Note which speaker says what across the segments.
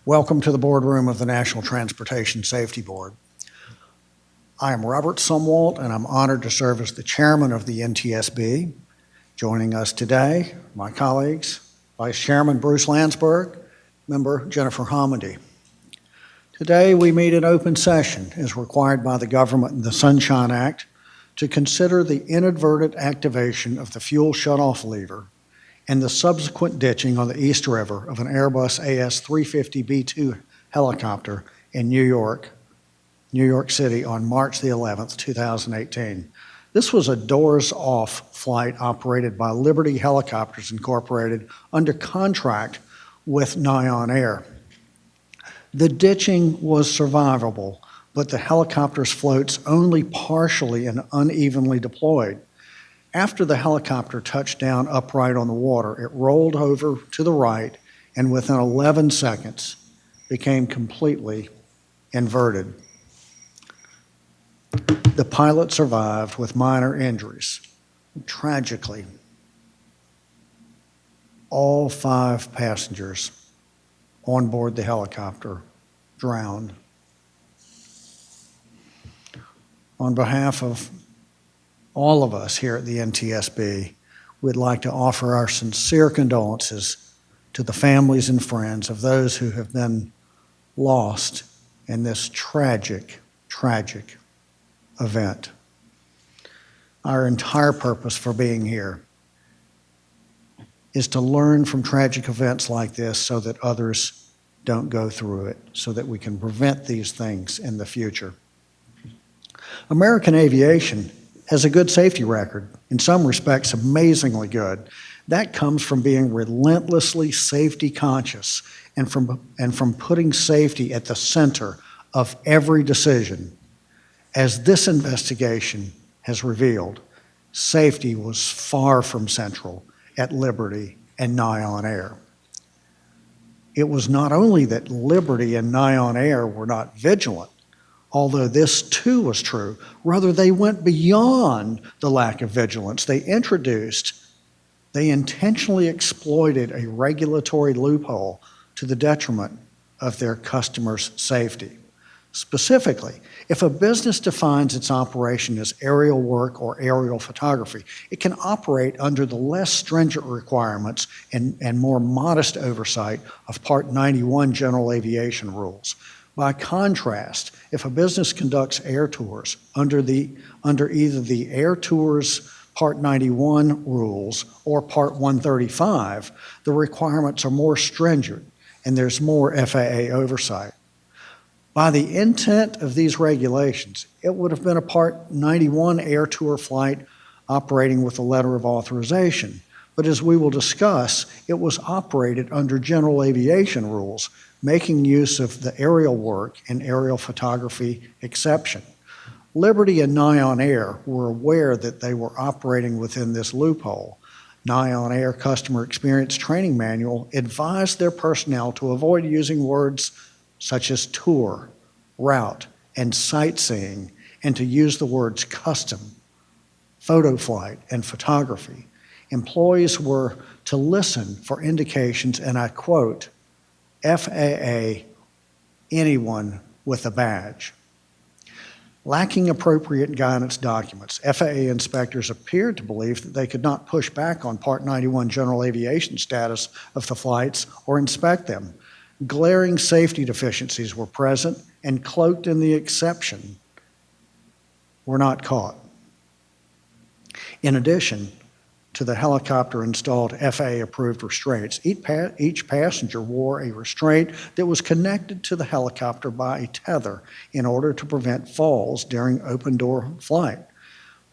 Speaker 1: Welcome to the boardroom of the National Transportation Safety Board. I am Robert Sumwalt, and I'm honored to serve as the chairman of the NTSB. Joining us today, my colleagues, Vice Chairman Bruce Landsberg, Member Jennifer Homendy. Today, we meet in open session as required by the government and the Sunshine Act to consider the inadvertent activation of the fuel shutoff lever and the subsequent ditching on the East River of an Airbus AS350 B-2 helicopter in New York City on March the 11th, 2018. This was a doors-off flight operated by Liberty Helicopters Incorporated under contract with Nyon Air. The ditching was survivable, but the helicopter's floats only partially and unevenly deployed. After the helicopter touched down upright on the water, it rolled over to the right and within 11 seconds became completely inverted. The pilot survived with minor injuries. Tragically, all 5 passengers on board the helicopter drowned. On behalf of all of us here at the NTSB, we'd like to offer our sincere condolences to the families and friends of those who have been lost in this tragic, tragic event. Our entire purpose for being here is to learn from tragic events like this so that others don't go through it, so that we can prevent these things in the future. American aviation has a good safety record, in some respects amazingly good. That comes from being relentlessly safety conscious and from putting safety at the center of every decision. As this investigation has revealed, safety was far from central at Liberty and Nyon Air. It was not only that Liberty and Nyon Air were not vigilant, although this too was true, rather they went beyond the lack of vigilance. They intentionally exploited a regulatory loophole to the detriment of their customers' safety. Specifically, if a business defines its operation as aerial work or aerial photography, it can operate under the less stringent requirements and more modest oversight of Part 91 General Aviation Rules. By contrast, if a business conducts air tours under either the Air Tours Part 91 rules or Part 135, the requirements are more stringent and there's more FAA oversight. By the intent of these regulations, it would have been a Part 91 air tour flight operating with a letter of authorization. But as we will discuss, it was operated under general aviation rules, making use of the aerial work and aerial photography exception. Liberty and Nyon Air were aware that they were operating within this loophole. Nyon Air Customer Experience Training Manual advised their personnel to avoid using words such as tour, route, and sightseeing, and to use the words custom, photo flight, and photography. Employees were to listen for indications, and I quote, FAA, anyone with a badge. Lacking appropriate guidance documents, FAA inspectors appeared to believe that they could not push back on Part 91 general aviation status of the flights or inspect them. Glaring safety deficiencies were present and cloaked in the exception were not caught. In addition to the helicopter-installed FAA-approved restraints, each passenger wore a restraint that was connected to the helicopter by a tether in order to prevent falls during open-door flight.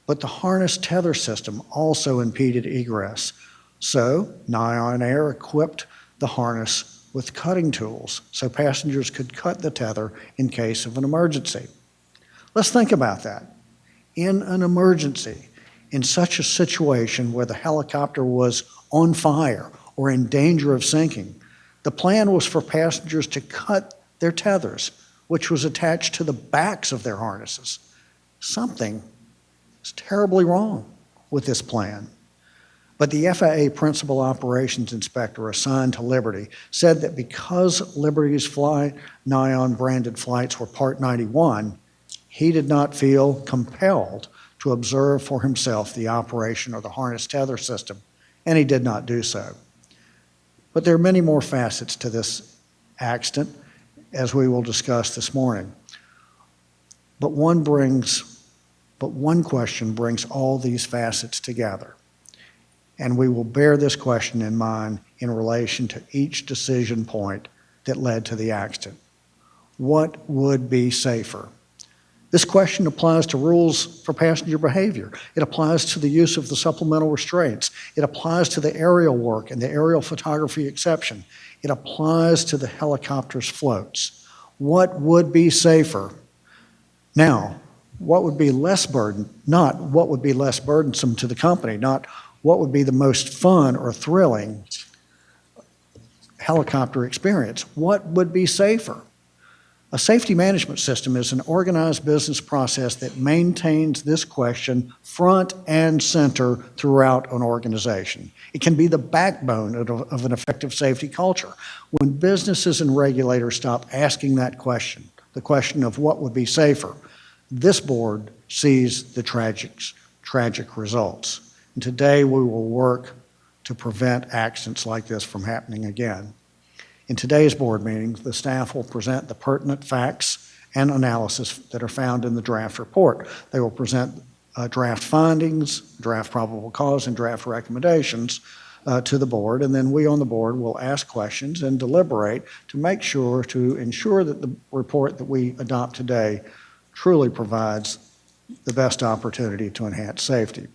Speaker 1: But the harness tether system also impeded egress. So, Nyon Air equipped the harness with cutting tools so passengers could cut the tether in case of an emergency. Let's think about that. In an emergency, in such a situation where the helicopter was on fire or in danger of sinking, the plan was for passengers to cut their tethers, which was attached to the backs of their harnesses. Something is terribly wrong with this plan. But the FAA Principal Operations Inspector assigned to Liberty said that because Liberty's Fly-Nyon branded flights were Part 91, he did not feel compelled to observe for himself the operation of the harness tether system, and he did not do so. But there are many more facets to this accident, as we will discuss this morning. But one question brings all these facets together. And we will bear this question in mind in relation to each decision point that led to the accident. What would be safer? This question applies to rules for passenger behavior. It applies to the use of the supplemental restraints. It applies to the aerial work and the aerial photography exception. It applies to the helicopter's floats. What would be safer? Now, what would be less not what would be less burdensome to the company, not what would be the most fun or thrilling helicopter experience? What would be safer? A safety management system is an organized business process that maintains this question front and center throughout an organization. It can be the backbone of an effective safety culture. When businesses and regulators stop asking that question, the question of what would be safer, this board sees the tragic results. And today we will work to prevent accidents like this from happening again. In today's board meeting, the staff will present the pertinent facts and analysis that are found in the draft report. They will present draft findings, draft probable cause, and draft recommendations to the board, and then we on the board will ask questions and deliberate to ensure that the report that we adopt today truly provides the best opportunity to enhance safety.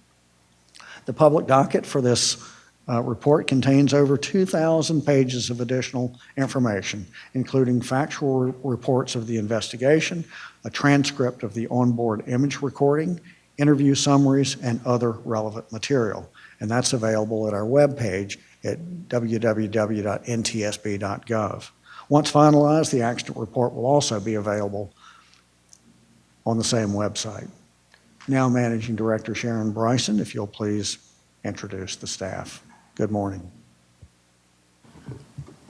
Speaker 1: The public docket for this report contains over 2,000 pages of additional information, including factual reports of the investigation, a transcript of the onboard image recording, interview summaries, and other relevant material. And that's available at our webpage at www.ntsb.gov. Once finalized, the accident report will also be available on the same website. Now, Managing Director Sharon Bryson, if you'll please introduce the staff. Good morning.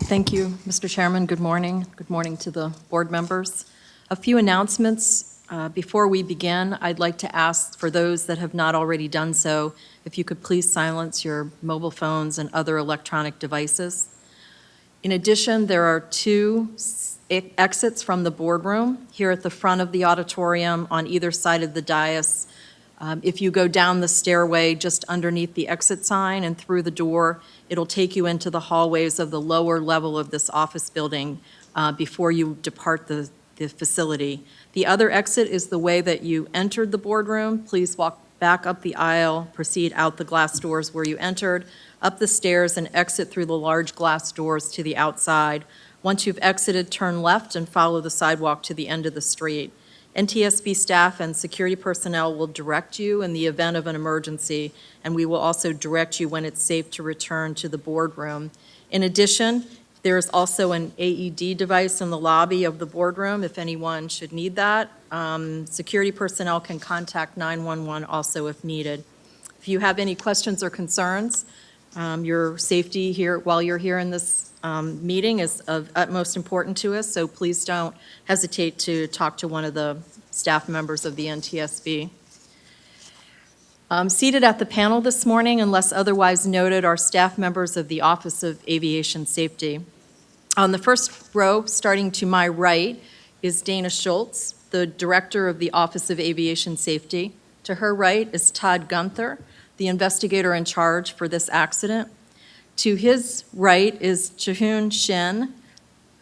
Speaker 2: Thank you, Mr. Chairman. Good morning. Good morning to the board members. A few announcements. Before we begin, I'd like to ask for those that have not already done so, if you could please silence your mobile phones and other electronic devices. In addition, there are 2 exits from the boardroom here at the front of the auditorium on either side of the dais. If you go down the stairway just underneath the exit sign and through the door, it'll take you into the hallways of the lower level of this office building before you depart the facility. The other exit is the way that you entered the boardroom. Please walk back up the aisle, proceed out the glass doors where you entered, up the stairs and exit through the large glass doors to the outside. Once you've exited, turn left and follow the sidewalk to the end of the street. NTSB staff and security personnel will direct you in the event of an emergency, and we will also direct you when it's safe to return to the boardroom. In addition, there is also an AED device in the lobby of the boardroom if anyone should need that. Security personnel can contact 911 also if needed. If you have any questions or concerns, your safety here while you're here in this meeting is of utmost importance to us, so please don't hesitate to talk to one of the staff members of the NTSB. Seated at the panel this morning, unless otherwise noted, are staff members of the Office of Aviation Safety. On the first row, starting to my right, is Dana Schultz, the Director of the Office of Aviation Safety. To her right is Todd Gunther, the investigator in charge for this accident. To his right is Chahoon Shin,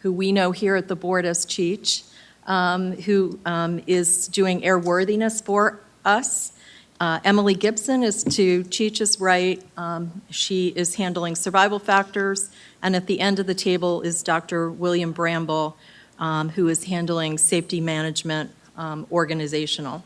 Speaker 2: who we know here at the board as Cheech, who is doing airworthiness for us. Emily Gibson is to Cheech's right. She is handling survival factors. And at the end of the table is Dr. William Bramble, who is handling safety management organizational.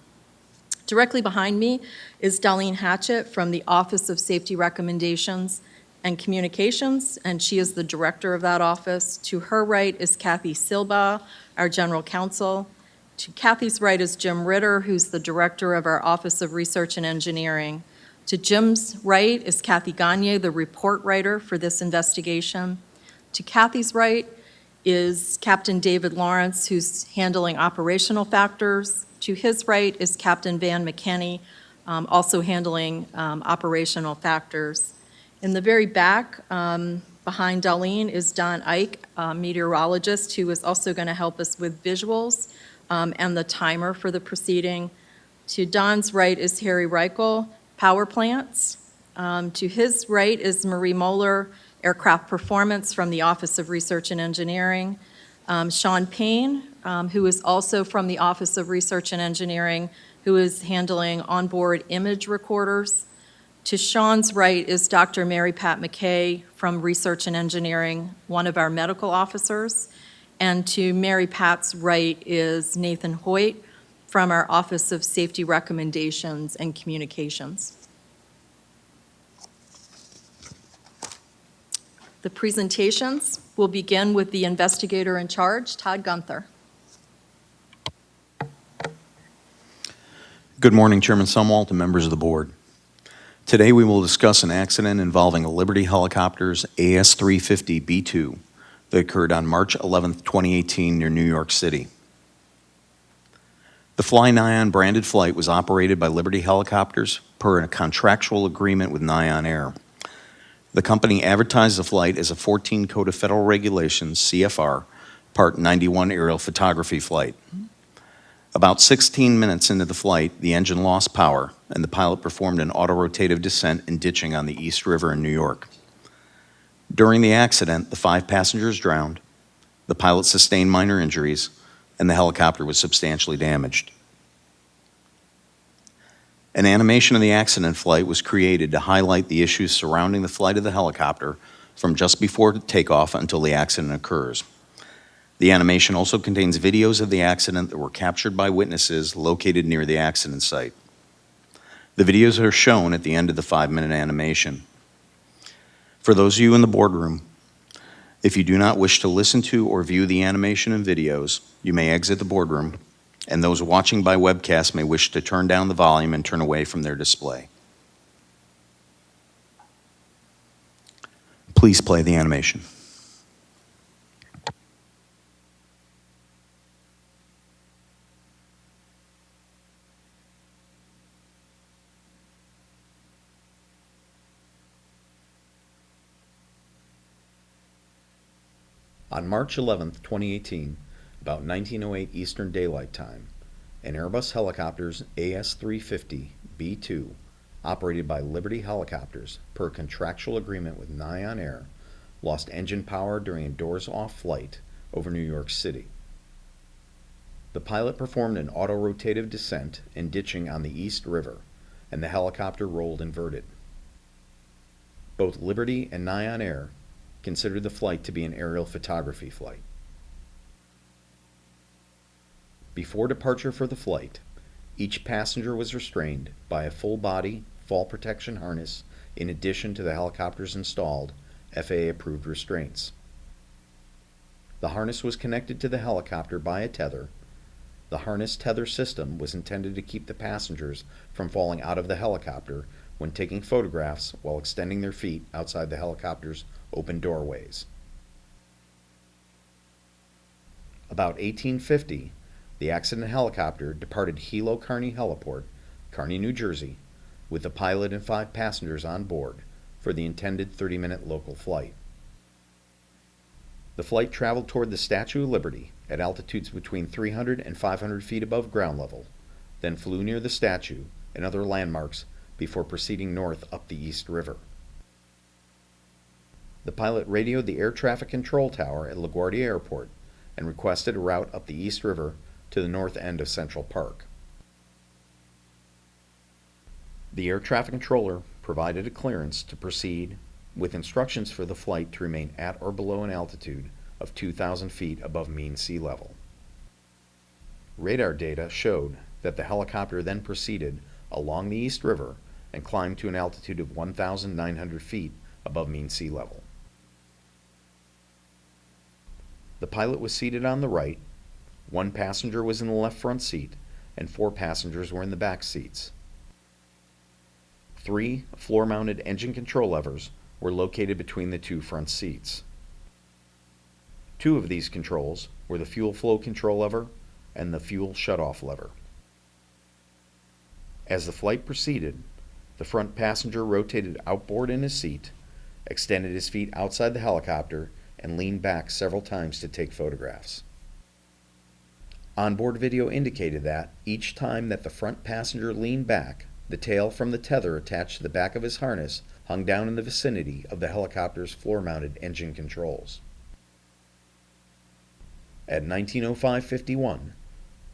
Speaker 2: Directly behind me is Darlene Hatchett from the Office of Safety Recommendations and Communications, and she is the director of that office. To her right is Kathy Silba, our general counsel. To Kathy's right is Jim Ritter, who's the director of our Office of Research and Engineering. To Jim's right is Kathy Gagne, the report writer for this investigation. To Kathy's right is Captain David Lawrence, who's handling operational factors. To his right is Captain Van McKinney, also handling operational factors. In the very back, behind Darlene, is Don Ike, a meteorologist, who is also going to help us with visuals and the timer for the proceeding. To Don's right is Harry Reichel, power plants. To his right is Marie Moeller, aircraft performance from the Office of Research and Engineering. Sean Payne, who is also from the Office of Research and Engineering, who is handling onboard image recorders. To Sean's right is Dr. Mary Pat McKay from Research and Engineering, one of our medical officers. And to Mary Pat's right is Nathan Hoyt from our Office of Safety Recommendations and Communications. The presentations will begin with the investigator in charge, Todd Gunther.
Speaker 3: Good morning, Chairman Sumwalt and members of the board. Today we will discuss an accident involving a Liberty Helicopters AS350 B2 that occurred on March 11, 2018 near New York City. The Fly Nyan branded flight was operated by Liberty Helicopters per a contractual agreement with Nyan Air. The company advertised the flight as a 14 Code of Federal Regulations, CFR, Part 91 aerial photography flight. About 16 minutes into the flight, the engine lost power, and the pilot performed an auto-rotative descent and ditching on the East River in New York. During the accident, the 5 passengers drowned, the pilot sustained minor injuries, and the helicopter was substantially damaged. An animation of the accident flight was created to highlight the issues surrounding the flight of the helicopter from just before takeoff until the accident occurs. The animation also contains videos of the accident that were captured by witnesses located near the accident site. The videos are shown at the end of the 5-minute animation. For those of you in the boardroom, if you do not wish to listen to or view the animation and videos, you may exit the boardroom, and those watching by webcast may wish to turn down the volume and turn away from their display. Please play the animation. On March 11, 2018, about 19:08 Eastern Daylight Time, an Airbus Helicopters AS350 B2, operated by Liberty Helicopters per contractual agreement with Nyan Air, lost engine power during a doors-off flight over New York City. The pilot performed an auto-rotative descent and ditching on the East River, and the helicopter rolled inverted. Both Liberty and Nyan Air considered the flight to be an aerial photography flight. Before departure for the flight, each passenger was restrained by a full-body fall protection harness in addition to the helicopter's installed FAA-approved restraints. The harness was connected to the helicopter by a tether. The harness tether system was intended to keep the passengers from falling out of the helicopter when taking photographs while extending their feet outside the helicopter's open doorways. About 1850, the accident helicopter departed Hilo Kearny Heliport, Kearny, New Jersey, with the pilot and 5 passengers on board for the intended 30-minute local flight. The flight traveled toward the Statue of Liberty at altitudes between 300 and 500 feet above ground level, then flew near the statue and other landmarks before proceeding north up the East River. The pilot radioed the air traffic control tower at LaGuardia Airport and requested a route up the East River to the north end of Central Park. The air traffic controller provided a clearance to proceed with instructions for the flight to remain at or below an altitude of 2,000 feet above mean sea level. Radar data showed that the helicopter then proceeded along the East River and climbed to an altitude of 1,900 feet above mean sea level. The pilot was seated on the right, 1 passenger was in the left front seat, and 4 passengers were in the back seats.
Speaker 4: 3 floor-mounted engine control levers were located between the 2 front seats. 2 of these controls were the fuel flow control lever and the fuel shutoff lever. As the flight proceeded, the front passenger rotated outboard in his seat, extended his feet outside the helicopter, and leaned back several times to take photographs. Onboard video indicated that each time that the front passenger leaned back, the tail from the tether attached to the back of his harness hung down in the vicinity of the helicopter's floor-mounted engine controls. At 19:05:51,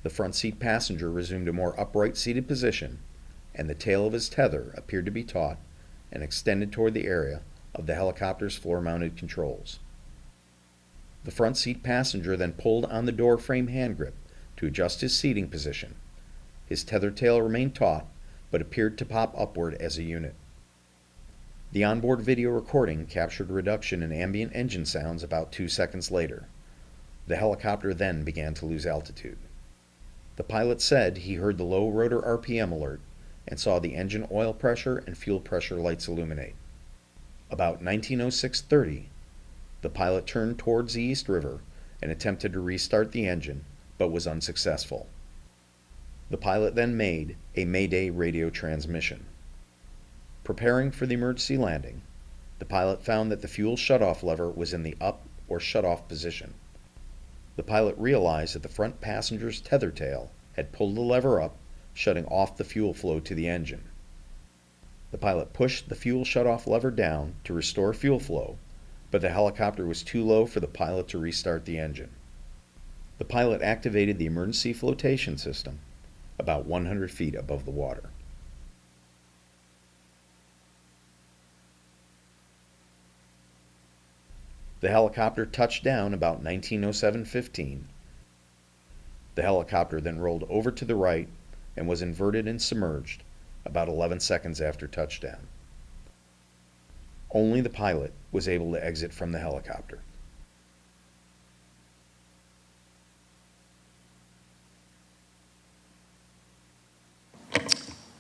Speaker 4: the front seat passenger resumed a more upright seated position, and the tail of his tether appeared to be taut and extended toward the area of the helicopter's floor-mounted controls. The front seat passenger then pulled on the door frame hand grip to adjust his seating position. His tether tail remained taut, but appeared to pop upward as a unit. The onboard video recording captured a reduction in ambient engine sounds about 2 seconds later. The helicopter then began to lose altitude. The pilot said he heard the low rotor RPM alert and saw the engine oil pressure and fuel pressure lights illuminate. About 19:06:30, the pilot turned towards the East River and attempted to restart the engine, but was unsuccessful. The pilot then made a Mayday radio transmission. Preparing for the emergency landing, the pilot found that the fuel shutoff lever was in the up or shutoff position. The pilot realized that the front passenger's tether tail had pulled the lever up, shutting off the fuel flow to the engine. The pilot pushed the fuel shutoff lever down to restore fuel flow, but the helicopter was too low for the pilot to restart the engine. The pilot activated the emergency flotation system about 100 feet above the water. The helicopter touched down about 19:07:15. The helicopter then rolled over to the right and was inverted and submerged about 11 seconds after touchdown. Only the pilot was able to exit from the helicopter.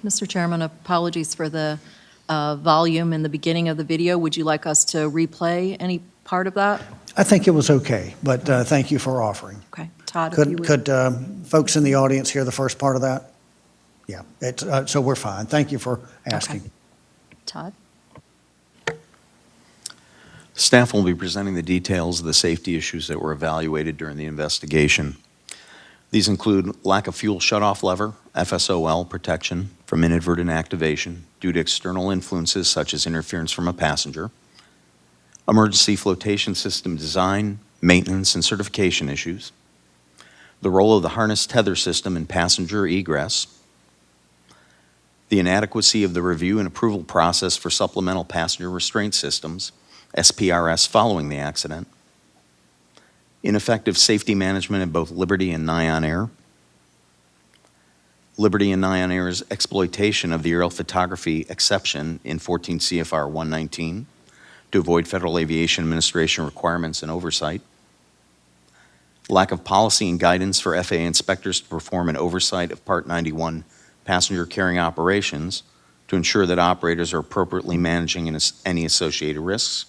Speaker 2: Mr. Chairman, apologies for the volume in the beginning of the video. Would you like us to replay any part of that?
Speaker 1: I think it was okay, but thank you for offering.
Speaker 2: Okay, Todd, if you
Speaker 1: Could
Speaker 2: would.
Speaker 1: folks in the audience hear the first part of that? Yeah, so we're fine. Thank you for asking.
Speaker 2: Okay. Todd?
Speaker 3: Staff will be presenting the details of the safety issues that were evaluated during the investigation. These include lack of fuel shutoff lever, FSOL protection from inadvertent activation due to external influences such as interference from a passenger, emergency flotation system design, maintenance, and certification issues, the role of the harness tether system in passenger egress, the inadequacy of the review and approval process for supplemental passenger restraint systems, SPRS, following the accident, ineffective safety management in both Liberty and Nyan Air, Liberty and Nyan Air's exploitation of the aerial photography exception in 14 CFR 119 to avoid Federal Aviation Administration requirements and oversight, lack of policy and guidance for FAA inspectors to perform an oversight of Part 91 passenger carrying operations to ensure that operators are appropriately managing any associated risks.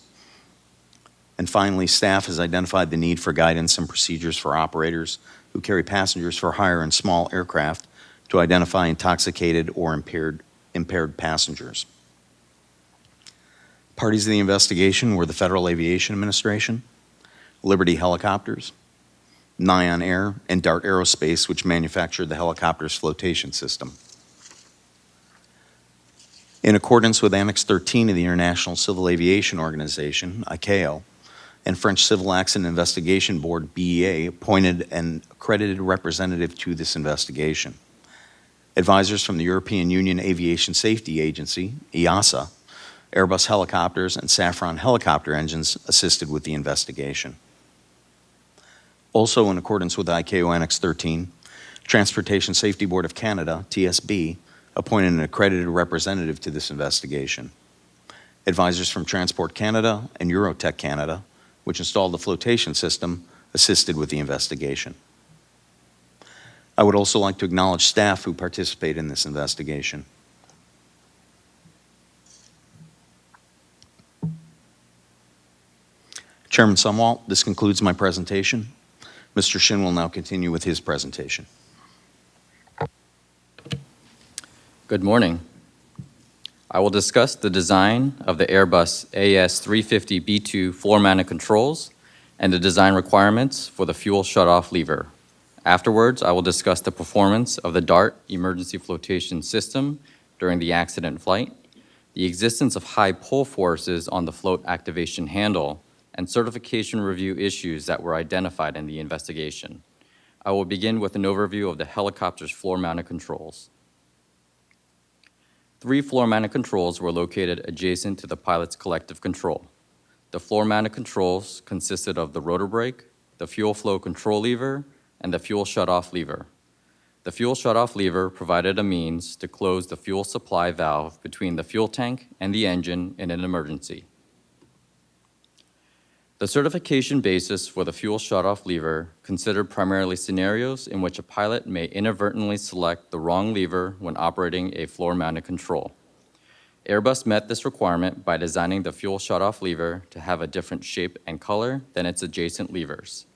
Speaker 3: And finally, staff has identified the need for guidance and procedures for operators who carry passengers for hire in small aircraft to identify intoxicated or impaired passengers. Parties to the investigation were the Federal Aviation Administration, Liberty Helicopters, Nyan Air, and Dart Aerospace, which manufactured the helicopter's flotation system. In accordance with Annex 13 of the International Civil Aviation Organization, ICAO, and French Civil Accident Investigation Board, BEA, appointed an accredited representative to this investigation. Advisors from the European Union Aviation Safety Agency, EASA, Airbus helicopters, and Safran helicopter engines assisted with the investigation. Also in accordance with ICAO Annex 13, Transportation Safety Board of Canada, TSB, appointed an accredited representative to this investigation. Advisors from Transport Canada and Eurotech Canada, which installed the flotation system, assisted with the investigation. I would also like to acknowledge staff who participated in this investigation. Chairman Sumwalt, this concludes my presentation. Mr. Shin will now continue with his presentation.
Speaker 5: Good morning. I will discuss the design of the Airbus AS350 B2 floor-mounted controls and the design requirements for the fuel shutoff lever. Afterwards, I will discuss the performance of the DART emergency flotation system during the accident flight, the existence of high pull forces on the float activation handle, and certification review issues that were identified in the investigation. I will begin with an overview of the helicopter's floor-mounted controls. 3 floor-mounted controls were located adjacent to the pilot's collective control. The floor-mounted controls consisted of the rotor brake, the fuel flow control lever, and the fuel shutoff lever. The fuel shutoff lever provided a means to close the fuel supply valve between the fuel tank and the engine in an emergency. The certification basis for the fuel shutoff lever considered primarily scenarios in which a pilot may inadvertently select the wrong lever when operating a floor-mounted control. Airbus met this requirement by designing the fuel shutoff lever to have a different shape and color than its adjacent levers.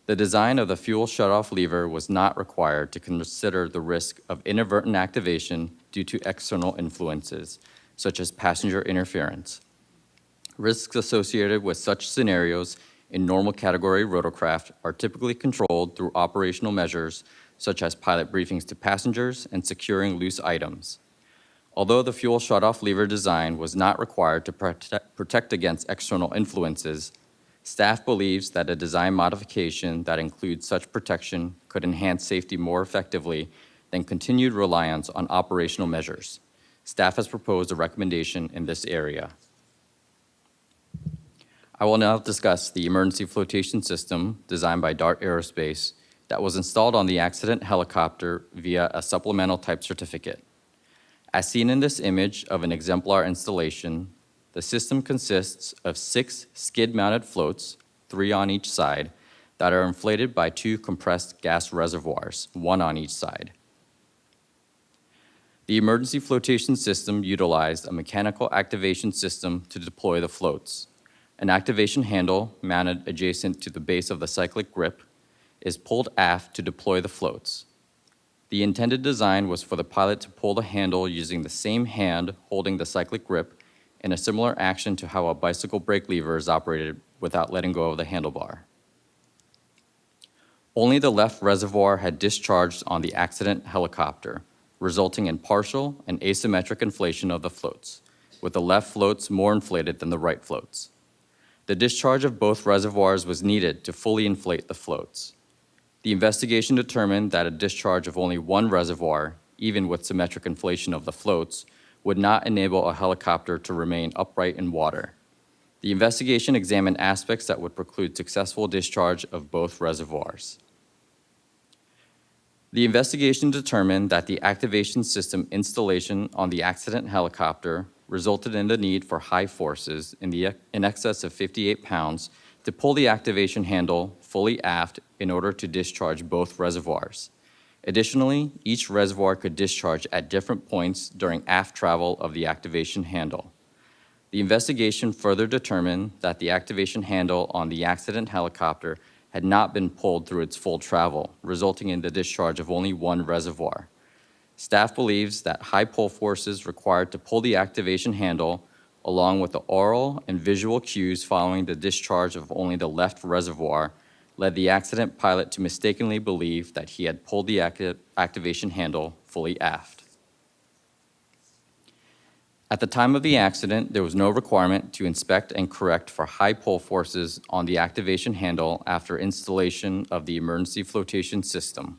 Speaker 5: The design of the fuel shutoff lever was not required to consider the risk of inadvertent activation due to external influences, such as passenger interference. Risks associated with such scenarios in normal category rotorcraft are typically controlled through operational measures such as pilot briefings to passengers and securing loose items. Although the fuel shutoff lever design was not required to protect against external influences, staff believes that a design modification that includes such protection could enhance safety more effectively than continued reliance on operational measures. Staff has proposed a recommendation in this area. I will now discuss the emergency flotation system designed by DART Aerospace that was installed on the accident helicopter via a supplemental type certificate. As seen in this image of an exemplar installation, the system consists of 6 skid-mounted floats, 3 on each side, that are inflated by 2 compressed gas reservoirs, 1 on each side. The emergency flotation system utilized a mechanical activation system to deploy the floats. An activation handle mounted adjacent to the base of the cyclic grip is pulled aft to deploy the floats. The intended design was for the pilot to pull the handle using the same hand holding the cyclic grip in a similar action to how a bicycle brake lever is operated without letting go of the handlebar. Only the left reservoir had discharged on the accident helicopter, resulting in partial and asymmetric inflation of the floats, with the left floats more inflated than the right floats. The discharge of both reservoirs was needed to fully inflate the floats. The investigation determined that a discharge of only one reservoir, even with symmetric inflation of the floats, would not enable a helicopter to remain upright in water. The investigation examined aspects that would preclude successful discharge of both reservoirs. The investigation determined that the activation system installation on the accident helicopter resulted in the need for high forces in excess of 58 pounds to pull the activation handle fully aft in order to discharge both reservoirs. Additionally, each reservoir could discharge at different points during aft travel of the activation handle. The investigation further determined that the activation handle on the accident helicopter had not been pulled through its full travel, resulting in the discharge of only one reservoir. Staff believes that high pull forces required to pull the activation handle, along with the oral and visual cues following the discharge of only the left reservoir, led the accident pilot to mistakenly believe that he had pulled the activation handle fully aft. At the time of the accident, there was no requirement to inspect and correct for high pull forces on the activation handle after installation of the emergency flotation system.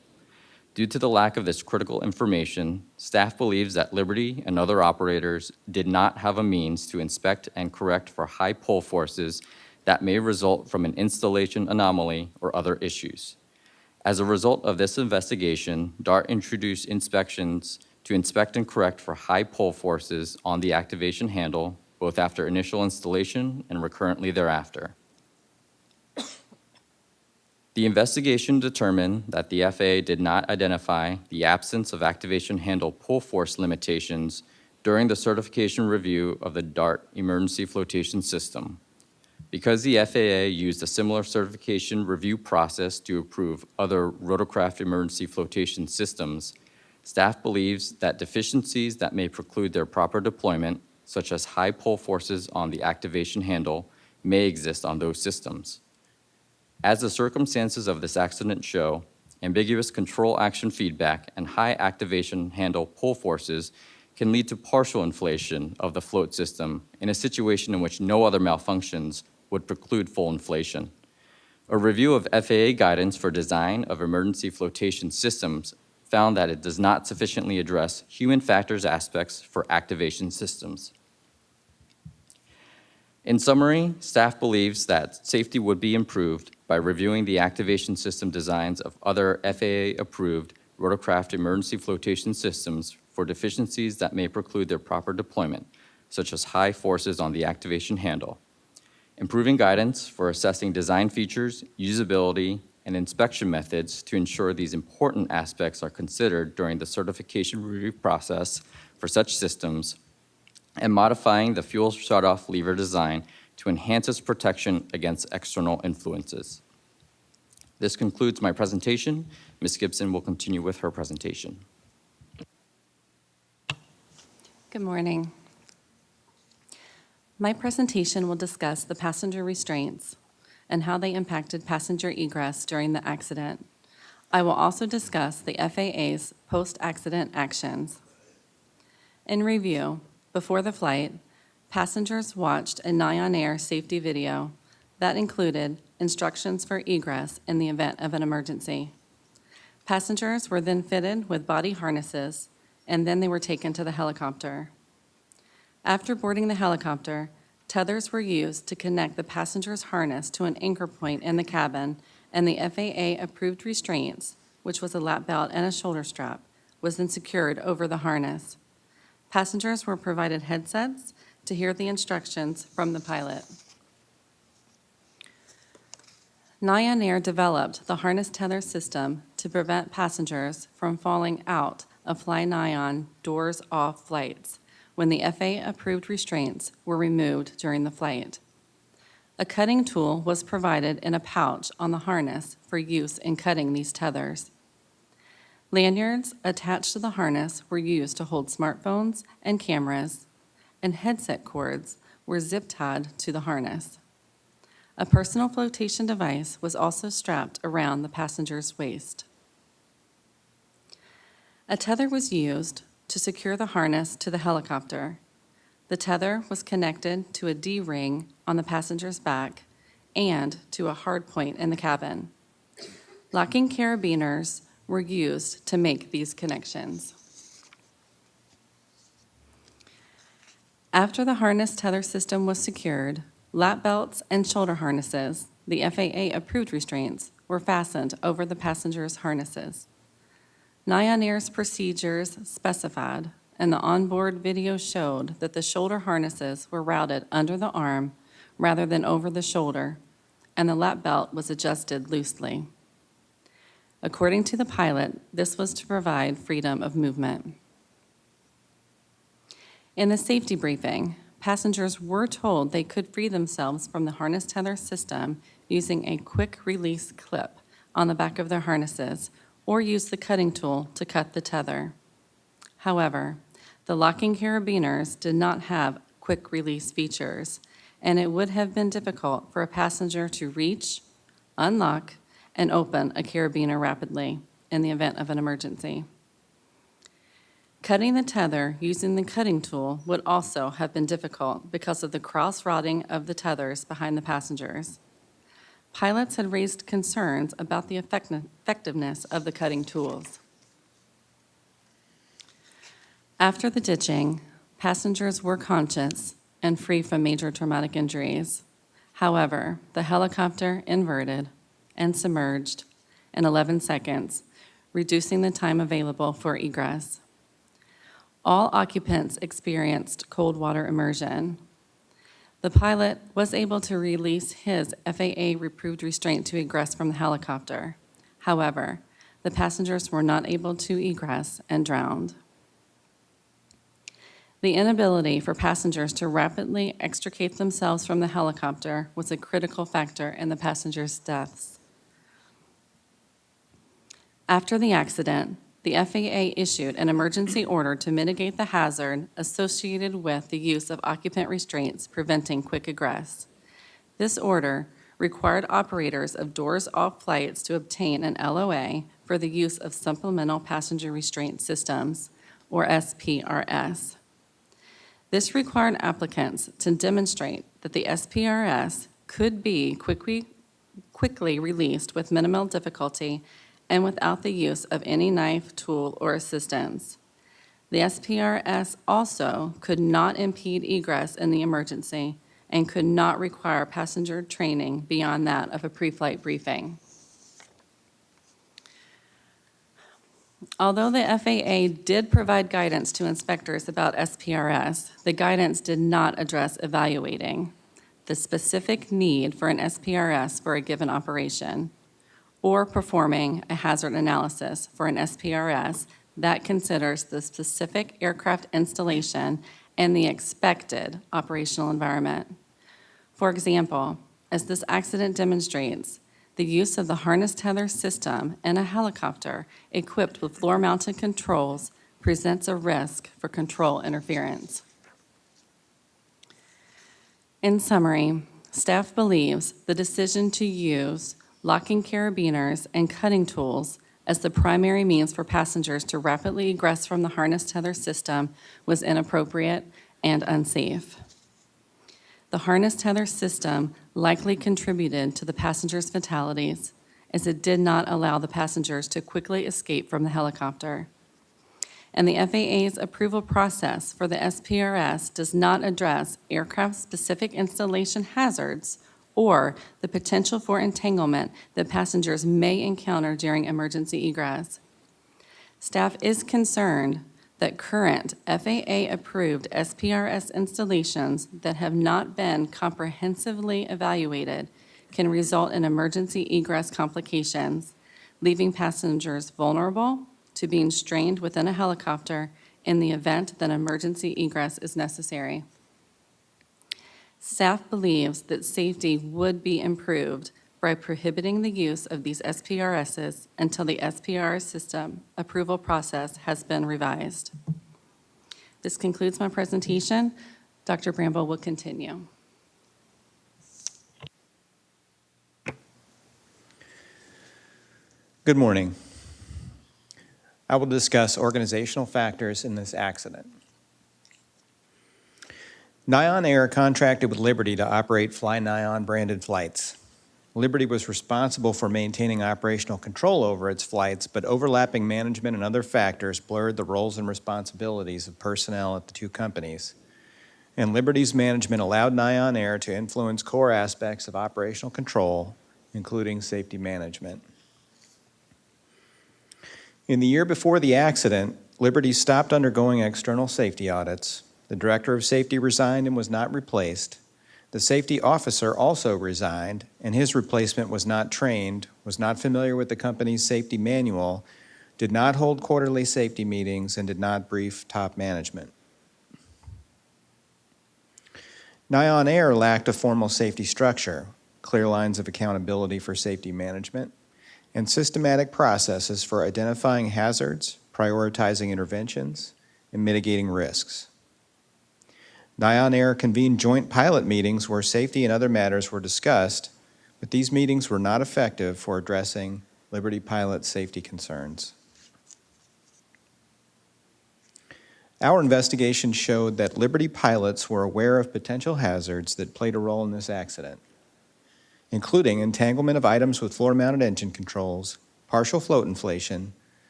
Speaker 5: Due to the lack of this critical information, staff believes that Liberty and other operators did not have a means to inspect and correct for high pull forces that may result from an installation anomaly or other issues. As a result of this investigation, DART introduced inspections to inspect and correct for high pull forces on the activation handle, both after initial installation and recurrently thereafter. The investigation determined that the FAA did not identify the absence of activation handle pull force limitations during the certification review of the DART emergency flotation system. Because the FAA used a similar certification review process to approve other rotorcraft emergency flotation systems, staff believes that deficiencies that may preclude their proper deployment, such as high pull forces on the activation handle, may exist on those systems. As the circumstances of this accident show, ambiguous control action feedback and high activation handle pull forces can lead to partial inflation of the float system in a situation in which no other malfunctions would preclude full inflation. A review of FAA guidance for design of emergency flotation systems found that it does not sufficiently address human factors aspects for activation systems. In summary, staff believes that safety would be improved by reviewing the activation system designs of other FAA-approved rotorcraft emergency flotation systems for deficiencies that may preclude their proper deployment, such as high forces on the activation handle. Improving guidance for assessing design features, usability, and inspection methods to ensure these important aspects are considered during the certification review process for such systems, and modifying the fuel shutoff lever design to enhance its protection against external influences. This concludes my presentation. Ms. Gibson will continue with her presentation.
Speaker 6: Good morning. My presentation will discuss the passenger restraints and how they impacted passenger egress during the accident. I will also discuss the FAA's post-accident actions. In review, before the flight, passengers watched a Nyan Air safety video that included instructions for egress in the event of an emergency. Passengers were then fitted with body harnesses, and then they were taken to the helicopter. After boarding the helicopter, tethers were used to connect the passenger's harness to an anchor point in the cabin, and the FAA-approved restraints, which was a lap belt and a shoulder strap, was then secured over the harness. Passengers were provided headsets to hear the instructions from the pilot. Nyan Air developed the harness tether system to prevent passengers from falling out of Fly Nyan doors-off flights when the FAA-approved restraints were removed during the flight. A cutting tool was provided in a pouch on the harness for use in cutting these tethers. Lanyards attached to the harness were used to hold smartphones and cameras, and headset cords were zip-tied to the harness. A personal flotation device was also strapped around the passenger's waist. A tether was used to secure the harness to the helicopter. The tether was connected to a D-ring on the passenger's back and to a hard point in the cabin. Locking carabiners were used to make these connections. After the harness tether system was secured, lap belts and shoulder harnesses, the FAA-approved restraints, were fastened over the passengers' harnesses. Nyan Air's procedures specified, and the onboard video showed that the shoulder harnesses were routed under the arm rather than over the shoulder, and the lap belt was adjusted loosely. According to the pilot, this was to provide freedom of movement. In the safety briefing, passengers were told they could free themselves from the harness tether system using a quick-release clip on the back of their harnesses or use the cutting tool to cut the tether. However, the locking carabiners did not have quick-release features, and it would have been difficult for a passenger to reach, unlock, and open a carabiner rapidly in the event of an emergency. Cutting the tether using the cutting tool would also have been difficult because of the cross-routing of the tethers behind the passengers. Pilots had raised concerns about the effectiveness of the cutting tools. After the ditching, passengers were conscious and free from major traumatic injuries. However, the helicopter inverted and submerged in 11 seconds, reducing the time available for egress. All occupants experienced cold water immersion. The pilot was able to release his FAA-approved restraint to egress from the helicopter. However, the passengers were not able to egress and drowned. The inability for passengers to rapidly extricate themselves from the helicopter was a critical factor in the passengers' deaths. After the accident, the FAA issued an emergency order to mitigate the hazard associated with the use of occupant restraints preventing quick egress. This order required operators of doors-off flights to obtain an LOA for the use of supplemental passenger restraint systems, or SPRS. This required applicants to demonstrate that the SPRS could be quickly released with minimal difficulty and without the use of any knife, tool, or assistance. The SPRS also could not impede egress in the emergency and could not require passenger training beyond that of a pre-flight briefing. Although the FAA did provide guidance to inspectors about SPRS, the guidance did not address evaluating the specific need for an SPRS for a given operation, or performing a hazard analysis for an SPRS that considers the specific aircraft installation and the expected operational environment. For example, as this accident demonstrates, the use of the harness tether system in a helicopter equipped with floor-mounted controls presents a risk for control interference. In summary, staff believes the decision to use locking carabiners and cutting tools as the primary means for passengers to rapidly egress from the harness tether system was inappropriate and unsafe. The harness tether system likely contributed to the passengers' fatalities, as it did not allow the passengers to quickly escape from the helicopter. And the FAA's approval process for the SPRS does not address aircraft-specific installation hazards or the potential for entanglement that passengers may encounter during emergency egress. Staff is concerned that current FAA-approved SPRS installations that have not been comprehensively evaluated can result in emergency egress complications, leaving passengers vulnerable to being strained within a helicopter in the event that emergency egress is necessary. Staff believes that safety would be improved by prohibiting the use of these SPRSs until the SPR system approval process has been revised. This concludes my presentation. Dr. Bramble will continue.
Speaker 7: Good morning. I will discuss organizational factors in this accident. Nion Air contracted with Liberty to operate Fly Nion branded flights. Liberty was responsible for maintaining operational control over its flights, but overlapping management and other factors blurred the roles and responsibilities of personnel at the two companies. And Liberty's management allowed Nion Air to influence core aspects of operational control, including safety management. In the year before the accident, Liberty stopped undergoing external safety audits. The director of safety resigned and was not replaced. The safety officer also resigned, and his replacement was not trained, was not familiar with the company's safety manual, did not hold quarterly safety meetings, and did not brief top management. Nion Air lacked a formal safety structure, clear lines of accountability for safety management, and systematic processes for identifying hazards, prioritizing interventions, and mitigating risks. Nion Air convened joint pilot meetings where safety and other matters were discussed, but these meetings were not effective for addressing Liberty pilot safety concerns. Our investigation showed that Liberty pilots were aware of potential hazards that played a role in this accident, including entanglement of items with floor-mounted engine controls, partial float inflation,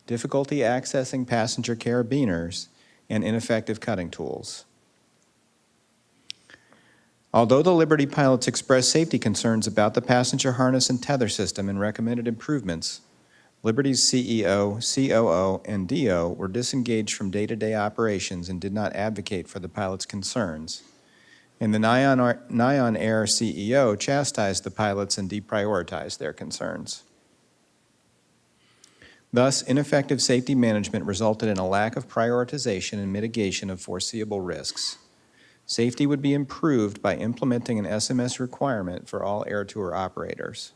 Speaker 7: difficulty accessing passenger carabiners, and ineffective cutting tools. Although the Liberty pilots expressed safety concerns about the passenger harness and tether system and recommended improvements, Liberty's CEO, COO, and DO were disengaged from day-to-day operations and did not advocate for the pilots' concerns. And the Nion Air CEO chastised the pilots and deprioritized their concerns. Thus, ineffective safety management resulted in a lack of prioritization and mitigation of foreseeable risks. Safety would be improved by implementing an SMS requirement for all air tour operators.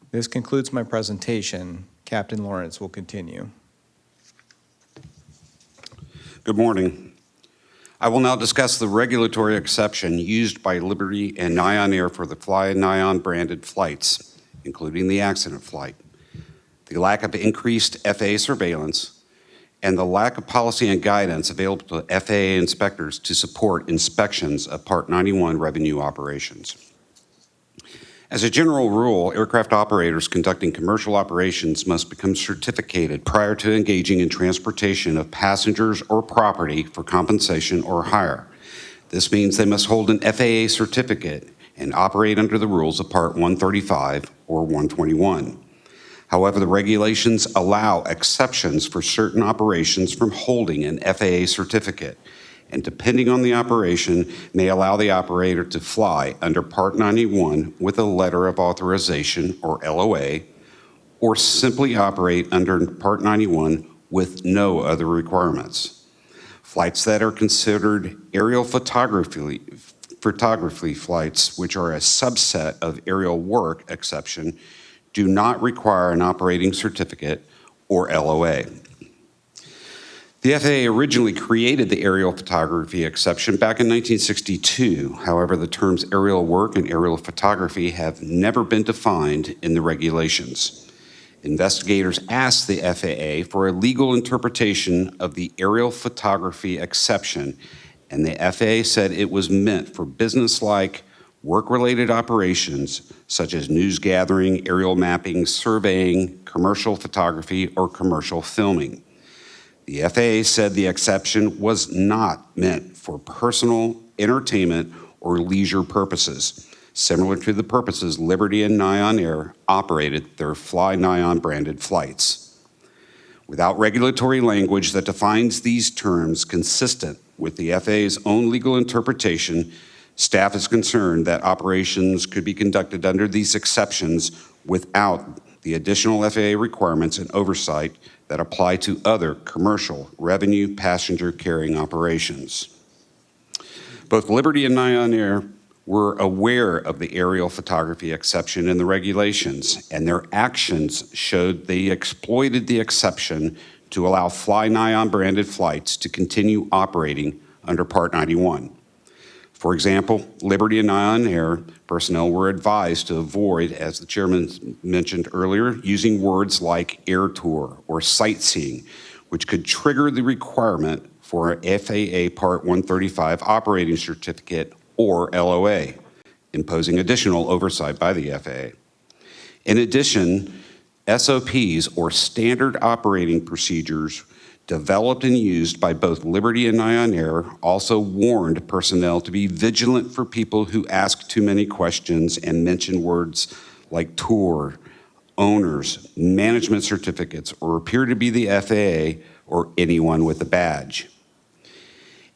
Speaker 7: This concludes my presentation. Captain Lawrence will continue.
Speaker 8: Good morning. I will now discuss the regulatory exception used by Liberty and Nion Air for the Fly Nion branded flights, including the accident flight, the lack of increased FAA surveillance, and the lack of policy and guidance available to FAA inspectors to support inspections of Part 91 revenue operations. As a general rule, aircraft operators conducting commercial operations must become certificated prior to engaging in transportation of passengers or property for compensation or hire. This means they must hold an FAA certificate and operate under the rules of Part 135 or 121. However, the regulations allow exceptions for certain operations from holding an FAA certificate, and depending on the operation, may allow the operator to fly under Part 91 with a letter of authorization, or LOA, or simply operate under Part 91 with no other requirements. Flights that are considered aerial photography flights, which are a subset of aerial work exception, do not require an operating certificate or LOA. The FAA originally created the aerial photography exception back in 1962. However, the terms aerial work and aerial photography have never been defined in the regulations. Investigators asked the FAA for a legal interpretation of the aerial photography exception, and the FAA said it was meant for business-like, work-related operations such as news gathering, aerial mapping, surveying, commercial photography, or commercial filming. The FAA said the exception was not meant for personal, entertainment, or leisure purposes, similar to the purposes Liberty and Nion Air operated their Fly Nion branded flights. Without regulatory language that defines these terms consistent with the FAA's own legal interpretation, staff is concerned that operations could be conducted under these exceptions without the additional FAA requirements and oversight that apply to other commercial revenue passenger carrying operations. Both Liberty and Nion Air were aware of the aerial photography exception in the regulations, and their actions showed they exploited the exception to allow Fly Nion branded flights to continue operating under Part 91. For example, Liberty and Nion Air personnel were advised to avoid, as the chairman mentioned earlier, using words like air tour or sightseeing, which could trigger the requirement for an FAA Part 135 operating certificate or LOA, imposing additional oversight by the FAA. In addition, SOPs, or standard operating procedures, developed and used by both Liberty and Nion Air, also warned personnel to be vigilant for people who ask too many questions and mention words like tour, owners, management certificates, or appear to be the FAA or anyone with a badge.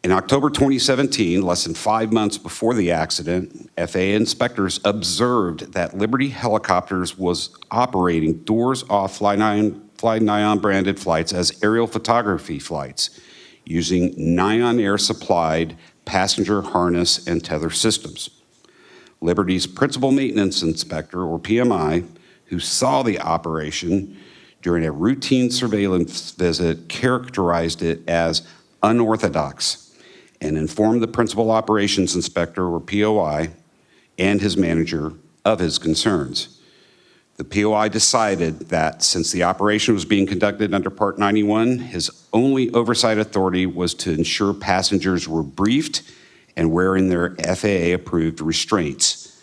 Speaker 8: In October 2017, less than 5 months before the accident, FAA inspectors observed that Liberty Helicopters was operating doors off Fly Nion branded flights as aerial photography flights using Nion Air supplied passenger harness and tether systems. Liberty's principal maintenance inspector, or PMI, who saw the operation during a routine surveillance visit, characterized it as unorthodox and informed the principal operations inspector, or POI, and his manager of his concerns. The POI decided that since the operation was being conducted under Part 91, his only oversight authority was to ensure passengers were briefed and wearing their FAA-approved restraints.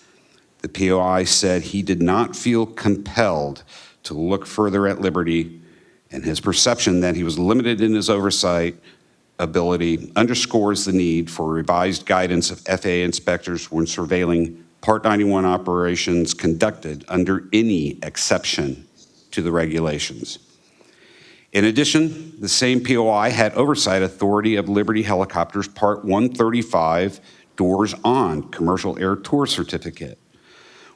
Speaker 8: The POI said he did not feel compelled to look further at Liberty, and his perception that he was limited in his oversight ability underscores the need for revised guidance of FAA inspectors when surveilling Part 91 operations conducted under any exception to the regulations. In addition, the same POI had oversight authority of Liberty Helicopters Part 135 doors on commercial air tour certificate.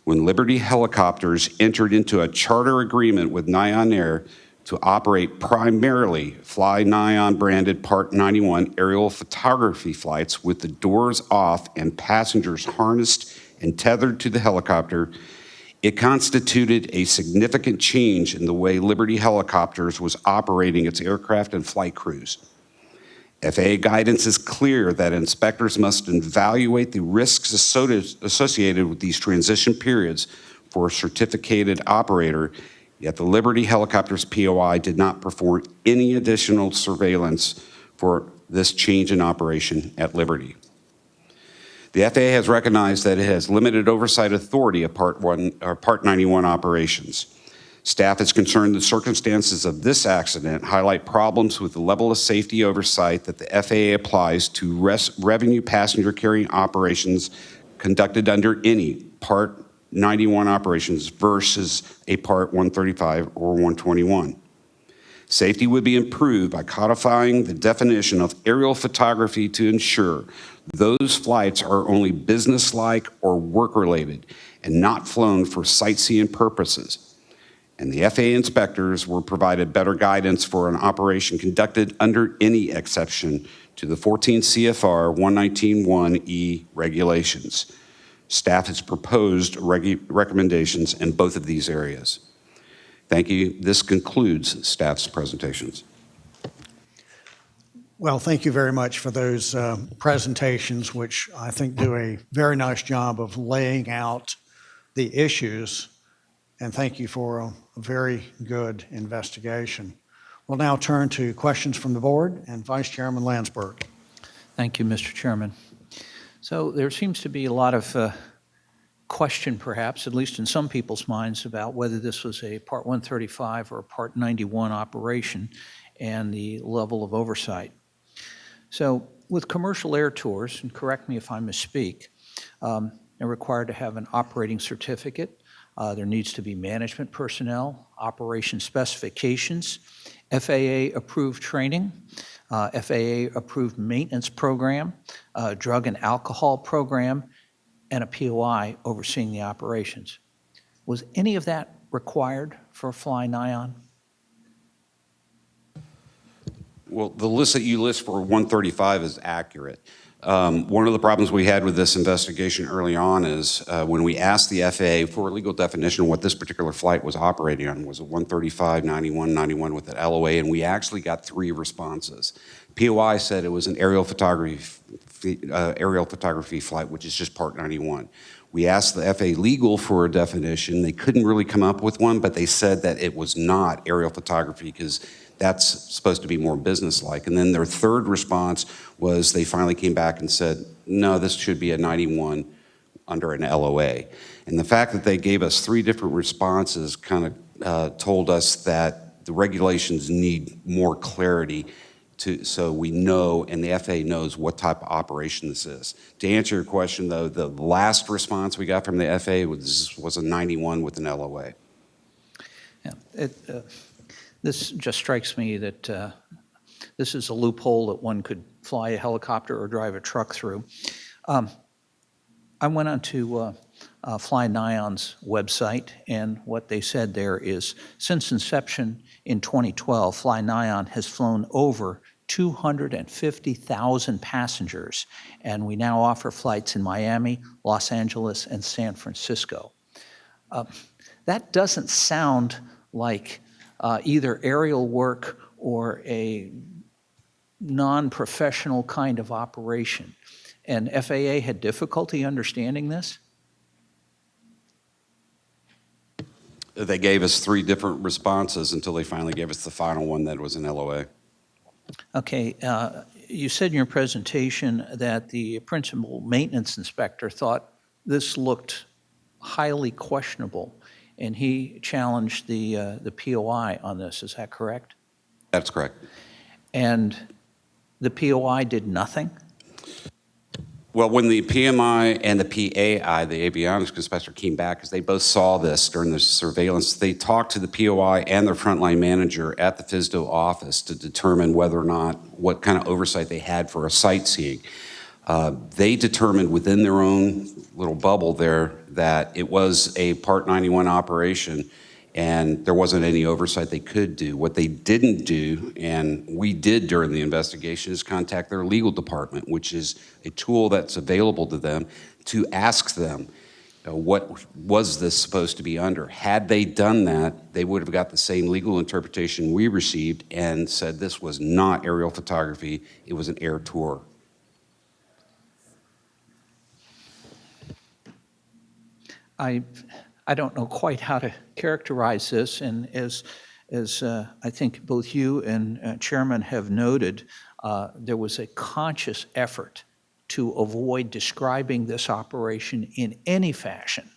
Speaker 8: When Liberty Helicopters entered into a charter agreement with Nion Air to operate primarily Fly-Nyan branded Part 91 aerial photography flights with the doors off and passengers harnessed and tethered to the helicopter, it constituted a significant change in the way Liberty Helicopters was operating its aircraft and flight crews. FAA guidance is clear that inspectors must evaluate the risks associated with these transition periods for a certificated operator, yet the Liberty Helicopters POI did not perform any additional surveillance for this change in operation at Liberty. The FAA has recognized that it has limited oversight authority of Part 91 operations. Staff is concerned the circumstances of this accident highlight problems with the level of safety oversight that the FAA applies to revenue passenger carrying operations conducted under any Part 91 operations versus a Part 135 or 121. Safety would be improved by codifying the definition of aerial photography to ensure those flights are only business-like or work-related and not flown for sightseeing purposes. And the FAA inspectors were provided better guidance for an operation conducted under any exception to the 14 CFR 119.1E regulations. Staff has proposed recommendations in both of these areas. Thank you. This concludes staff's presentations.
Speaker 1: Well, thank you very much for those presentations, which I think do a very nice job of laying out the issues. And thank you for a very good investigation. We'll now turn to questions from the board and Vice Chairman Landsberg.
Speaker 9: Thank you, Mr. Chairman. So there seems to be a lot of question, perhaps, at least in some people's minds, about whether this was a Part 135 or a Part 91 operation and the level of oversight. So with commercial air tours, and correct me if I misspeak, they're required to have an operating certificate. There needs to be management personnel, operation specifications, FAA-approved training, FAA-approved maintenance program, drug and alcohol program, and a POI overseeing the operations. Was any of that required for Fly-Nyan?
Speaker 8: Well, the list that you list for 135 is accurate. One of the problems we had with this investigation early on is when we asked the FAA for a legal definition of what this particular flight was operating on, was it 135, 91, 91 with an LOA, and we actually got 3 responses. POI said it was an aerial photography flight, which is just Part 91. We asked the FAA legal for a definition. They couldn't really come up with one, but they said that it was not aerial photography because that's supposed to be more business-like. And then their third response was they finally came back and said, no, this should be a 91 under an LOA. And the fact that they gave us 3 different responses kind of told us that the regulations need more clarity so we know and the FAA knows what type of operation this is. To answer your question, though, the last response we got from the FAA was a 91 with an LOA.
Speaker 9: Yeah, this just strikes me that this is a loophole that one could fly a helicopter or drive a truck through. I went onto Fly-Nyan's website, and what they said there is, since inception in 2012, Fly-Nyan has flown over 250,000 passengers, and we now offer flights in Miami, Los Angeles, and San Francisco. That doesn't sound like either aerial work or a non-professional kind of operation. And FAA had difficulty understanding this?
Speaker 8: They gave us 3 different responses until they finally gave us the final one that was an LOA.
Speaker 9: Okay, you said in your presentation that the principal maintenance inspector thought this looked highly questionable, and he challenged the POI on this. Is that correct?
Speaker 8: That's correct.
Speaker 9: And the POI did nothing?
Speaker 8: Well, when the PMI and the PAI, the avionics inspector, came back, because they both saw this during the surveillance, they talked to the POI and their frontline manager at the FSDO office to determine whether or not, what kind of oversight they had for a sightseeing. They determined within their own little bubble there that it was a Part 91 operation, and there wasn't any oversight they could do. What they didn't do, and we did during the investigation, is contact their legal department, which is a tool that's available to them to ask them, what was this supposed to be under? Had they done that, they would have got the same legal interpretation we received and said this was not aerial photography, it was an air tour.
Speaker 9: I don't know quite how to characterize this, and as I think both you and Chairman have noted, there was a conscious effort to avoid describing this operation in any fashion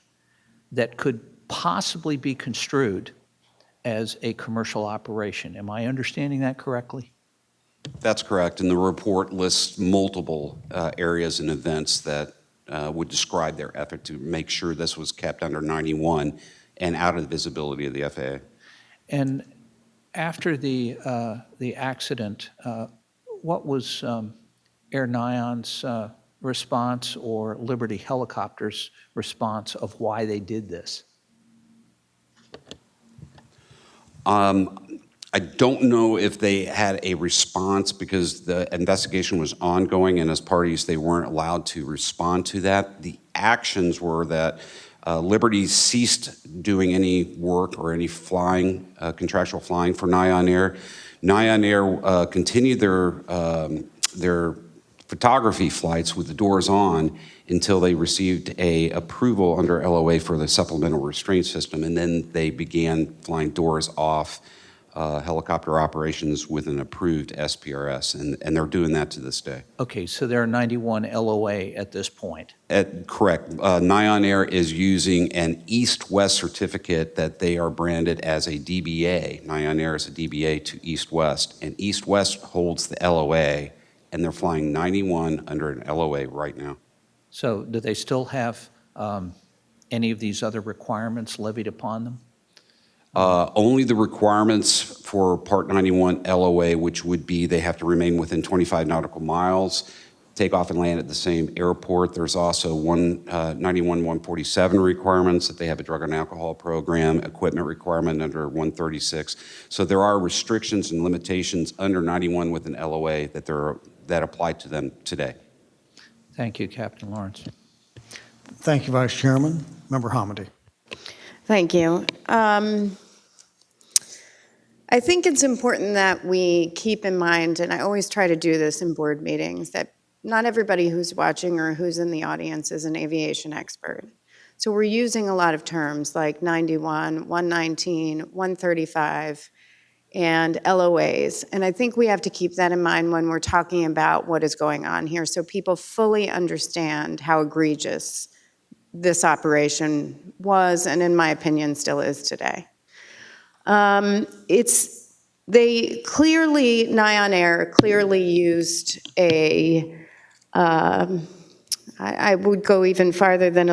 Speaker 9: that could possibly be construed as a commercial operation. Am I understanding that correctly?
Speaker 8: That's correct, and the report lists multiple areas and events that would describe their effort to make sure this was kept under 91 and out of the visibility of the FAA.
Speaker 9: And after the accident, what was Air Nion's response or Liberty Helicopter's response of why they did this?
Speaker 8: I don't know if they had a response because the investigation was ongoing, and as parties, they weren't allowed to respond to that. The actions were that Liberty ceased doing any work or any flying, contractual flying for Nion Air. Nion Air continued their photography flights with the doors on until they received a approval under LOA for the supplemental restraint system, and then they began flying doors off helicopter operations with an approved SPRS, and they're doing that to this day.
Speaker 9: Okay, so they're 91 LOA at this point.
Speaker 8: Correct. Nion Air is using an East-West certificate that they are branded as a DBA. Nion Air is a DBA to East-West, and East-West holds the LOA, and they're flying 91 under an LOA right now.
Speaker 9: So do they still have any of these other requirements levied upon them?
Speaker 8: Only the requirements for Part 91 LOA, which would be they have to remain within 25 nautical miles, take off and land at the same airport. There's also 91-147 requirements that they have a drug and alcohol program, equipment requirement under 136. So there are restrictions and limitations under 91 with an LOA that apply to them today.
Speaker 9: Thank you, Captain Lawrence.
Speaker 1: Thank you, Vice Chairman. Member Hamady.
Speaker 10: Thank you. I think it's important that we keep in mind, and I always try to do this in board meetings, that not everybody who's watching or who's in the audience is an aviation expert. So we're using a lot of terms like 91, 119, 135, and LOAs. And I think we have to keep that in mind when we're talking about what is going on here so people fully understand how egregious this operation was, and in my opinion, still is today. Nion Air clearly used I would go even farther than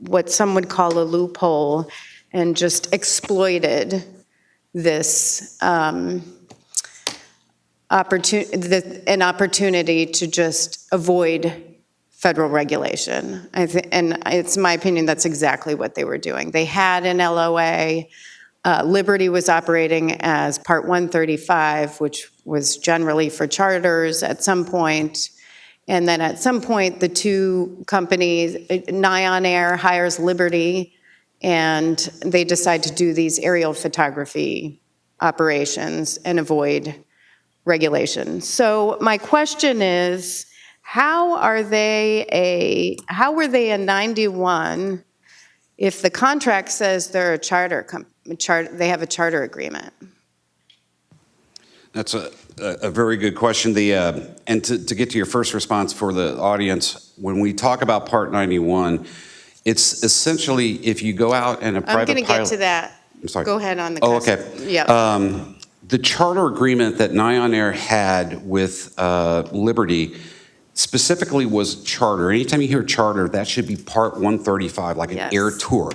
Speaker 10: what some would call a loophole, and just exploited this an opportunity to just avoid federal regulation. And it's my opinion that's exactly what they were doing. They had an LOA. Liberty was operating as Part 135, which was generally for charters at some point. And then at some point, the two companies, Nion Air hires Liberty, and they decide to do these aerial photography operations and avoid regulation. So my question is, how were they a 91 if the contract says they're a they have a charter agreement?
Speaker 8: That's a very good question. And to get to your first response for the audience, when we talk about Part 91, it's essentially if you go out and a private pilot...
Speaker 10: I'm going to get to that.
Speaker 8: I'm sorry.
Speaker 10: Go ahead on the
Speaker 8: Oh, okay.
Speaker 10: Yeah.
Speaker 8: The charter agreement that Nion Air had with Liberty specifically was charter. Anytime you hear charter, that should be Part 135, like an
Speaker 10: Yes.
Speaker 8: air tour.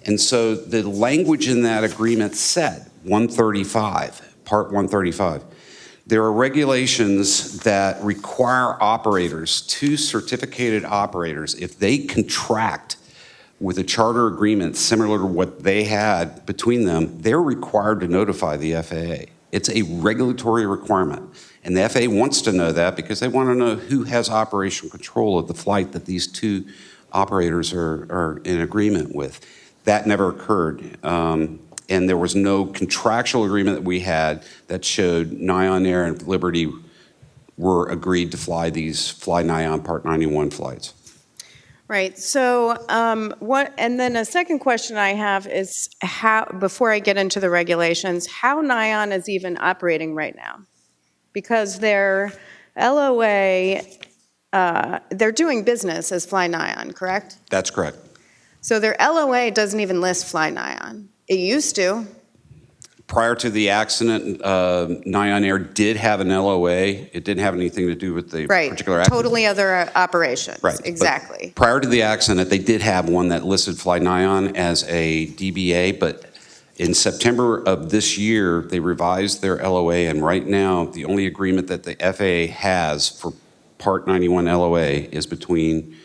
Speaker 8: And so the language in that agreement said 135, Part 135. There are regulations that require operators, two certificated operators, if they contract with a charter agreement similar to what they had between them, they're required to notify the FAA. It's a regulatory requirement. And the FAA wants to know that because they want to know who has operational control of the flight that these two operators are in agreement with. That never occurred. And there was no contractual agreement that we had that showed Nyan Air and Liberty were agreed to fly these Fly Nyan Part 91 flights.
Speaker 10: Right, so and then a second question I have is how, before I get into the regulations, how Nyan is even operating right now? Because their LOA, they're doing business as Fly Nyan, correct?
Speaker 8: That's correct.
Speaker 10: So their LOA doesn't even list Fly Nyan. It used to.
Speaker 8: Prior to the accident, Nyan Air did have an LOA. It didn't have anything to do with the particular accident.
Speaker 10: Totally other operations.
Speaker 8: Right.
Speaker 10: Exactly.
Speaker 8: But prior to the accident, they did have one that listed Fly Nyan as a DBA, but in September of this year, they revised their LOA, and right now, the only agreement that the FAA has for Part 91 LOA is between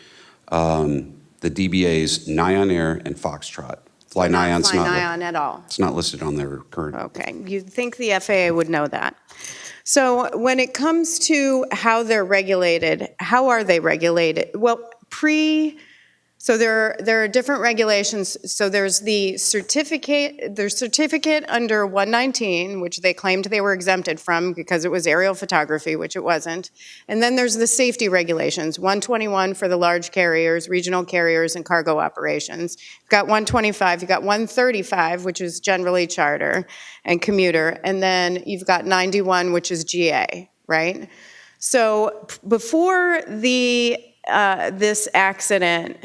Speaker 8: the DBAs Nyan Air and Foxtrot. Fly Nyan's
Speaker 10: Fly Nyan at all.
Speaker 8: It's not listed on their current.
Speaker 10: Okay, you'd think the FAA would know that. So when it comes to how they're regulated, how are they regulated? Well, so there are different regulations. So there's the certificate under 119, which they claimed they were exempted from because it was aerial photography, which it wasn't. And then there's the safety regulations, 121 for the large carriers, regional carriers, and cargo operations. You've got 125, you've got 135, which is generally charter and commuter, and then you've got 91, which is GA, right? So before this accident,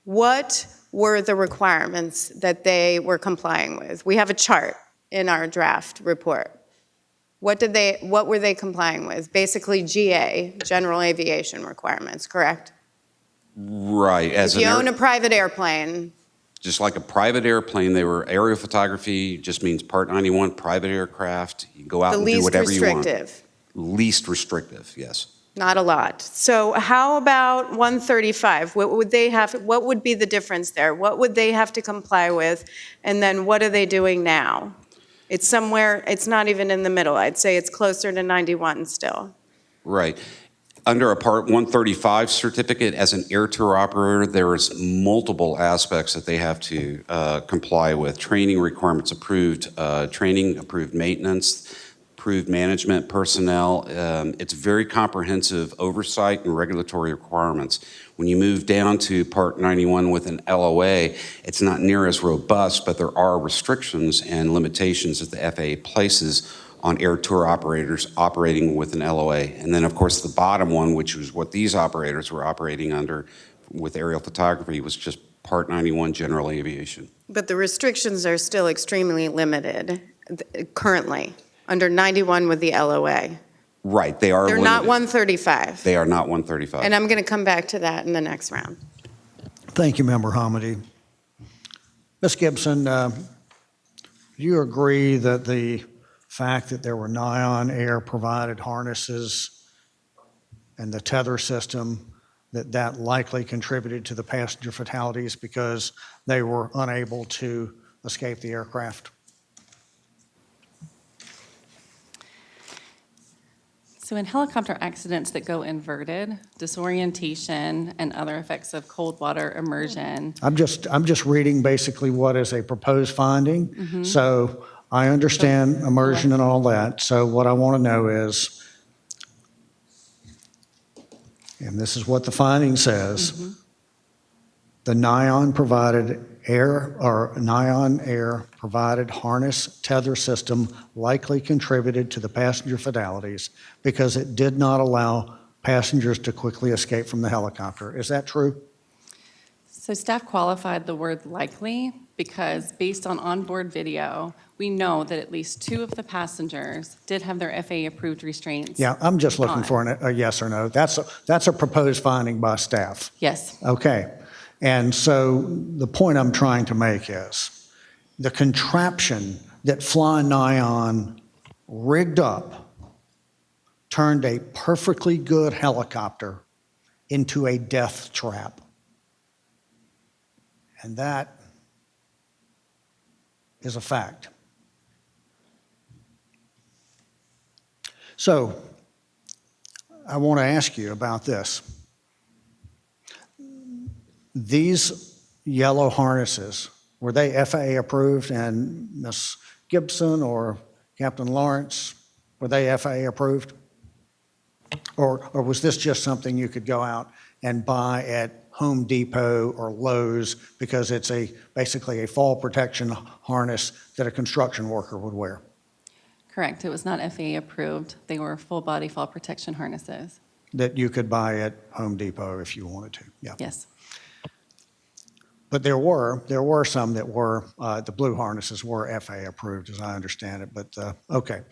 Speaker 10: what were the requirements that they were complying with? We have a chart in our draft report. What were they complying with? Basically GA, general aviation requirements, correct?
Speaker 8: Right.
Speaker 10: If you own a private airplane.
Speaker 8: Just like a private airplane, they were aerial photography, just means Part 91, private aircraft. You can go out and do whatever you want.
Speaker 10: The least restrictive.
Speaker 8: Least restrictive, yes.
Speaker 10: Not a lot. So how about 135? What would be the difference there? What would they have to comply with? And then what are they doing now? It's somewhere, it's not even in the middle. I'd say it's closer to 91 still.
Speaker 8: Right. Under a Part 135 certificate, as an air tour operator, there is multiple aspects that they have to comply with. Training requirements approved, training, approved maintenance, approved management personnel. It's very comprehensive oversight and regulatory requirements. When you move down to Part 91 with an LOA, it's not near as robust, but there are restrictions and limitations that the FAA places on air tour operators operating with an LOA. And then, of course, the bottom one, which was what these operators were operating under with aerial photography, was just Part 91 general aviation.
Speaker 10: But the restrictions are still extremely limited currently, under 91 with the LOA.
Speaker 8: Right, they are
Speaker 10: They're
Speaker 8: limited.
Speaker 10: not 135.
Speaker 8: They are not 135.
Speaker 10: And I'm going to come back to that in the next round.
Speaker 1: Thank you, Member Hamady. Ms. Gibson, do you agree that the fact that there were Nyan Air provided harnesses and the tether system, that likely contributed to the passenger fatalities because they were unable to escape the aircraft?
Speaker 6: So in helicopter accidents that go inverted, disorientation and other effects of cold water immersion.
Speaker 1: I'm just reading basically what is a proposed finding. So I understand immersion and all that. So what I want to know is, and this is what the finding says, the Nyan Air provided harness tether system likely contributed to the passenger fatalities because it did not allow passengers to quickly escape from the helicopter. Is that true?
Speaker 6: So staff qualified the word likely because based on onboard video, we know that at least 2 of the passengers did have their FAA-approved restraints.
Speaker 1: Yeah, I'm just looking for a yes or no. That's a proposed finding by staff.
Speaker 6: Yes.
Speaker 1: Okay. And so the point I'm trying to make is the contraption that Fly Nyan rigged up turned a perfectly good helicopter into a death trap. And that is a fact. So I want to ask you about this. These yellow harnesses, were they FAA approved? And Ms. Gibson or Captain Lawrence, were they FAA approved? Or was this just something you could go out and buy at Home Depot or Lowe's because it's basically a fall protection harness that a construction worker would wear?
Speaker 6: Correct, it was not FAA approved. They were full-body fall protection harnesses.
Speaker 1: That you could buy at Home Depot if you wanted to, yeah.
Speaker 6: Yes,
Speaker 1: But there were some that were, the blue harnesses were FAA approved, as I understand it, but, okay.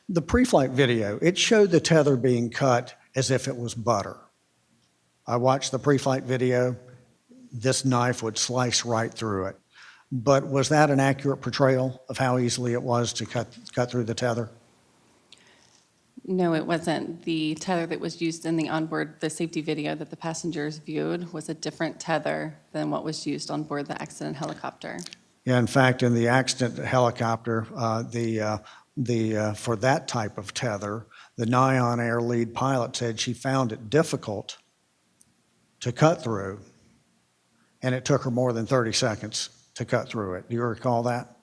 Speaker 1: The pre-flight video, it showed the tether being cut as if it was butter. I watched the pre-flight video, this knife would slice right through it. But was that an accurate portrayal of how easily it was to cut through the tether?
Speaker 6: no, it wasn't. The tether that was used in the safety video that the passengers viewed was a different tether than what was used on board the accident helicopter.
Speaker 1: Yeah, in fact, in the accident helicopter, for that type of tether, the Nyan Air lead pilot said she found it difficult to cut through, and it took her more than 30 seconds to cut through it. Do you recall that?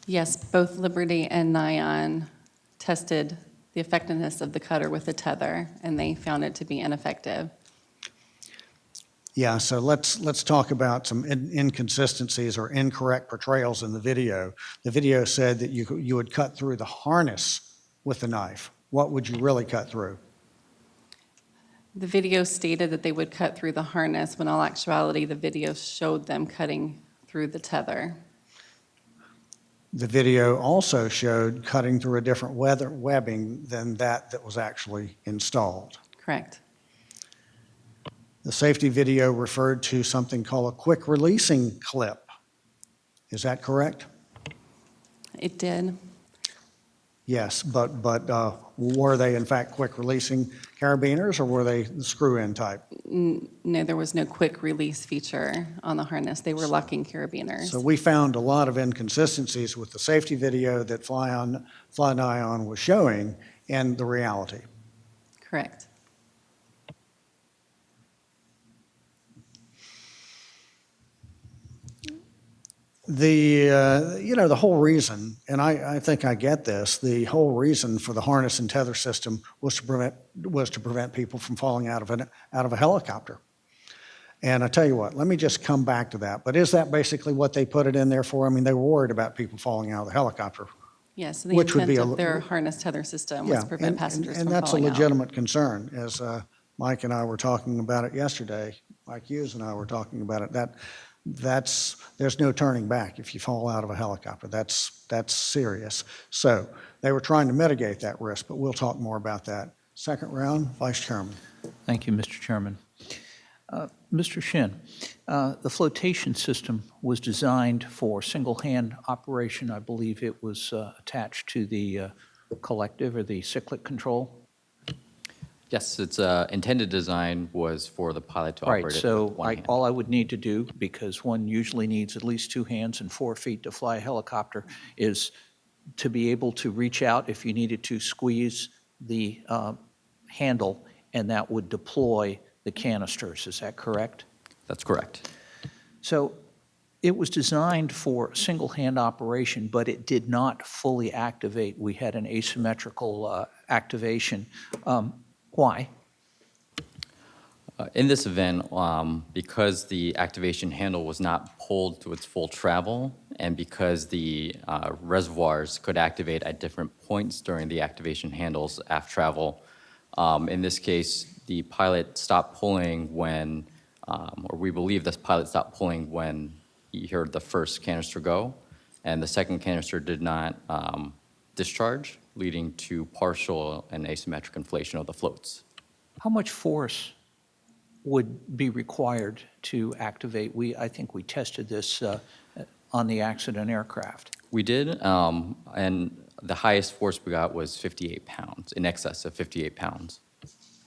Speaker 6: Yes, both Liberty and Nyan tested the effectiveness of the cutter with the tether, and they found it to be ineffective.
Speaker 1: Yeah, so let's talk about some inconsistencies or incorrect portrayals in the video. The video said that you would cut through the harness with the knife. What would you really cut through?
Speaker 6: The video stated that they would cut through the harness, when in all actuality, the video showed them cutting through the tether.
Speaker 1: The video also showed cutting through a different webbing than that was actually installed.
Speaker 6: Correct.
Speaker 1: The safety video referred to something called a quick releasing clip. Is that correct?
Speaker 6: It did.
Speaker 1: Yes, but were they in fact quick releasing carabiners or were they the screw-in type?
Speaker 6: No, there was no quick release feature on the harness. They were locking carabiners.
Speaker 1: So we found a lot of inconsistencies with the safety video that Nyan was showing and the reality.
Speaker 6: Correct.
Speaker 1: The whole reason, and I think I get this, the whole reason for the harness and tether system was to prevent people from falling out of a helicopter. And I tell you what, let me just come back to that. But is that basically what they put it in there for? I mean, they were worried about people falling out of the helicopter.
Speaker 6: Yes, so the
Speaker 1: Which would
Speaker 6: intent
Speaker 1: be
Speaker 6: of their harness tether system was
Speaker 1: Yeah,
Speaker 6: to prevent passengers
Speaker 1: and
Speaker 6: from
Speaker 1: that's a
Speaker 6: falling out.
Speaker 1: legitimate concern, as Mike and I were talking about it yesterday. Mike Hughes and I were talking about it. There's no turning back if you fall out of a helicopter. That's serious. So they were trying to mitigate that risk, but we'll talk more about that. Second round, Vice Chairman.
Speaker 9: Thank you, Mr. Chairman. Mr. Shin, the flotation system was designed for single-hand operation. I believe it was attached to the collective or the cyclic control.
Speaker 5: Yes, its intended design was for the pilot to operate
Speaker 9: Right,
Speaker 5: it
Speaker 9: so
Speaker 5: with one hand.
Speaker 9: all I would need to do, because one usually needs at least 2 hands and 4 feet to fly a helicopter, is to be able to reach out if you needed to squeeze the handle, and that would deploy the canisters. Is that correct?
Speaker 5: That's correct.
Speaker 9: So it was designed for single-hand operation, but it did not fully activate. We had an asymmetrical activation. Why?
Speaker 5: In this event, because the activation handle was not pulled to its full travel, and because the reservoirs could activate at different points during the activation handle's aft travel, in this case, the pilot stopped pulling when, or we believe this pilot stopped pulling when he heard the first canister go, and the second canister did not discharge, leading to partial and asymmetric inflation of the floats.
Speaker 9: How much force would be required to activate? I think we tested this on the accident aircraft.
Speaker 5: We did, and the highest force we got was 58 pounds, in excess of 58 pounds.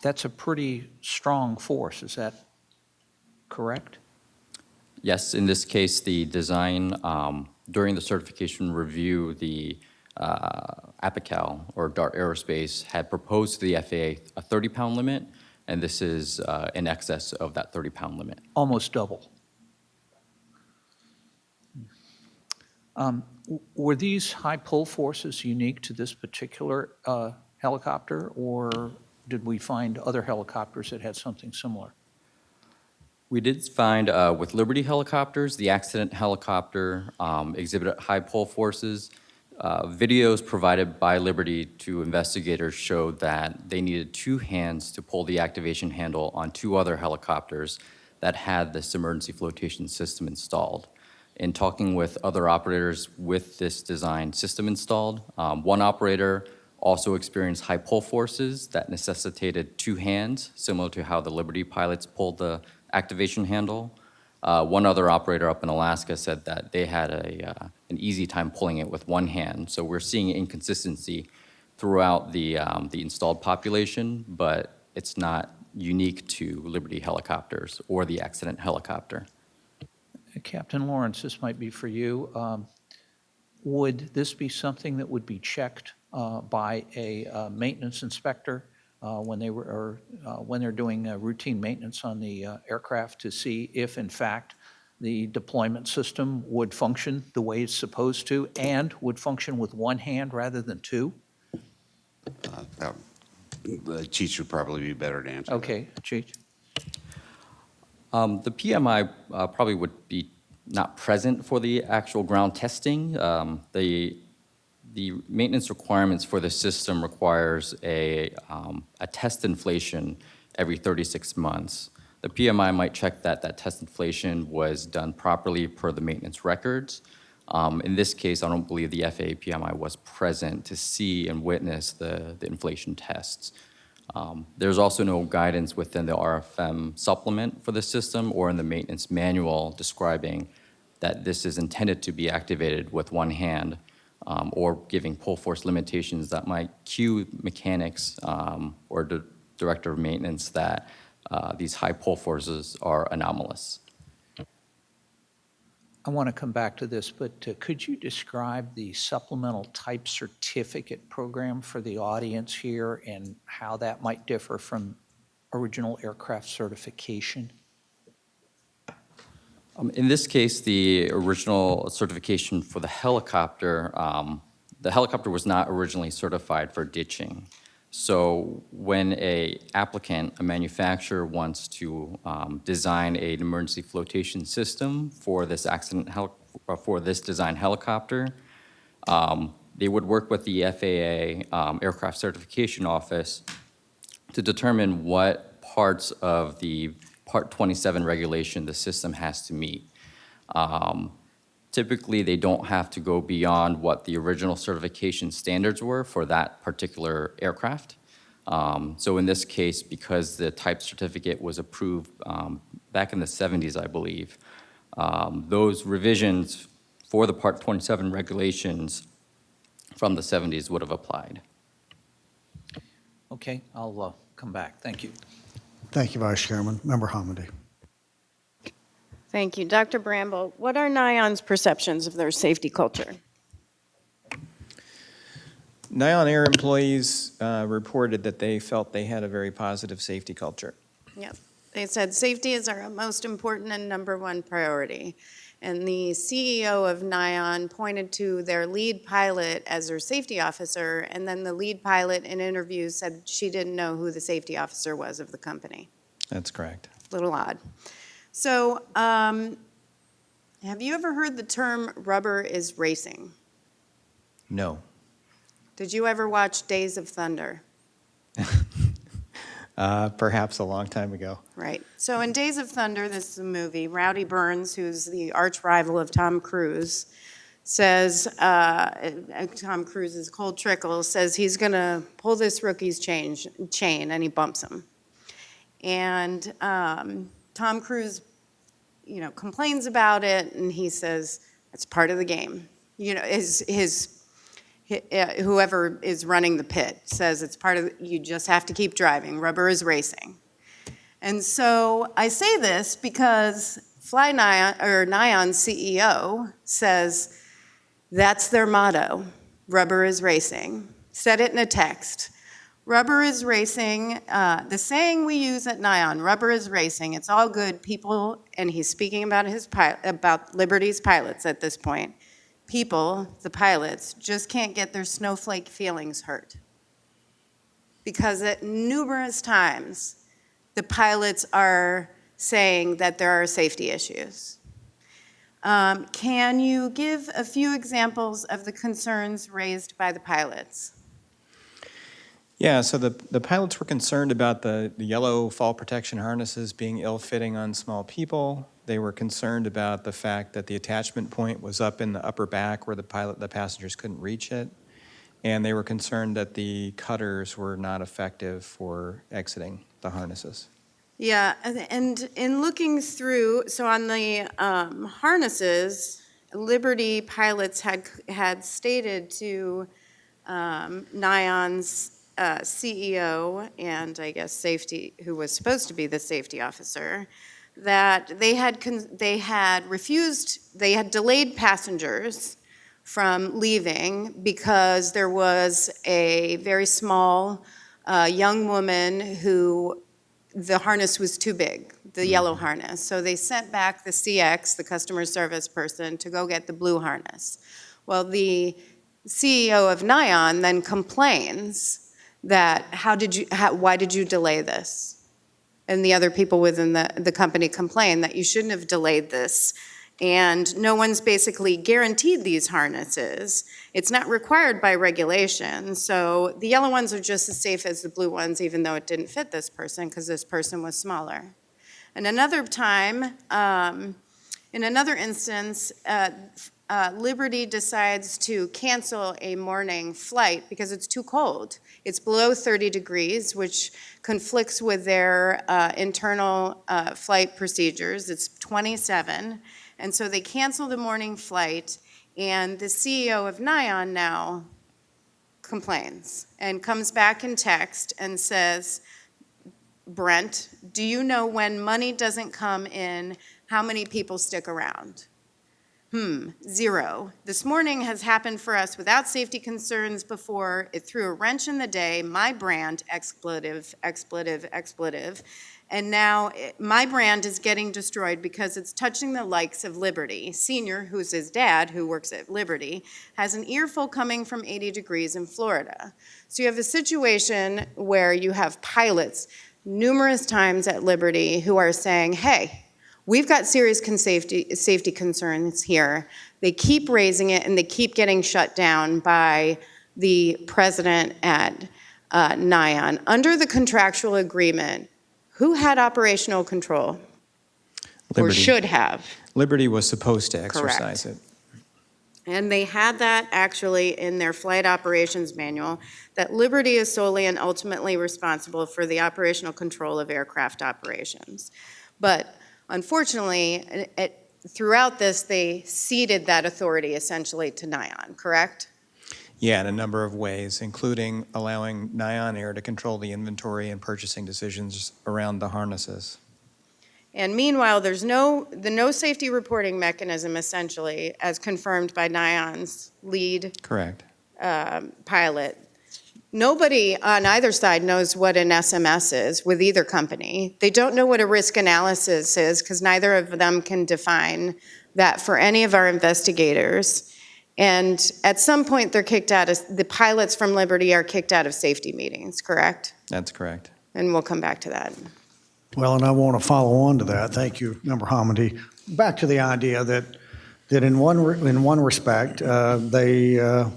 Speaker 9: That's a pretty strong force, is that correct?
Speaker 5: Yes, in this case, the design, during the certification review, the APICAL, or DART Aerospace, had proposed to the FAA a 30-pound limit, and this is in excess of that 30-pound limit.
Speaker 9: Almost double. Were these high pull forces unique to this particular helicopter, or did we find other helicopters that had something similar?
Speaker 5: We did find with Liberty helicopters, the accident helicopter exhibited high pull forces. Videos provided by Liberty to investigators showed that they needed 2 hands to pull the activation handle on 2 other helicopters that had this emergency flotation system installed. In talking with other operators with this design system installed, one operator also experienced high pull forces that necessitated 2 hands, similar to how the Liberty pilots pulled the activation handle. One other operator up in Alaska said that they had an easy time pulling it with 1 hand. So we're seeing inconsistency throughout the installed population, but it's not unique to Liberty helicopters or the accident helicopter.
Speaker 9: Captain Lawrence, this might be for you. Would this be something that would be checked by a maintenance inspector when they're doing routine maintenance on the aircraft to see if, in fact, the deployment system would function the way it's supposed to and would function with 1 hand rather than 2?
Speaker 8: The chief would probably be better to answer.
Speaker 9: Okay, Chief.
Speaker 5: The PMI probably would be not present for the actual ground testing. The maintenance requirements for the system requires a test inflation every 36 months. The PMI might check that that test inflation was done properly per the maintenance records. In this case, I don't believe the FAA PMI was present to see and witness the inflation tests. There's also no guidance within the RFM supplement for the system or in the maintenance manual describing that this is intended to be activated with 1 hand or giving pull force limitations that might cue mechanics or the director of maintenance that these high pull forces are anomalous.
Speaker 9: I want to come back to this, but could you describe the supplemental type certificate program for the audience here and how that might differ from original aircraft certification?
Speaker 5: In this case, the original certification for the helicopter was not originally certified for ditching. So when a applicant, a manufacturer, wants to design an emergency flotation system for this design helicopter, they would work with the FAA Aircraft Certification Office to determine what parts of the Part 27 regulation the system has to meet. Typically, they don't have to go beyond what the original certification standards were for that particular aircraft. So in this case, because the type certificate was approved back in the 70s, I believe, those revisions for the Part 27 regulations from the 70s would have applied.
Speaker 9: Okay, I'll come back. Thank you.
Speaker 1: Thank you, Vice Chairman. Member Hamady.
Speaker 10: Thank you. Dr. Bramble, what are NION's perceptions of their safety culture?
Speaker 7: NION Air employees reported that they felt they had a very positive safety culture.
Speaker 10: Yep. They said safety is our most important and #1 priority. And the CEO of NION pointed to their lead pilot as their safety officer, and then the lead pilot in interviews said she didn't know who the safety officer was of the company.
Speaker 7: That's correct.
Speaker 10: A little odd. So, have you ever heard the term rubber is racing?
Speaker 7: No.
Speaker 10: Did you ever watch Days of Thunder?
Speaker 7: Perhaps a long time ago.
Speaker 10: Right. So in Days of Thunder, this is a movie, Rowdy Burns, who's the arch rival of Tom Cruise, says, Tom Cruise's Cold Trickle, says he's going to pull this rookie's chain, and he bumps him. And Tom Cruise, complains about it, and he says, it's part of the game. Whoever is running the pit says it's part of, you just have to keep driving. Rubber is racing. And so I say this because Nion's CEO says that's their motto, rubber is racing. Said it in a text. Rubber is racing, the saying we use at Nion, rubber is racing, it's all good, people, and he's speaking about about Liberty's pilots at this point. People, the pilots, just can't get their snowflake feelings hurt. Because at numerous times, the pilots are saying that there are safety issues. Can you give a few examples of the concerns raised by the pilots?
Speaker 7: Yeah, so the pilots were concerned about the yellow fall protection harnesses being ill-fitting on small people. They were concerned about the fact that the attachment point was up in the upper back where the passengers couldn't reach it. And they were concerned that the cutters were not effective for exiting the harnesses.
Speaker 10: Yeah, and in looking through, so on the harnesses, Liberty pilots had stated to Nion's CEO and I guess safety, who was supposed to be the safety officer, that they had delayed passengers from leaving because there was a very small young woman who the harness was too big, the yellow harness. So they sent back the CX, the customer service person, to go get the blue harness. Well, the CEO of Nion then complains that why did you delay this? And the other people within the company complain that you shouldn't have delayed this. And no one's basically guaranteed these harnesses. It's not required by regulation. So the yellow ones are just as safe as the blue ones, even though it didn't fit this person because this person was smaller. And another time, in another instance, Liberty decides to cancel a morning flight because it's too cold. It's below 30 degrees, which conflicts with their internal flight procedures. It's 27. And so they cancel the morning flight, and the CEO of Nion now complains and comes back in text and says, Brent, do you know when money doesn't come in, how many people stick around? 0. This morning has happened for us without safety concerns before. It threw a wrench in the day. My brand, expletive. And now my brand is getting destroyed because it's touching the likes of Liberty. Senior, who's his dad, who works at Liberty, has an earful coming from 80 degrees in Florida. So you have a situation where you have pilots numerous times at Liberty who are saying, hey, we've got serious safety concerns here. They keep raising it, and they keep getting shut down by the president at Nion. Under the contractual agreement, who had operational control?
Speaker 7: Liberty.
Speaker 10: Or should have?
Speaker 7: Liberty was supposed to exercise
Speaker 10: Correct.
Speaker 7: it.
Speaker 10: And they had that actually in their flight operations manual, that Liberty is solely and ultimately responsible for the operational control of aircraft operations. But unfortunately, throughout this, they ceded that authority essentially to Nion, correct?
Speaker 7: Yeah, in a number of ways, including allowing Nion Air to control the inventory and purchasing decisions around the harnesses.
Speaker 10: And meanwhile, there's no safety reporting mechanism essentially, as confirmed by Nion's lead
Speaker 7: Correct.
Speaker 10: pilot. Nobody on either side knows what an SMS is with either company. They don't know what a risk analysis is because neither of them can define that for any of our investigators. And at some point, they're kicked out of, the pilots from Liberty are kicked out of safety meetings, correct?
Speaker 7: That's correct.
Speaker 10: And we'll come back to that.
Speaker 1: Well, and I want to follow on to that. Thank you, Member Hamady. Back to the idea that in one respect, they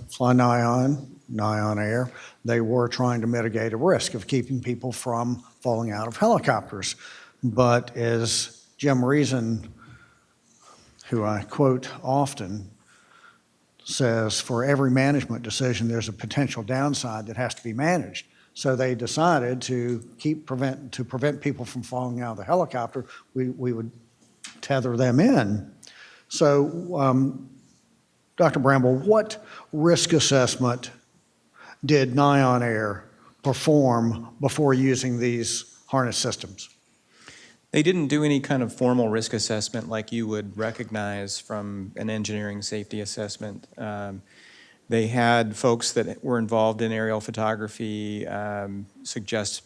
Speaker 1: fly Nion Air. They were trying to mitigate a risk of keeping people from falling out of helicopters. But as Jim Reason, who I quote often, says, for every management decision, there's a potential downside that has to be managed. So they decided to prevent people from falling out of the helicopter, we would tether them in. So, Dr. Bramble, what risk assessment did Nion Air perform before using these harness systems?
Speaker 7: They didn't do any kind of formal risk assessment like you would recognize from an engineering safety assessment. They had folks that were involved in aerial photography suggest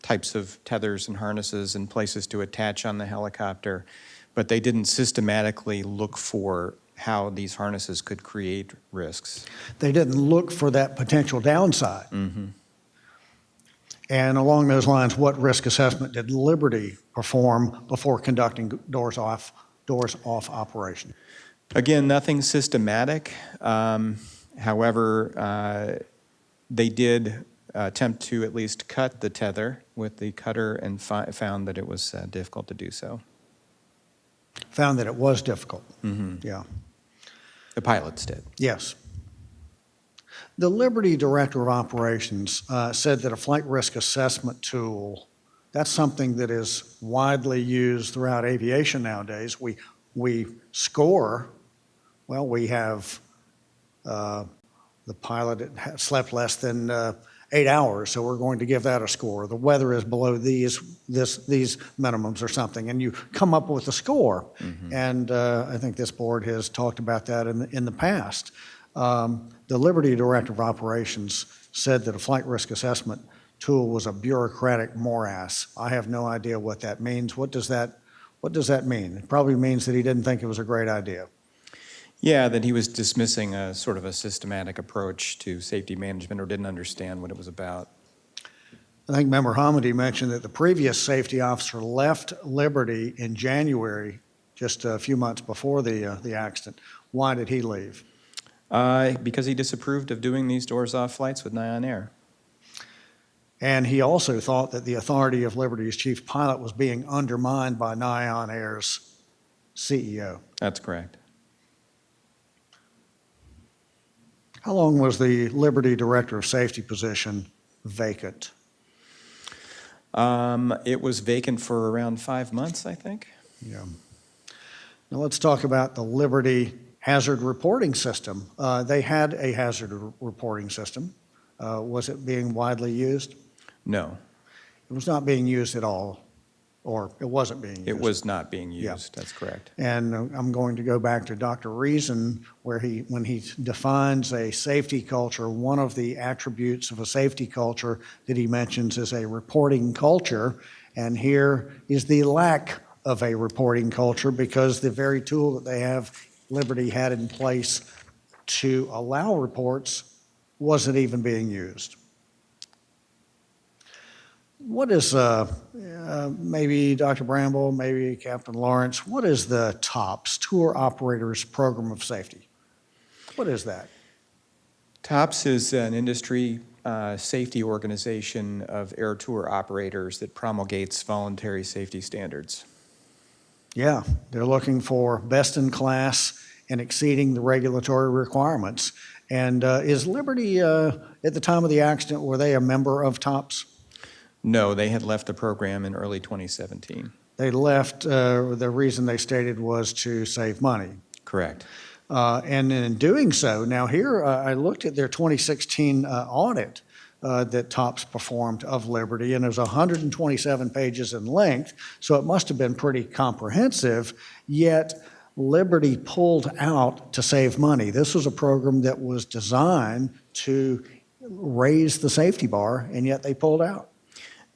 Speaker 7: types of tethers and harnesses and places to attach on the helicopter, but they didn't systematically look for how these harnesses could create risks.
Speaker 1: They didn't look for that potential downside.
Speaker 7: Mm-hmm.
Speaker 1: And along those lines, what risk assessment did Liberty perform before conducting doors off operation?
Speaker 7: Again, nothing systematic. However, they did attempt to at least cut the tether with the cutter and found that it was difficult to do so.
Speaker 1: Found that it was difficult.
Speaker 7: Mm-hmm.
Speaker 1: Yeah.
Speaker 7: The pilots did.
Speaker 1: Yes. The Liberty Director of Operations said that a flight risk assessment tool, that's something that is widely used throughout aviation nowadays. We score, well, we have the pilot had slept less than 8 hours, so we're going to give that a score. The weather is below these minimums or something, and you come up with a score.
Speaker 7: Mm-hmm.
Speaker 1: And I think this board has talked about that in the past. The Liberty Director of Operations said that a flight risk assessment tool was a bureaucratic morass. I have no idea what that means. What does that mean? It probably means that he didn't think it was a great idea.
Speaker 7: Yeah, that he was dismissing a sort of a systematic approach to safety management or didn't understand what it was about.
Speaker 1: I think Member Hamady mentioned that the previous safety officer left Liberty in January, just a few months before the accident. Why did he leave?
Speaker 7: Because he disapproved of doing these doors-off flights with Nyan Air.
Speaker 1: And he also thought that the authority of Liberty's chief pilot was being undermined by Nyan Air's CEO.
Speaker 7: That's correct.
Speaker 1: How long was the Liberty Director of Safety position vacant?
Speaker 7: It was vacant for around 5 months, I think.
Speaker 1: Yeah. Now let's talk about the Liberty hazard reporting system. They had a hazard reporting system. Was it being widely used?
Speaker 7: No,
Speaker 1: It was not being used at all, or it wasn't being used.
Speaker 7: it was not being used.
Speaker 1: Yeah.
Speaker 7: That's correct.
Speaker 1: And I'm going to go back to Dr. Reason, where when he defines a safety culture, one of the attributes of a safety culture that he mentions is a reporting culture. And here is the lack of a reporting culture, because the very tool that they have, Liberty had in place to allow reports, wasn't even being used. What is, maybe Dr. Bramble, maybe Captain Lawrence, what is the TOPS, Tour Operators Program of Safety? What is that?
Speaker 7: TOPS is an industry safety organization of air tour operators that promulgates voluntary safety standards.
Speaker 1: Yeah, they're looking for best in class and exceeding the regulatory requirements. And is Liberty, at the time of the accident, were they a member of TOPS?
Speaker 7: No, they had left the program in early 2017.
Speaker 1: They left, the reason they stated was to save money.
Speaker 7: Correct.
Speaker 1: And in doing so, now here I looked at their 2016 audit that TOPS performed of Liberty, and it was 127 pages in length, so it must have been pretty comprehensive, yet Liberty pulled out to save money. This was a program that was designed to raise the safety bar, and yet they pulled out.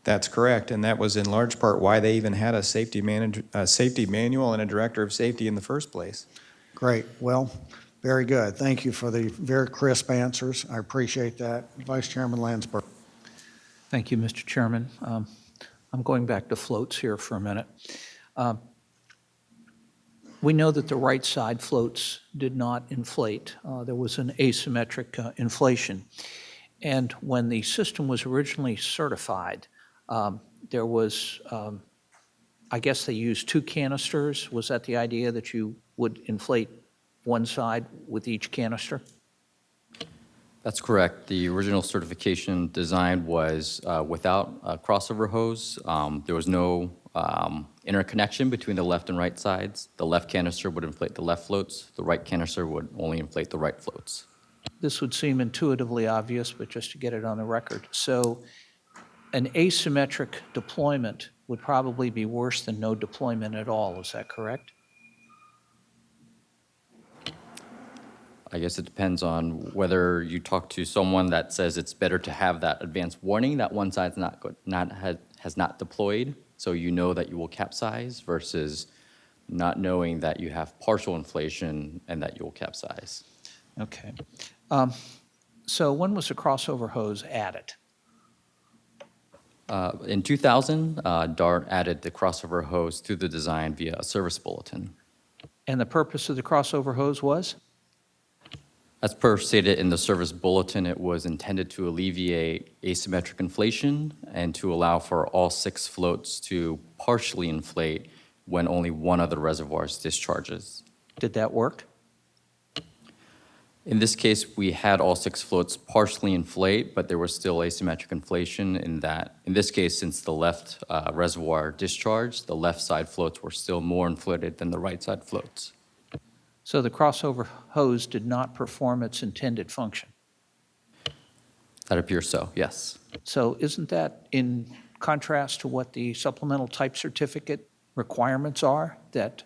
Speaker 7: That's correct, and that was in large part why they even had a safety manual and a director of safety in the first place.
Speaker 1: Great. Well, very good. Thank you for the very crisp answers. I appreciate that. Vice Chairman Landsberg.
Speaker 9: Thank you, Mr. Chairman. I'm going back to floats here for a minute. We know that the right side floats did not inflate. There was an asymmetric inflation. And when the system was originally certified, there was, I guess they used 2 canisters. Was that the idea, that you would inflate one side with each canister?
Speaker 5: That's correct. The original certification design was without a crossover hose. There was no interconnection between the left and right sides. The left canister would inflate the left floats. The right canister would only inflate the right floats.
Speaker 9: This would seem intuitively obvious, but just to get it on the record. So an asymmetric deployment would probably be worse than no deployment at all. Is that correct?
Speaker 5: I guess it depends on whether you talk to someone that says it's better to have that advance warning that one side's has not deployed, so you know that you will capsize, versus not knowing that you have partial inflation and that you will capsize.
Speaker 9: Okay. So when was the crossover hose added?
Speaker 5: In 2000, DART added the crossover hose to the design via a service bulletin.
Speaker 9: And the purpose of the crossover hose was?
Speaker 5: As per stated in the service bulletin, it was intended to alleviate asymmetric inflation and to allow for all 6 floats to partially inflate when only one of the reservoirs discharges.
Speaker 9: Did that work?
Speaker 5: In this case, we had all 6 floats partially inflate, but there was still asymmetric inflation in that, in this case, since the left reservoir discharged, the left side floats were still more inflated than the right side floats.
Speaker 9: So the crossover hose did not perform its intended function.
Speaker 5: That appears so, yes.
Speaker 9: So isn't that in contrast to what the supplemental type certificate requirements are, that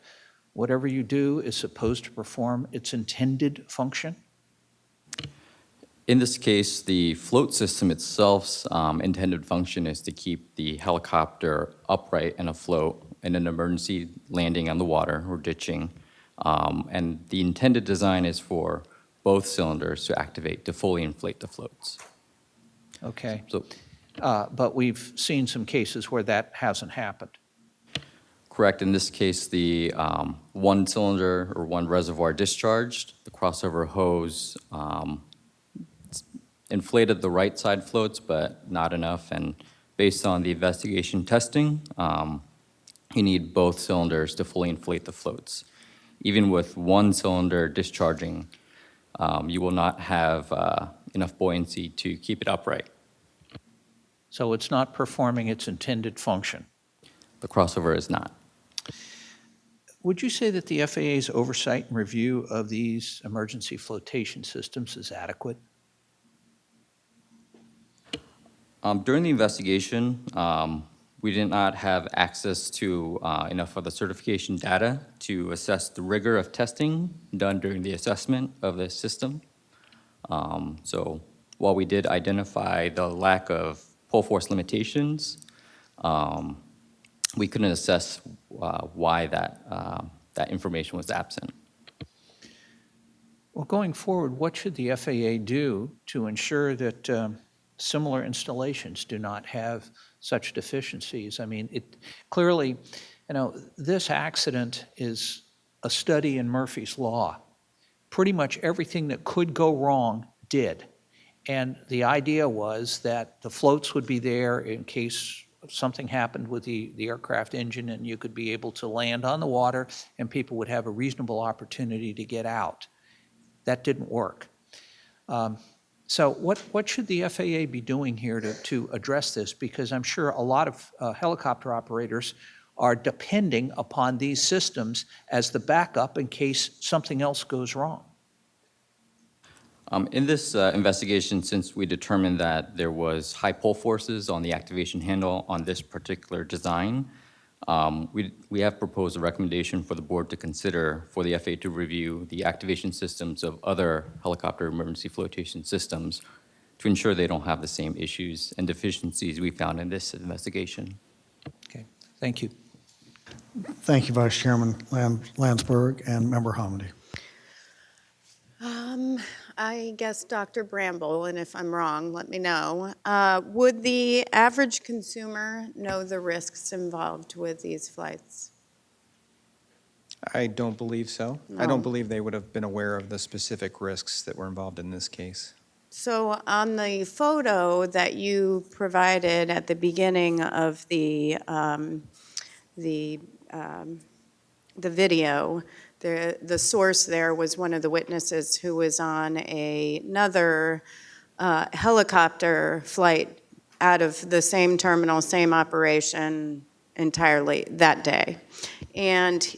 Speaker 9: whatever you do is supposed to perform its intended function?
Speaker 5: In this case, the float system itself's intended function is to keep the helicopter upright and afloat in an emergency landing on the water or ditching. And the intended design is for both cylinders to activate to fully inflate the floats.
Speaker 9: Okay.
Speaker 5: So,
Speaker 9: But we've seen some cases where that hasn't happened.
Speaker 5: correct, in this case, the one cylinder or one reservoir discharged, the crossover hose inflated the right side floats, but not enough. And based on the investigation testing, you need both cylinders to fully inflate the floats. Even with one cylinder discharging, you will not have enough buoyancy to keep it upright.
Speaker 9: So it's not performing its intended function.
Speaker 5: The crossover is not.
Speaker 9: Would you say that the FAA's oversight and review of these emergency flotation systems is adequate?
Speaker 5: During the investigation, we did not have access to enough of the certification data to assess the rigor of testing done during the assessment of the system. So while we did identify the lack of pull force limitations, we couldn't assess why that information was absent.
Speaker 9: Well, going forward, what should the FAA do to ensure that similar installations do not have such deficiencies? I mean, it clearly, this accident is a study in Murphy's Law. Pretty much everything that could go wrong did. And the idea was that the floats would be there in case something happened with the aircraft engine, and you could be able to land on the water and people would have a reasonable opportunity to get out. That didn't work. So what should the FAA be doing here to address this? Because I'm sure a lot of helicopter operators are depending upon these systems as the backup in case something else goes wrong.
Speaker 5: In this investigation, since we determined that there was high pull forces on the activation handle on this particular design, we have proposed a recommendation for the board to consider for the FAA to review the activation systems of other helicopter emergency flotation systems to ensure they don't have the same issues and deficiencies we found in this investigation.
Speaker 9: Okay, thank you.
Speaker 1: Thank you, Vice Chairman Landsberg and Member Hamady.
Speaker 10: I guess Dr. Bramble, and if I'm wrong, let me know. Would the average consumer know the risks involved with these flights?
Speaker 7: I don't believe so. I don't believe they would have been aware of the specific risks that were involved in this case.
Speaker 10: So on the photo that you provided at the beginning of the video, the source there was one of the witnesses who was on another helicopter flight out of the same terminal, same operation entirely that day. And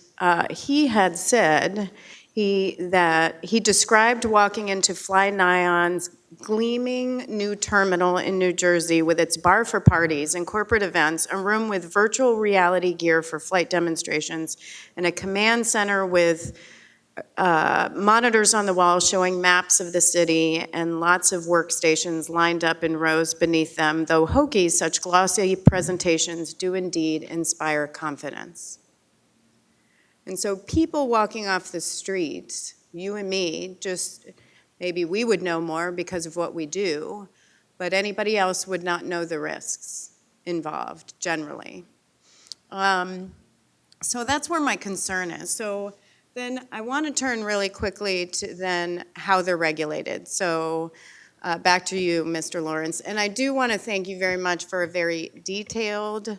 Speaker 10: he had said He described walking into Fly Nyon's gleaming new terminal in New Jersey with its bar for parties and corporate events, a room with virtual reality gear for flight demonstrations, and a command center with monitors on the wall showing maps of the city and lots of workstations lined up in rows beneath them. Though hokey, such glossy presentations do indeed inspire confidence. And so people walking off the street, you and me, just maybe we would know more because of what we do, but anybody else would not know the risks involved generally. So that's where my concern is. So then I want to turn really quickly to then how they're regulated. So back to you, Mr. Lawrence. And I do want to thank you very much for a very detailed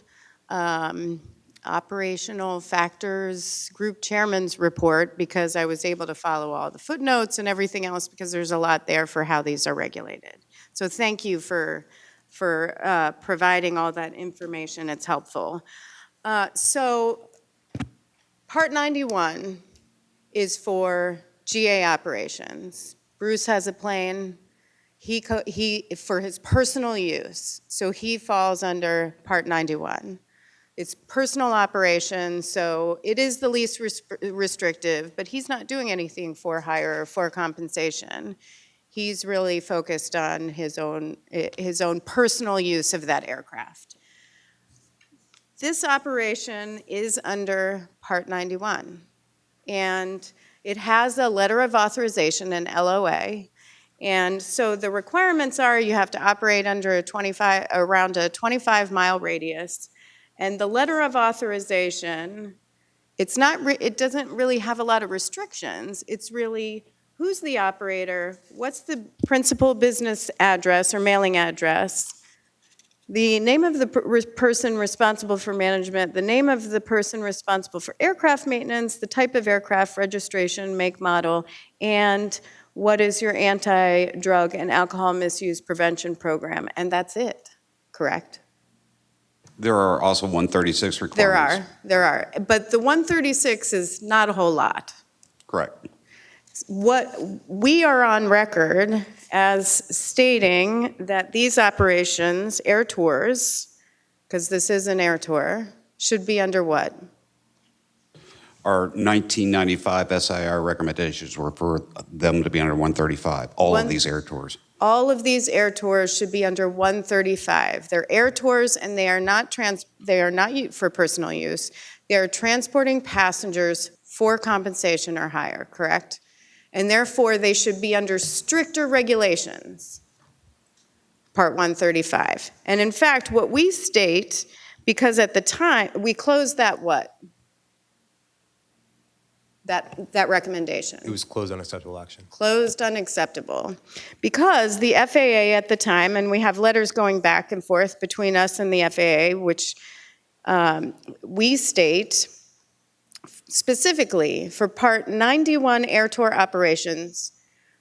Speaker 10: operational factors group chairman's report, because I was able to follow all the footnotes and everything else, because there's a lot there for how these are regulated. So thank you for providing all that information. It's helpful. So Part 91 is for GA operations. Bruce has a plane, he for his personal use, so he falls under Part 91. It's personal operations, so it is the least restrictive, but he's not doing anything for hire or for compensation. He's really focused on his own personal use of that aircraft. This operation is under Part 91, and it has a letter of authorization, an LOA, and so the requirements are you have to operate under around a 25-mile radius, and the letter of authorization, it doesn't really have a lot of restrictions. It's really who's the operator, what's the principal business address or mailing address, the name of the person responsible for management, the name of the person responsible for aircraft maintenance, the type of aircraft, registration, make, model, and what is your anti-drug and alcohol misuse prevention program, and that's it, correct?
Speaker 8: There are also 136 requirements.
Speaker 10: There are, but the 136 is not a whole lot.
Speaker 8: Correct.
Speaker 10: What we are on record as stating that these operations, air tours, because this is an air tour, should be under what?
Speaker 8: Our 1995 SIR recommendations were for them to be under 135, all of these air tours.
Speaker 10: All of these air tours should be under 135. They're air tours, and they are not for personal use. They are transporting passengers for compensation or hire, correct? And therefore, they should be under stricter regulations, Part 135. And in fact, what we state, because at the time, we closed that what? That recommendation.
Speaker 11: It was closed unacceptable action.
Speaker 10: Closed unacceptable. Because the FAA at the time, and we have letters going back and forth between us and the FAA, which we state specifically for Part 91 air tour operations,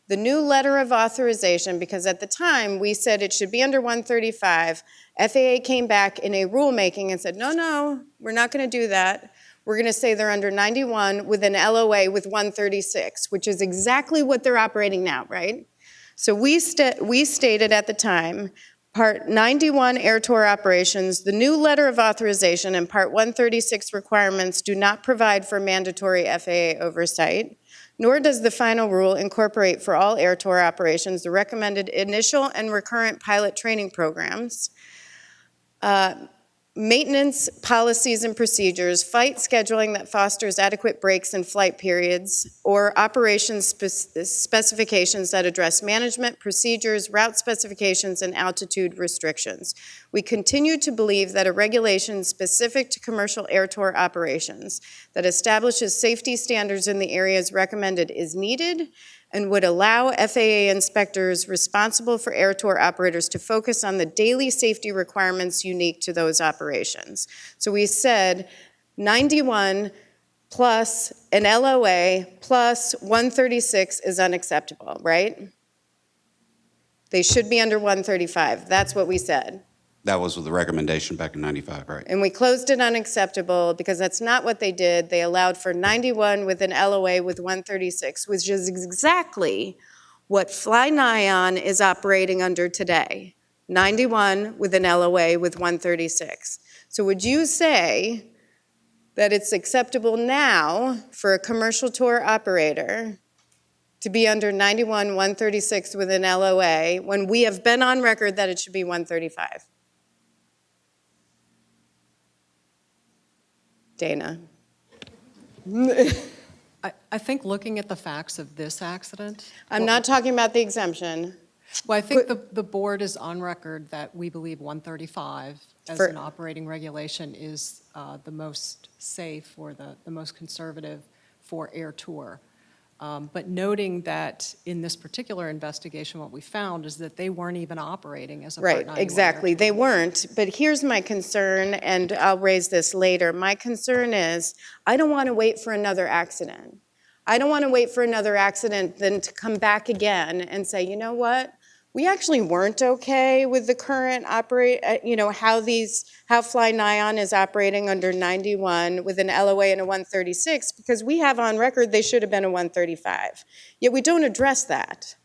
Speaker 10: the new letter of authorization, because at the time we said it should be under 135, FAA came back in a rulemaking and said, no, we're not going to do that. We're going to say they're under 91 with an LOA with 136, which is exactly what they're operating now, right? So we stated at the time, Part 91 air tour operations, the new letter of authorization and Part 136 requirements do not provide for mandatory FAA oversight, nor does the final rule incorporate for all air tour operations the recommended initial and recurrent pilot training programs, maintenance policies and procedures, flight scheduling that fosters adequate breaks in flight periods, or operations specifications that address management, procedures, route specifications, and altitude restrictions. We continue to believe that a regulation specific to commercial air tour operations that establishes safety standards in the areas recommended is needed and would allow FAA inspectors responsible for air tour operators to focus on the daily safety requirements unique to those operations. So we said 91 plus an LOA plus 136 is unacceptable, right? They should be under 135. That's what we said.
Speaker 8: That was with the recommendation back in 95, right?
Speaker 10: And we closed it unacceptable because that's not what they did. They allowed for 91 with an LOA with 136, which is exactly what Fly Nyan is operating under today. 91 with an LOA with 136. So would you say that it's acceptable now for a commercial tour operator to be under 91, 136 with an LOA when we have been on record that it should be 135? Dana.
Speaker 11: I think looking at the facts of this accident.
Speaker 10: I'm not talking about the exemption.
Speaker 11: Well, I think the board is on record that we believe 135 as
Speaker 10: For-
Speaker 11: an operating regulation is the most safe or the most conservative for air tour. But noting that in this particular investigation, what we found is that they weren't even operating as a Part
Speaker 10: Right,
Speaker 11: 91
Speaker 10: exactly.
Speaker 11: air
Speaker 10: They
Speaker 11: tour.
Speaker 10: weren't, but here's my concern, and I'll raise this later. My concern is, I don't want to wait for another accident. I don't want to wait for another accident then to come back again and say, you know what? We actually weren't okay with the current how Fly Nyan is operating under 91 with an LOA and a 136, because we have on record they should have been a 135. Yet we don't address that.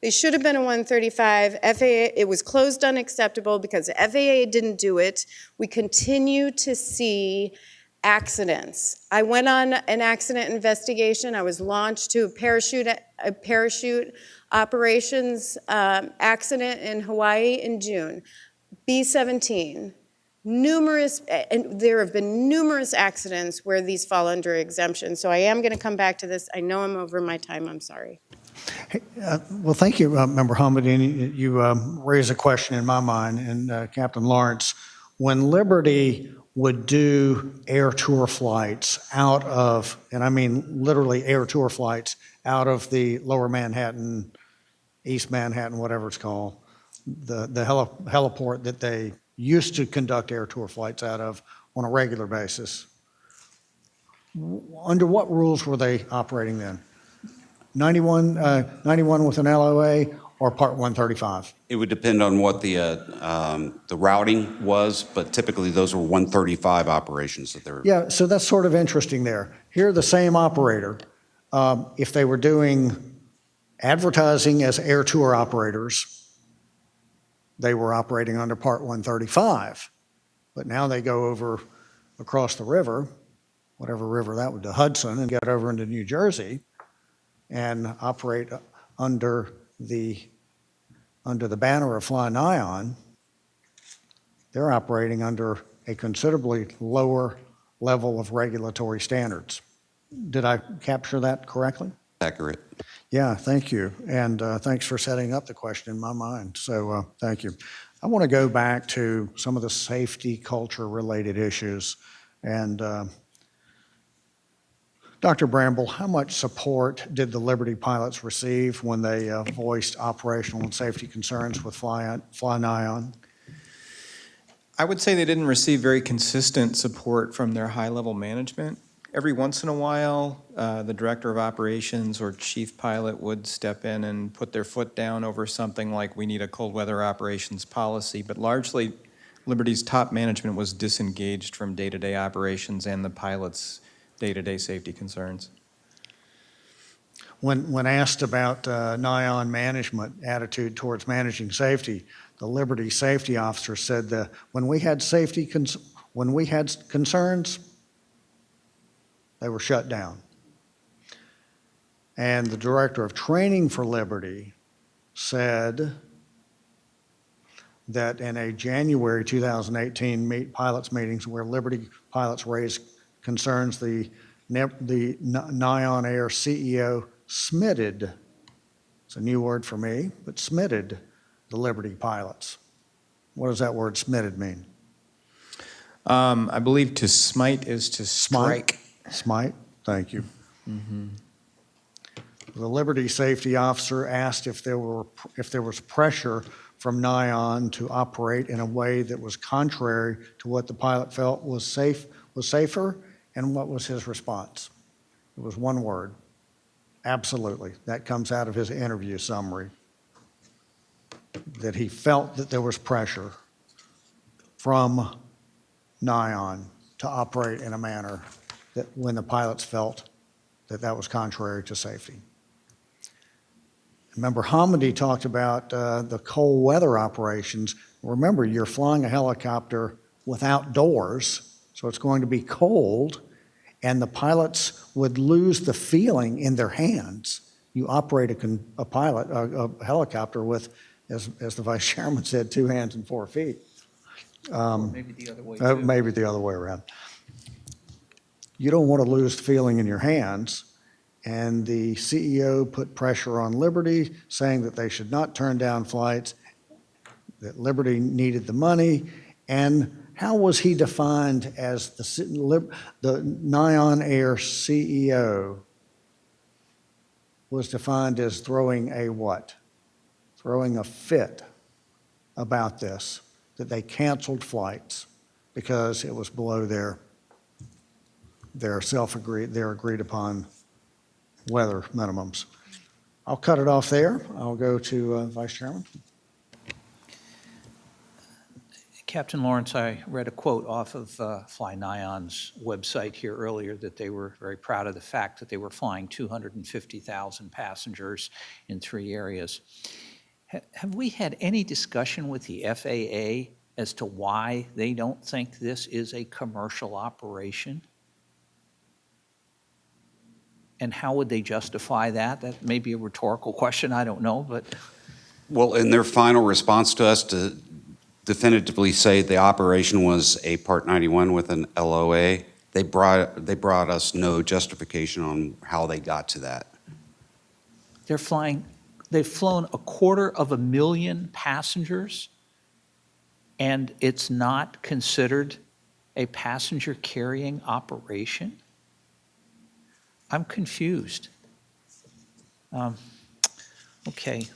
Speaker 10: They should have been a 135. FAA, it was closed unacceptable because the FAA didn't do it. We continue to see accidents. I went on an accident investigation. I was launched to a parachute operations accident in Hawaii in June. B-17. And there have been numerous accidents where these fall under exemption. So I am going to come back to this. I know I'm over my time. I'm sorry.
Speaker 1: Well, thank you, Member Humberdean. You raised a question in my mind, and Captain Lawrence, when Liberty would do air tour flights out of, and I mean literally air tour flights out of the lower Manhattan, East Manhattan, whatever it's called, the heliport that they used to conduct air tour flights out of on a regular basis. Under what rules were they operating then? 91 with an LOA or Part 135?
Speaker 8: It would depend on what the routing was, but typically those were 135 operations that they're.
Speaker 1: Yeah, so that's sort of interesting there. Here, the same operator, if they were doing advertising as air tour operators, they were operating under Part 135. But now they go over across the river, whatever river that would, the Hudson, and get over into New Jersey and operate under the banner of Fly Nyan. They're operating under a considerably lower level of regulatory standards. Did I capture that correctly?
Speaker 8: Accurate.
Speaker 1: Yeah, thank you. And thanks for setting up the question in my mind. So thank you. I want to go back to some of the safety culture related issues. And Dr. Bramble, how much support did the Liberty pilots receive when they voiced operational and safety concerns with Fly Nyan?
Speaker 7: I would say they didn't receive very consistent support from their high-level management. Every once in a while, the director of operations or chief pilot would step in and put their foot down over something like, we need a cold weather operations policy, but largely Liberty's top management was disengaged from day-to-day operations and the pilots' day-to-day safety concerns.
Speaker 1: When asked about Nyan management attitude towards managing safety, the Liberty safety officer said that when we had concerns, they were shut down. And the director of training for Liberty said that in a January 2018 pilots meetings where Liberty pilots raised concerns, the Nyan Air CEO smitted, it's a new word for me, but smitted the Liberty pilots. What does that word smitted mean?
Speaker 7: I believe to smite is to strike.
Speaker 1: Smite, thank you. Mm-hmm. The Liberty safety officer asked if there was pressure from Nyan to operate in a way that was contrary to what the pilot felt was safer, and what was his response? It was one word: absolutely. That comes out of his interview summary, that he felt that there was pressure from Nyon to operate in a manner that when the pilots felt that that was contrary to safety. Remember, Hamidi talked about the cold weather operations. Remember, you're flying a helicopter without doors, so it's going to be cold, and the pilots would lose the feeling in their hands. You operate a helicopter with, as the vice chairman said, 2 hands and 4 feet.
Speaker 9: Maybe the other way, too.
Speaker 1: Maybe the other way around. You don't want to lose the feeling in your hands. And the CEO put pressure on Liberty, saying that they should not turn down flights, that Liberty needed the money. And how was he defined as the Nyon Air CEO was defined as throwing a what? Throwing a fit about this, that they canceled flights because it was below their agreed upon weather minimums. I'll cut it off there. I'll go to Vice Chairman.
Speaker 9: Captain Lawrence, I read a quote off of Fly Nyon's website here earlier that they were very proud of the fact that they were flying 250,000 passengers in 3 areas. Have we had any discussion with the FAA as to why they don't think this is a commercial operation? And how would they justify that? That may be a rhetorical question, I don't know, but.
Speaker 8: Well, in their final response to us to definitively say the operation was a Part 91 with an LOA, they brought us no justification on how they got to that.
Speaker 9: They've flown 250,000 passengers, and it's not considered a passenger carrying operation? I'm confused. Okay.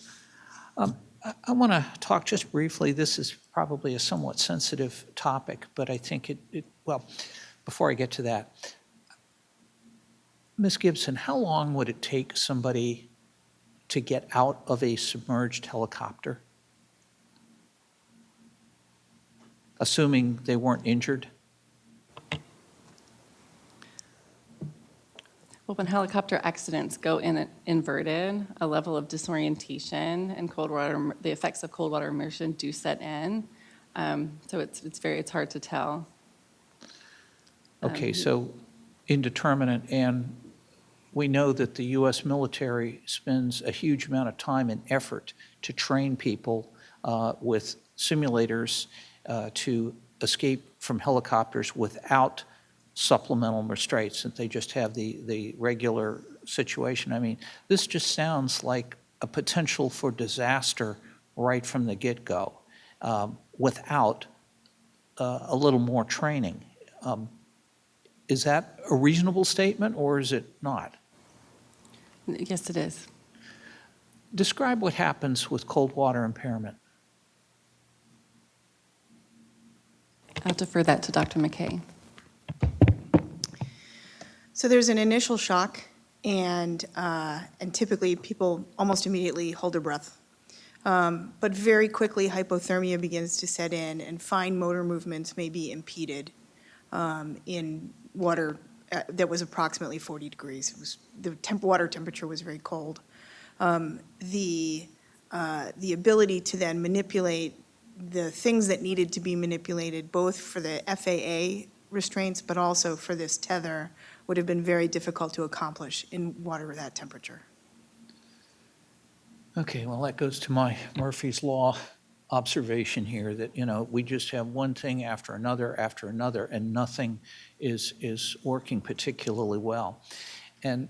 Speaker 9: I want to talk just briefly. This is probably a somewhat sensitive topic, but I think well, before I get to that, Ms. Gibson, how long would it take somebody to get out of a submerged helicopter, assuming they weren't injured?
Speaker 6: Well, when helicopter accidents go in inverted, a level of disorientation and the effects of cold water immersion do set in. So it's hard to tell.
Speaker 9: Okay, so indeterminate, and we know that the U.S. military spends a huge amount of time and effort to train people with simulators to escape from helicopters without supplemental restraints, that they just have the regular situation. I mean, this just sounds like a potential for disaster right from the get-go without a little more training. Is that a reasonable statement, or is it not?
Speaker 6: Yes, it is.
Speaker 9: Describe what happens with cold water impairment.
Speaker 6: I'll defer that to Dr. McKay.
Speaker 12: So there's an initial shock, and typically people almost immediately hold their breath. But very quickly, hypothermia begins to set in, and fine motor movements may be impeded in water that was approximately 40 degrees. The water temperature was very cold. The ability to then manipulate the things that needed to be manipulated, both for the FAA restraints, but also for this tether, would have been very difficult to accomplish in water with that temperature.
Speaker 9: Okay, well, that goes to my Murphy's Law observation here that, we just have one thing after another, and nothing is working particularly well. And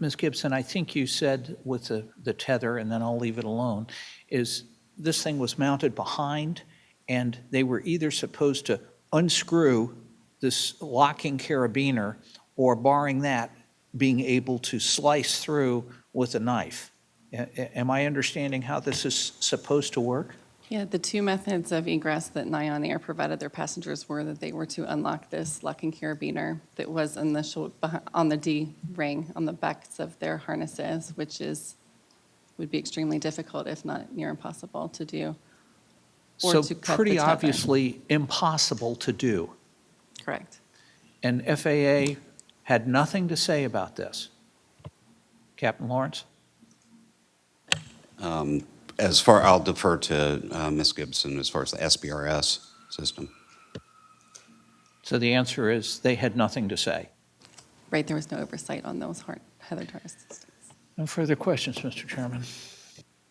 Speaker 9: Ms. Gibson, I think you said with the tether, and then I'll leave it alone, is this thing was mounted behind, and they were either supposed to unscrew this locking carabiner, or barring that, being able to slice through with a knife. Am I understanding how this is supposed to work?
Speaker 6: Yeah, the 2 methods of egress that Nyon Air provided their passengers were that they were to unlock this locking carabiner that was on the D ring on the backs of their harnesses, which would be extremely difficult, if not near impossible, to do. or
Speaker 9: So
Speaker 6: to cut the
Speaker 9: pretty
Speaker 6: tether.
Speaker 9: obviously impossible to do.
Speaker 6: Correct.
Speaker 9: And FAA had nothing to say about this. Captain Lawrence?
Speaker 8: I'll defer to Ms. Gibson as far as the SBRS system.
Speaker 9: So the answer is they had nothing to say.
Speaker 6: Right, there was no oversight on those hazard harness systems.
Speaker 9: No further questions, Mr. Chairman.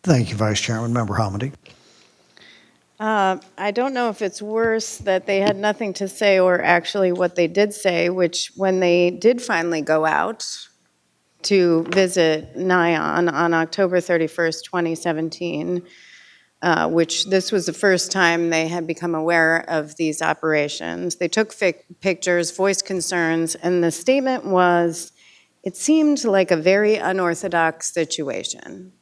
Speaker 1: Thank you, Vice Chairman. Member Hamady.
Speaker 10: I don't know if it's worse that they had nothing to say or actually what they did say, which when they did finally go out to visit NION on October 31st, 2017, which this was the first time they had become aware of these operations. They took pictures, voiced concerns, and the statement was, it seemed like a very unorthodox situation.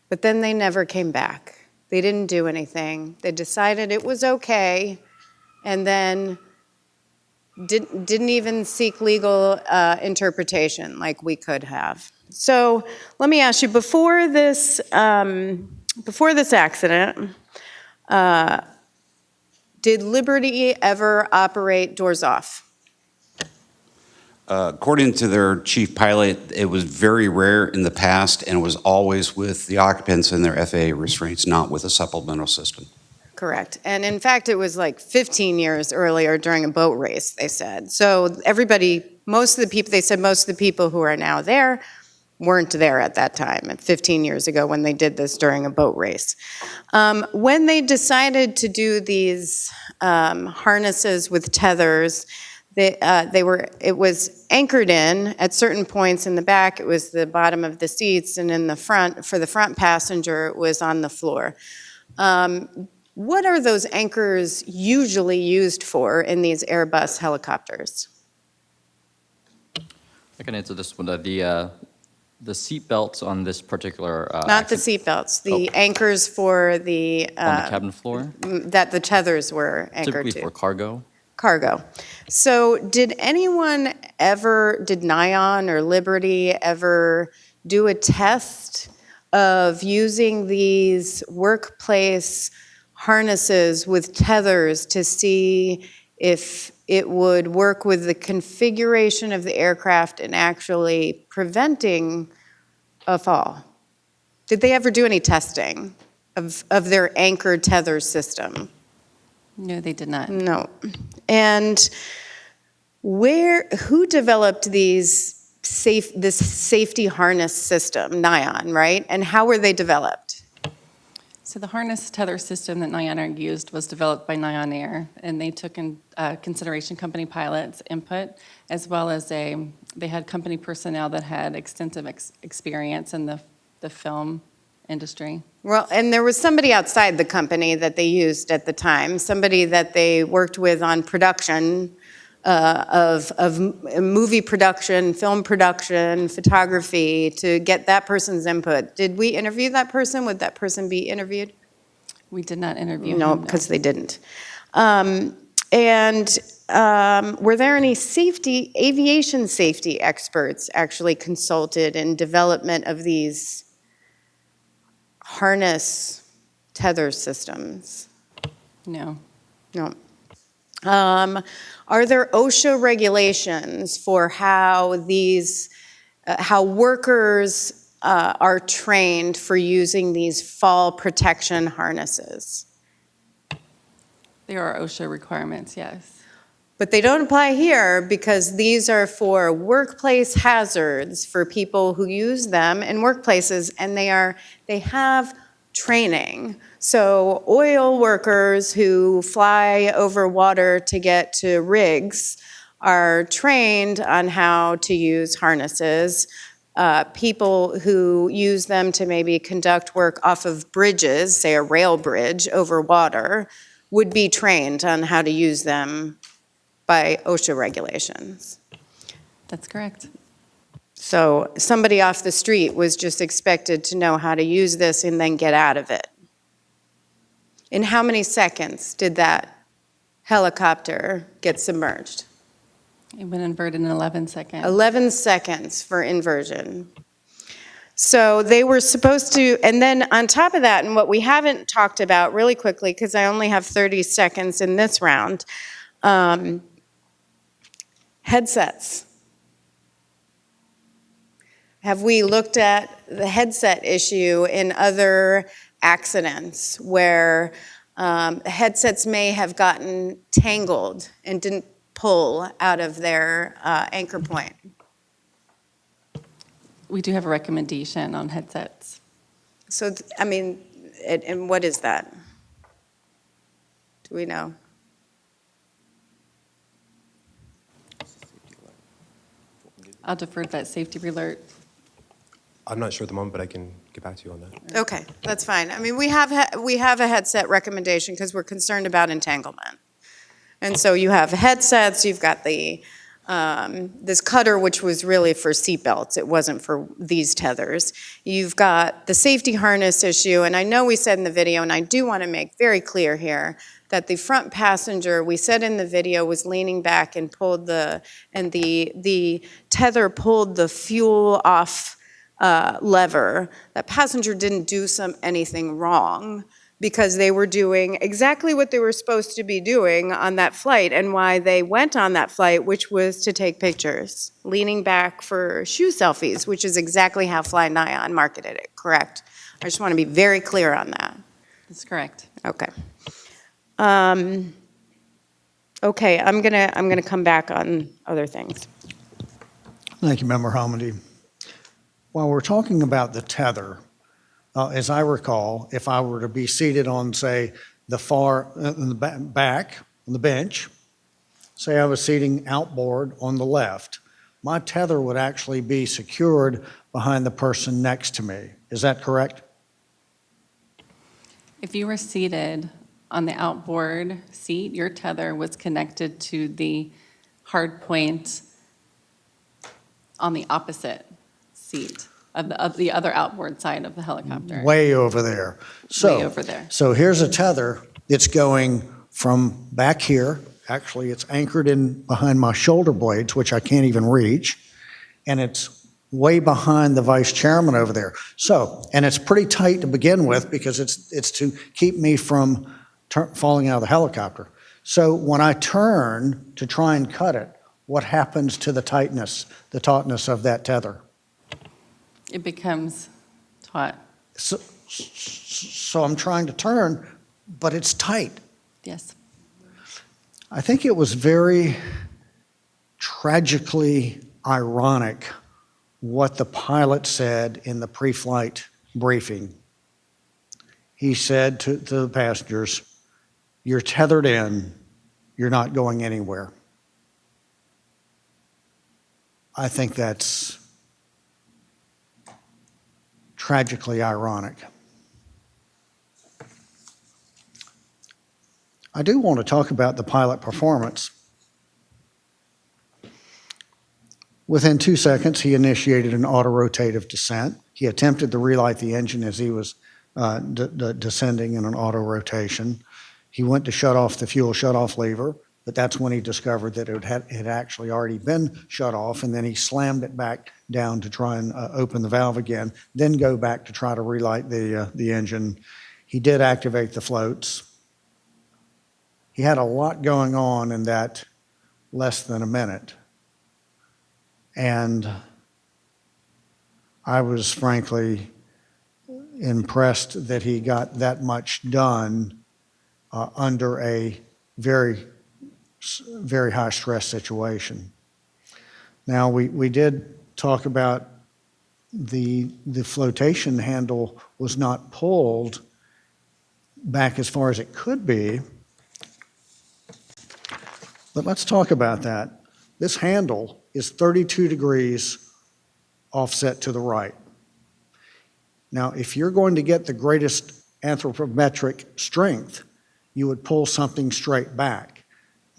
Speaker 10: But then they never came back. They didn't do anything. They decided it was okay, and then didn't even seek legal interpretation like we could have. So let me ask you, before this accident, did Liberty ever operate doors off?
Speaker 8: According to their chief pilot, it was very rare in the past and was always with the occupants and their FAA restraints, not with a supplemental system.
Speaker 10: Correct. And in fact, it was like 15 years earlier during a boat race, they said. So most of the people who are now there weren't there at that time, 15 years ago when they did this during a boat race. When they decided to do these harnesses with tethers, it was anchored in at certain points in the back. It was the bottom of the seats, and in the front, for the front passenger, it was on the floor. What are those anchors usually used for in these Airbus helicopters?
Speaker 5: I can answer this one. The seat belts on this particular
Speaker 10: Not the seat belts, the anchors for the
Speaker 5: on the cabin floor,
Speaker 10: that the tethers were anchored
Speaker 5: typically
Speaker 10: to.
Speaker 5: for cargo.
Speaker 10: Cargo. So did NION or Liberty ever do a test of using these workplace harnesses with tethers to see if it would work with the configuration of the aircraft and actually preventing a fall? Did they ever do any testing of their anchored tether system?
Speaker 6: No, they did not.
Speaker 10: No. And who developed this safety harness system? NION, right? And how were they developed?
Speaker 6: So the harness tether system that NION Air used was developed by NION Air, and they took in consideration company pilots' input, as well as they had company personnel that had extensive experience in the film industry.
Speaker 10: Well, and there was somebody outside the company that they used at the time, somebody that they worked with on production of movie production, film production, photography, to get that person's input. Did we interview that person? Would that person be interviewed?
Speaker 6: We did not interview him.
Speaker 10: No, because they didn't. Were there any aviation safety experts actually consulted in development of these harness tether systems?
Speaker 6: No.
Speaker 10: No. Are there OSHA regulations for how workers are trained for using these fall protection harnesses?
Speaker 6: There are OSHA requirements, yes.
Speaker 10: But they don't apply here because these are for workplace hazards for people who use them in workplaces, and they have training. So oil workers who fly over water to get to rigs are trained on how to use harnesses. People who use them to maybe conduct work off of bridges, say a rail bridge over water, would be trained on how to use them by OSHA regulations.
Speaker 6: That's correct.
Speaker 10: So somebody off the street was just expected to know how to use this and then get out of it. In how many seconds did that helicopter get submerged?
Speaker 6: It went inverted in 11 seconds.
Speaker 10: 11 seconds for inversion. So they were supposed to, and then on top of that, and what we haven't talked about really quickly, because I only have 30 seconds in this round, headsets. Have we looked at the headset issue in other accidents where headsets may have gotten tangled and didn't pull out of their anchor point?
Speaker 6: We do have a recommendation on headsets.
Speaker 10: So, I mean, and what is that? Do we know?
Speaker 6: I'll defer to that safety alert.
Speaker 13: I'm not sure at the moment, but I can get back to you on that.
Speaker 10: Okay, that's fine. I mean, we have a headset recommendation because we're concerned about entanglement. And so you have headsets, you've got the, this cutter, which was really for seatbelts. It wasn't for these tethers. You've got the safety harness issue, and I know we said in the video, and I do want to make very clear here, that the front passenger, we said in the video, was leaning back and pulled the tether pulled the fuel off lever. That passenger didn't do anything wrong, because they were doing exactly what they were supposed to be doing on that flight and why they went on that flight, which was to take pictures, leaning back for shoe selfies, which is exactly how Fly Nyan marketed it, correct? I just want to be very clear on that.
Speaker 6: That's correct.
Speaker 10: Okay. Okay, I'm gonna come back on other things.
Speaker 1: Thank you, Member Hamady. While we're talking about the tether, as I recall, if I were to be seated on, say, the far, in the back, on the bench, say I was seating outboard on the left, my tether would actually be secured behind the person next to me. Is that correct?
Speaker 6: If you were seated on the outboard seat, your tether was connected to the hard point on the opposite seat of the other outboard side of the helicopter.
Speaker 1: Way over there. So,
Speaker 6: Way over there.
Speaker 1: So here's a tether that's going from back here. Actually, it's anchored in behind my shoulder blades, which I can't even reach, and it's way behind the vice chairman over there. So, and it's pretty tight to begin with because it's to keep me from falling out of the helicopter. So when I turn to try and cut it, what happens to the tightness, the tautness of that tether?
Speaker 6: It becomes taut.
Speaker 1: So I'm trying to turn, but it's tight.
Speaker 6: Yes.
Speaker 1: I think it was very tragically ironic what the pilot said in the pre-flight briefing. He said to the passengers, "You're tethered in, you're not going anywhere." I think that's tragically ironic. I do want to talk about the pilot performance. Within 2 seconds, he initiated an auto-rotative descent. He attempted to relight the engine as he was descending in an auto-rotation. He went to shut off the fuel shut-off lever, but that's when he discovered that it had actually already been shut off, and then he slammed it back down to try and open the valve again, then go back to try to relight the engine. He did activate the floats. He had a lot going on in that less than a minute. And I was frankly impressed that he got that much done under a very, very high stress situation. Now, we did talk about the flotation handle was not pulled back as far as it could be. But let's talk about that. This handle is 32 degrees offset to the right. Now, if you're going to get the greatest anthropometric strength, you would pull something straight back.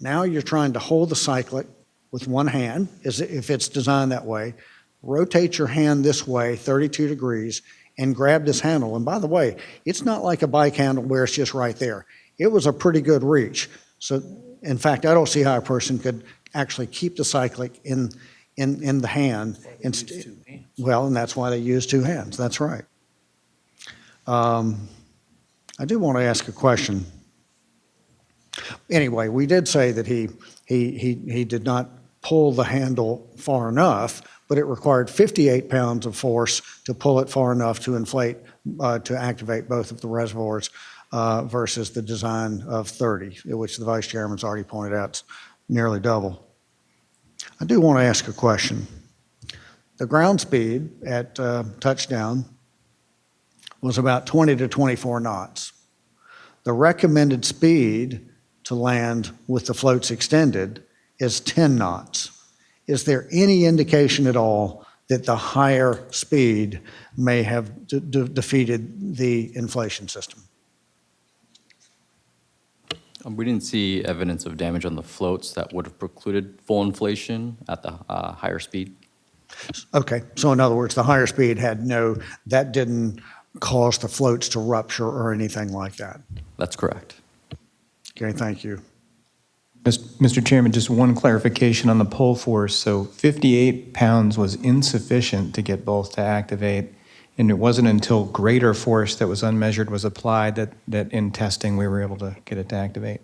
Speaker 1: Now you're trying to hold the cyclic with one hand, as if it's designed that way, rotate your hand this way, 32 degrees, and grab this handle. And by the way, it's not like a bike handle where it's just right there. It was a pretty good reach. So, in fact, I don't see how a person could actually keep the cyclic in in the hand. Well, and that's why they use two hands. That's right. I do want to ask a question. Anyway, we did say that he did not pull the handle far enough, but it required 58 pounds of force to pull it far enough to inflate, to activate both of the reservoirs versus the design of 30, which the Vice Chairman's already pointed out is nearly double. I do want to ask a question. The ground speed at touchdown was about 20 to 24 knots. The recommended speed to land with the floats extended is 10 knots. Is there any indication at all that the higher speed may have defeated the inflation system?
Speaker 5: We didn't see evidence of damage on the floats that would have precluded full inflation at the higher speed.
Speaker 1: Okay, so in other words, the higher speed that didn't cause the floats to rupture or anything like that?
Speaker 5: That's correct.
Speaker 1: Okay, thank you.
Speaker 7: Mr. Chairman, just one clarification on the pull force. So 58 pounds was insufficient to get both to activate, and it wasn't until greater force that was unmeasured was applied that in testing we were able to get it to activate.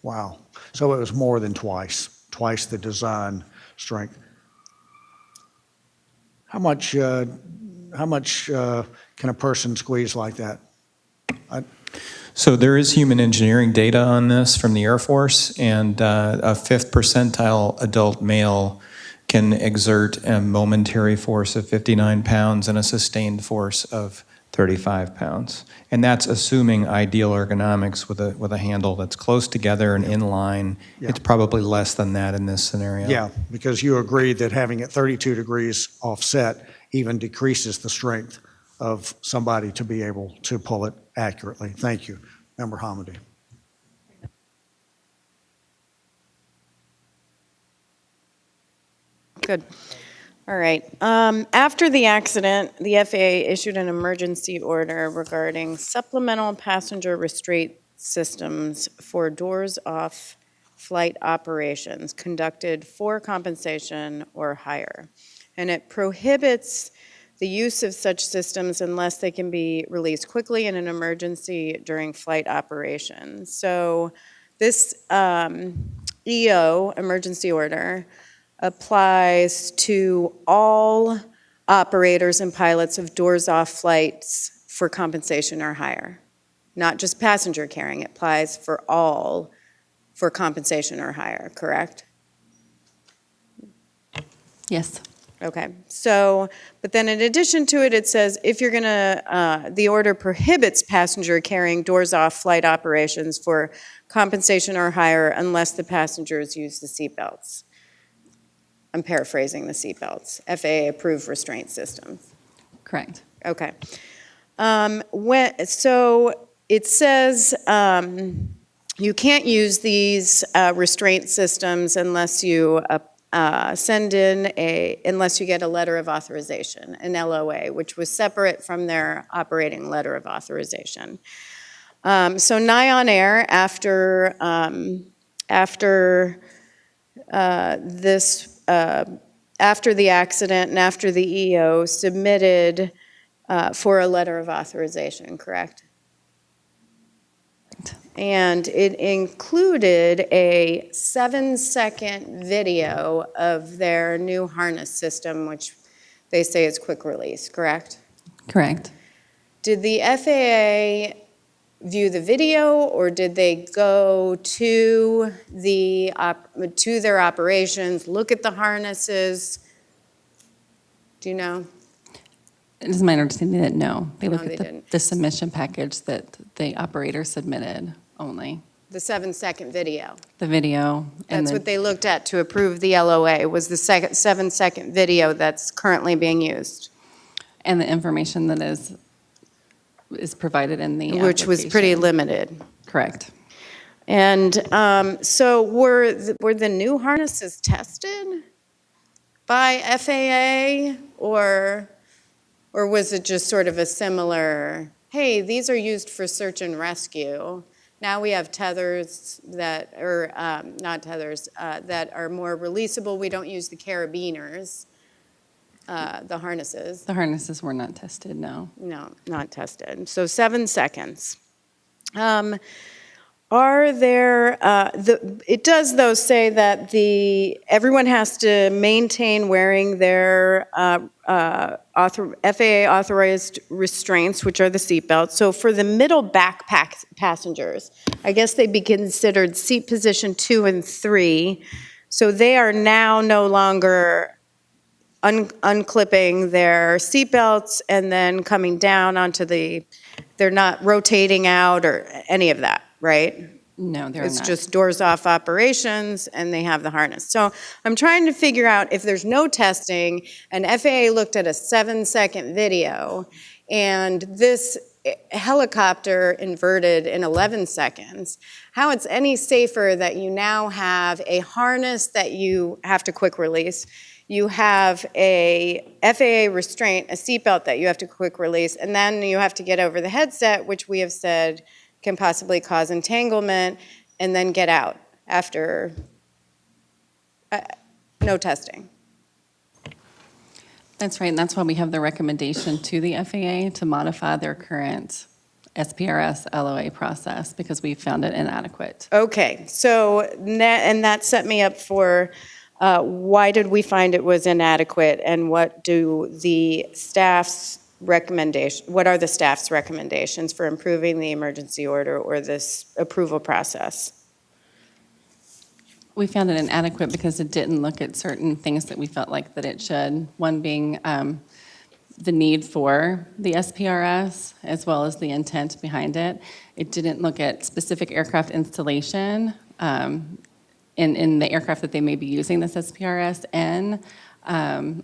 Speaker 1: Wow. So it was more than twice the design strength. How much can a person squeeze like that?
Speaker 7: So there is human engineering data on this from the Air Force, and a 5th percentile adult male can exert a momentary force of 59 pounds and a sustained force of 35 pounds. And that's assuming ideal ergonomics with a handle that's close together and in line.
Speaker 1: Yeah.
Speaker 7: It's probably less than that in this scenario.
Speaker 1: Yeah, because you agree that having it 32 degrees offset even decreases the strength of somebody to be able to pull it accurately. Thank you. Member Hamady.
Speaker 10: Good. All right. After the accident, the FAA issued an emergency order regarding supplemental passenger restraint systems for doors-off flight operations conducted for compensation or hire. And it prohibits the use of such systems unless they can be released quickly in an emergency during flight operations. So this EO, emergency order, applies to all operators and pilots of doors-off flights for compensation or hire. Not just passenger carrying, it applies for all for compensation or hire, correct?
Speaker 6: Yes.
Speaker 10: Okay, so, but then in addition to it, it says if you're gonna, the order prohibits passenger carrying doors-off flight operations for compensation or hire unless the passengers use the seatbelts. I'm paraphrasing the seatbelts, FAA-approved restraint systems.
Speaker 6: Correct.
Speaker 10: Okay. So it says you can't use these restraint systems unless you unless you get a letter of authorization, an LOA, which was separate from their operating letter of authorization. So Nyon Air, after the accident and after the EO, submitted for a letter of authorization, correct? And it included a 7-second video of their new harness system, which they say is quick release, correct?
Speaker 6: Correct.
Speaker 10: Did the FAA view the video, or did they go to their operations, look at the harnesses? Do you know?
Speaker 6: It is my understanding that no. They look
Speaker 10: No,
Speaker 6: at
Speaker 10: they didn't.
Speaker 6: the submission package that the operator submitted only.
Speaker 10: The 7-second video.
Speaker 6: The video. And
Speaker 10: That's what they looked at to approve the LOA, was the 7-second video that's currently being used.
Speaker 6: And the information that is provided in the
Speaker 10: Which was pretty
Speaker 6: application.
Speaker 10: limited.
Speaker 6: Correct.
Speaker 10: And so were the new harnesses tested by FAA, or was it just sort of a similar, hey, these are used for search and rescue, Now we have tethers that, or not tethers, that are more releasable. We don't use the carabiners, the harnesses.
Speaker 6: The harnesses were not tested, no.
Speaker 10: No, not tested. So 7 seconds. Are there, it does though say that everyone has to maintain wearing their FAA authorized restraints, which are the seatbelts. So for the middle backpack passengers, I guess they'd be considered seat position 2 and 3. So they are now no longer unclipping their seatbelts and then coming down onto they're not rotating out or any of that, right?
Speaker 6: No, they're
Speaker 10: It's
Speaker 6: not.
Speaker 10: just doors off operations and they have the harness. So I'm trying to figure out if there's no testing and FAA looked at a 7-second video and this helicopter inverted in 11 seconds, how it's any safer that you now have a harness that you have to quick release. You have a FAA restraint, a seatbelt that you have to quick release, and then you have to get over the headset, which we have said can possibly cause entanglement, and then get out after no testing.
Speaker 6: That's right, and that's why we have the recommendation to the FAA to modify their current SPRS LOA process, because we found it inadequate.
Speaker 10: Okay, so, and that set me up for why did we find it was inadequate, and what do the staff's what are the staff's recommendations for improving the emergency order or this approval process?
Speaker 6: We found it inadequate because it didn't look at certain things that we felt like that it should. One being the need for the SPRS, as well as the intent behind it. It didn't look at specific aircraft installation in the aircraft that they may be using this SPRS in,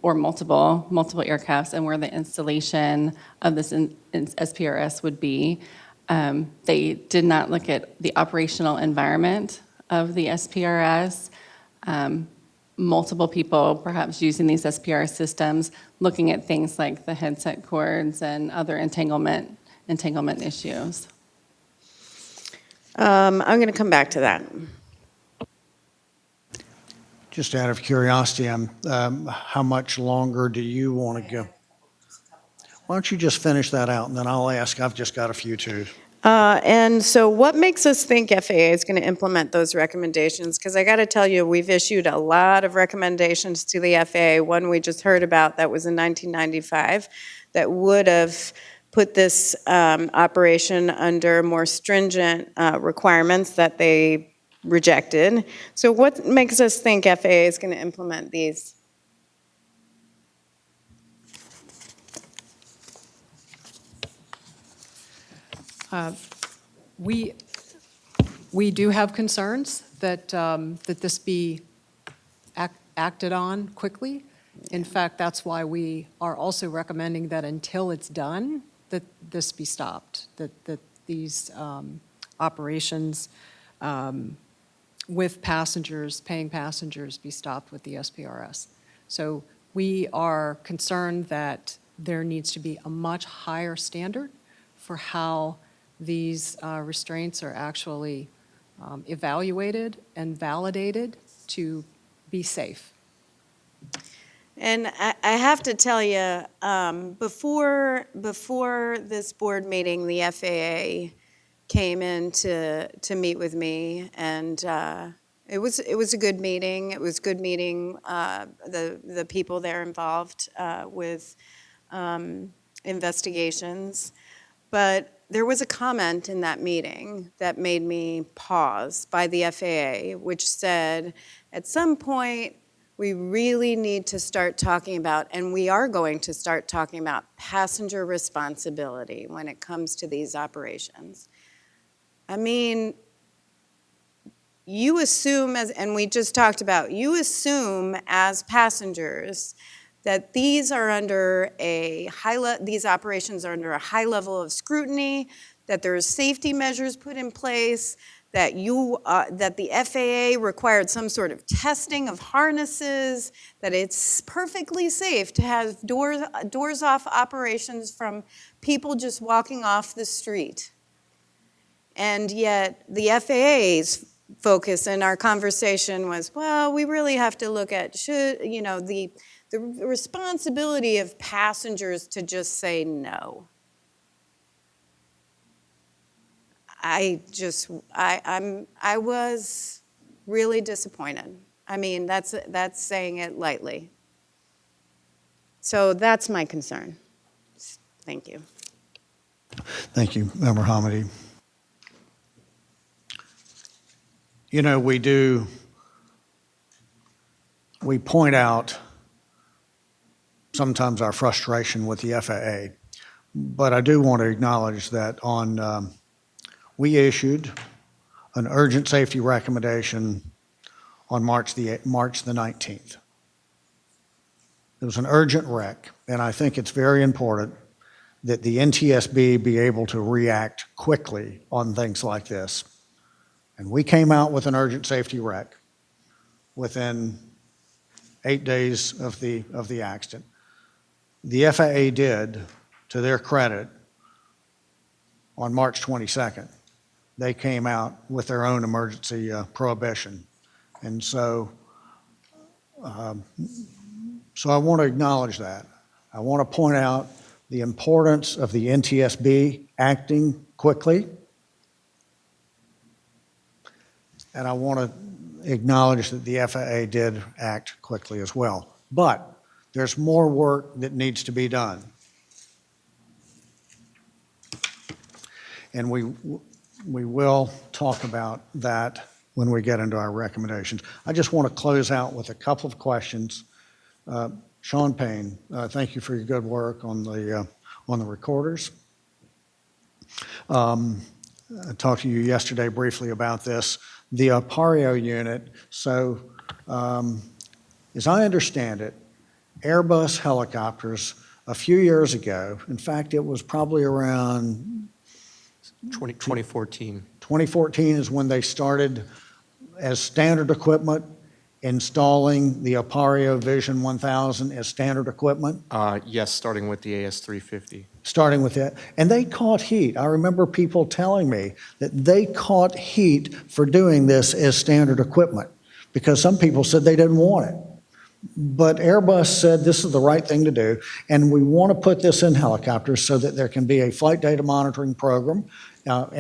Speaker 6: or multiple aircrafts, and where the installation of this SPRS would be. They did not look at the operational environment of the SPRS. Multiple people perhaps using these SPRS systems, looking at things like the headset cords and other entanglement issues.
Speaker 10: I'm going to come back to that.
Speaker 1: Just out of curiosity, how much longer do you want to go? Why don't you just finish that out, and then I'll ask. I've just got a few too.
Speaker 10: And so what makes us think FAA is going to implement those recommendations? Because I got to tell you, we've issued a lot of recommendations to the FAA. One we just heard about that was in 1995 that would have put this operation under more stringent requirements that they rejected. So what makes us think FAA is going to implement these?
Speaker 11: We do have concerns that this be acted on quickly. In fact, that's why we are also recommending that until it's done, that this be stopped, that these operations with passengers, paying passengers, be stopped with the SPRS. So we are concerned that there needs to be a much higher standard for how these restraints are actually evaluated and validated to be safe.
Speaker 10: And I have to tell you, before this board meeting, the FAA came in to meet with me, and it was a good meeting. It was good meeting the people there involved with investigations. But there was a comment in that meeting that made me pause by the FAA, which said, at some point, we really need to start talking about, and we are going to start talking about, passenger responsibility when it comes to these operations. I mean, you assume, and we just talked about, you assume as passengers that these are under these operations are under a high level of scrutiny, that there are safety measures put in place, that the FAA required some sort of testing of harnesses, that it's perfectly safe to have doors off operations from people just walking off the street. And yet the FAA's focus in our conversation was, well, we really have to look at, the responsibility of passengers to just say no. I was really disappointed. I mean, that's saying it lightly. So that's my concern. Thank you.
Speaker 1: Thank you, Member Hamady. You know, we point out sometimes our frustration with the FAA, but I do want to acknowledge that we issued an urgent safety recommendation on March the 19th. It was an urgent rec, and I think it's very important that the NTSB be able to react quickly on things like this. And we came out with an urgent safety rec within 8 days of the accident. The FAA did, to their credit, on March 22nd, they came out with their own emergency prohibition. And so I want to acknowledge that. I want to point out the importance of the NTSB acting quickly. And I want to acknowledge that the FAA did act quickly as well. But there's more work that needs to be done. And we will talk about that when we get into our recommendations. I just want to close out with a couple of questions. Sean Payne, thank you for your good work on the recorders. I talked to you yesterday briefly about this. The Aperio unit, so as I understand it, Airbus helicopters a few years ago, in fact, it was probably around
Speaker 13: 2014.
Speaker 1: 2014 is when they started as standard equipment installing the Aperio Vision 1000 as standard equipment?
Speaker 13: Yes, starting with the AS350.
Speaker 1: Starting with that. And they caught heat. I remember people telling me that they caught heat for doing this as standard equipment because some people said they didn't want it. But Airbus said this is the right thing to do, and we want to put this in helicopters so that there can be a flight data monitoring program. But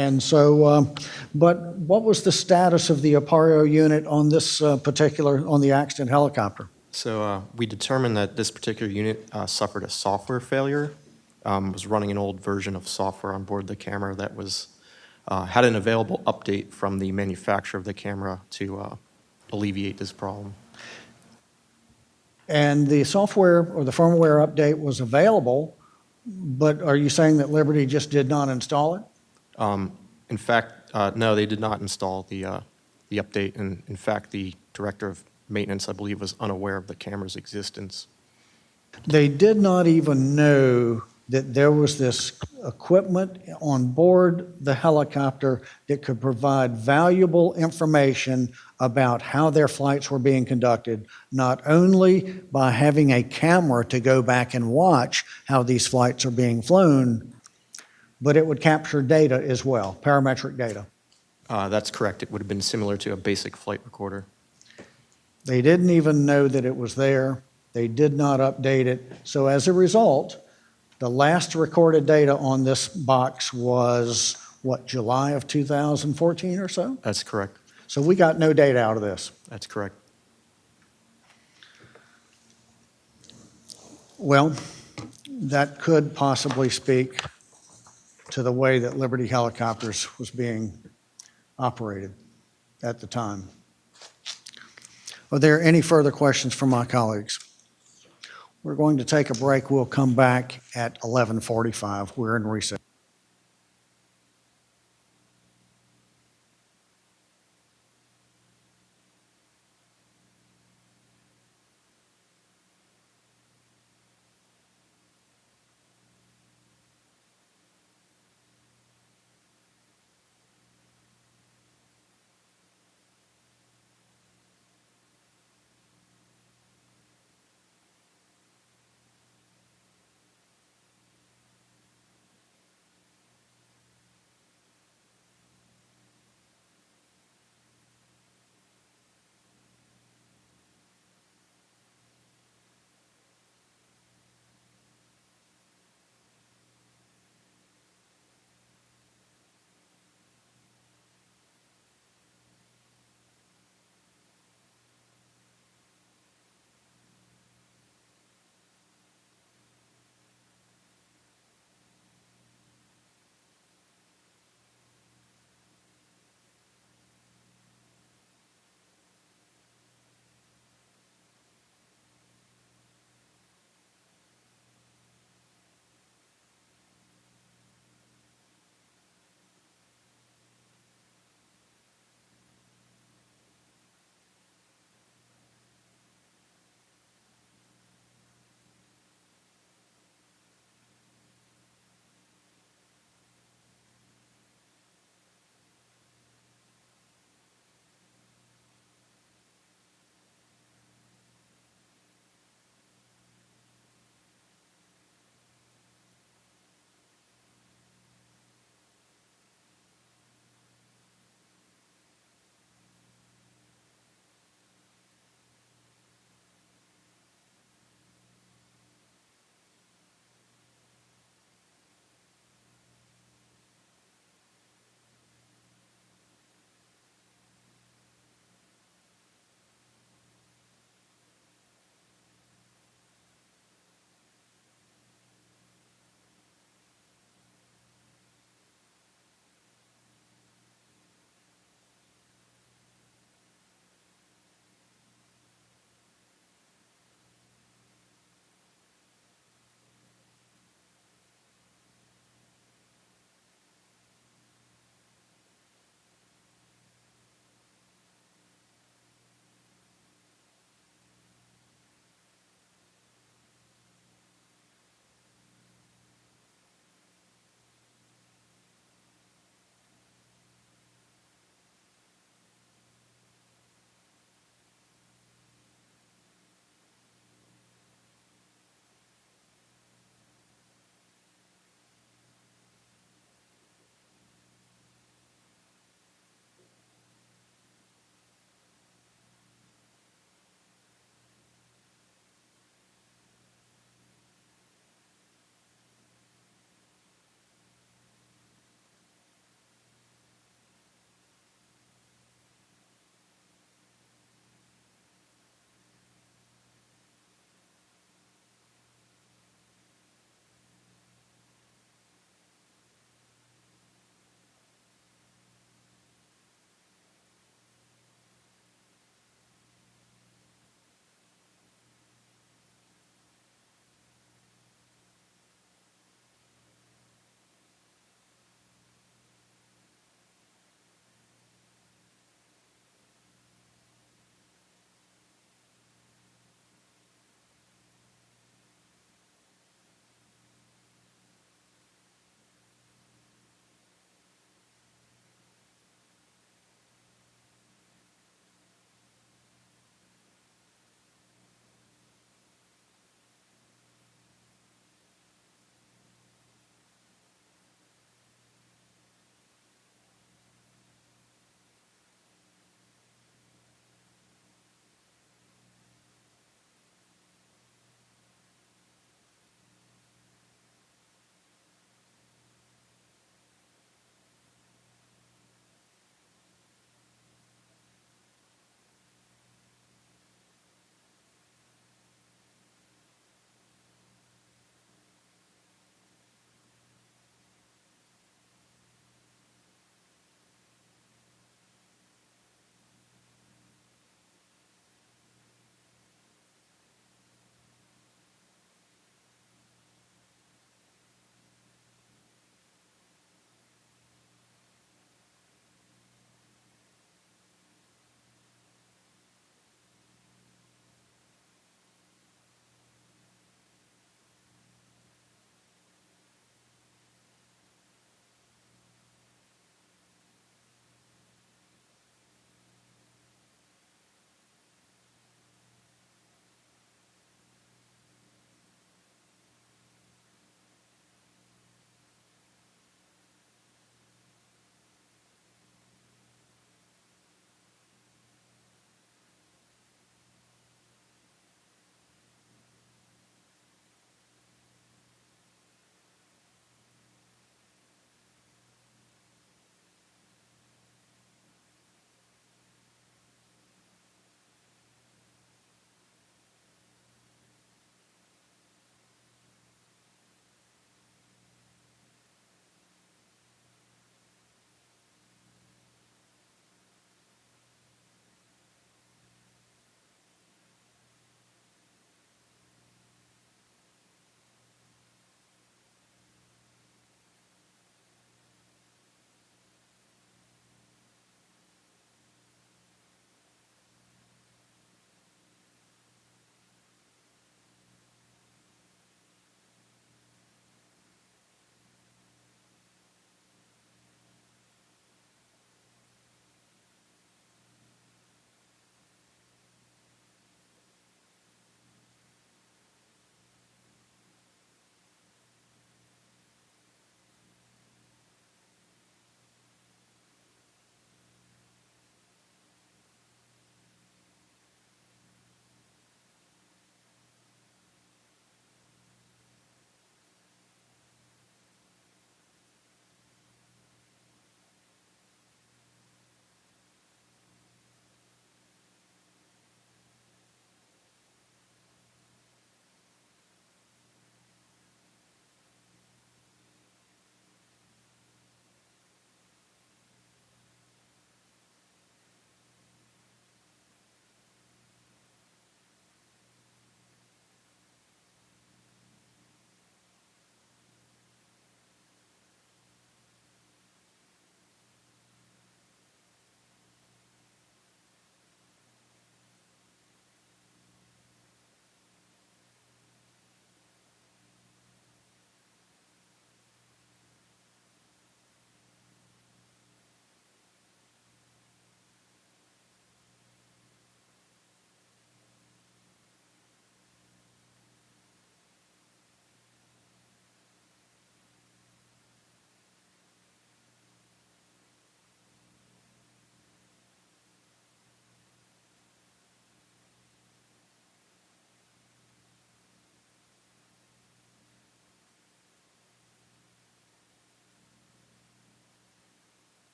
Speaker 1: what was the status of the Aperio unit on this on the accident helicopter?
Speaker 13: So we determined that this particular unit suffered a software failure. Was running an old version of software on board the camera that was had an available update from the manufacturer of the camera to alleviate this problem.
Speaker 1: And the software or the firmware update was available, but are you saying that Liberty just did not install it?
Speaker 13: In fact, no, they did not install the update. And in fact, the director of maintenance, I believe, was unaware of the camera's existence.
Speaker 1: They did not even know that there was this equipment on board the helicopter that could provide valuable information about how their flights were being conducted, not only by having a camera to go back and watch how these flights are being flown, but it would capture data as well, parametric data.
Speaker 13: That's correct. It would have been similar to a basic flight recorder.
Speaker 1: They didn't even know that it was there. They did not update it. So as a result, the last recorded data on this box was, what, July of 2014 or so?
Speaker 13: That's correct.
Speaker 1: So we got no data out of this.
Speaker 13: That's correct.
Speaker 1: Well, that could possibly speak to the way that Liberty Helicopters was being operated at the time. Are there any further questions from my colleagues? We're going to take a break. We'll come back at 11:45. We're in recess.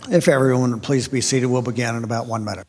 Speaker 1: If everyone would please be seated, we'll begin in about 1 minute.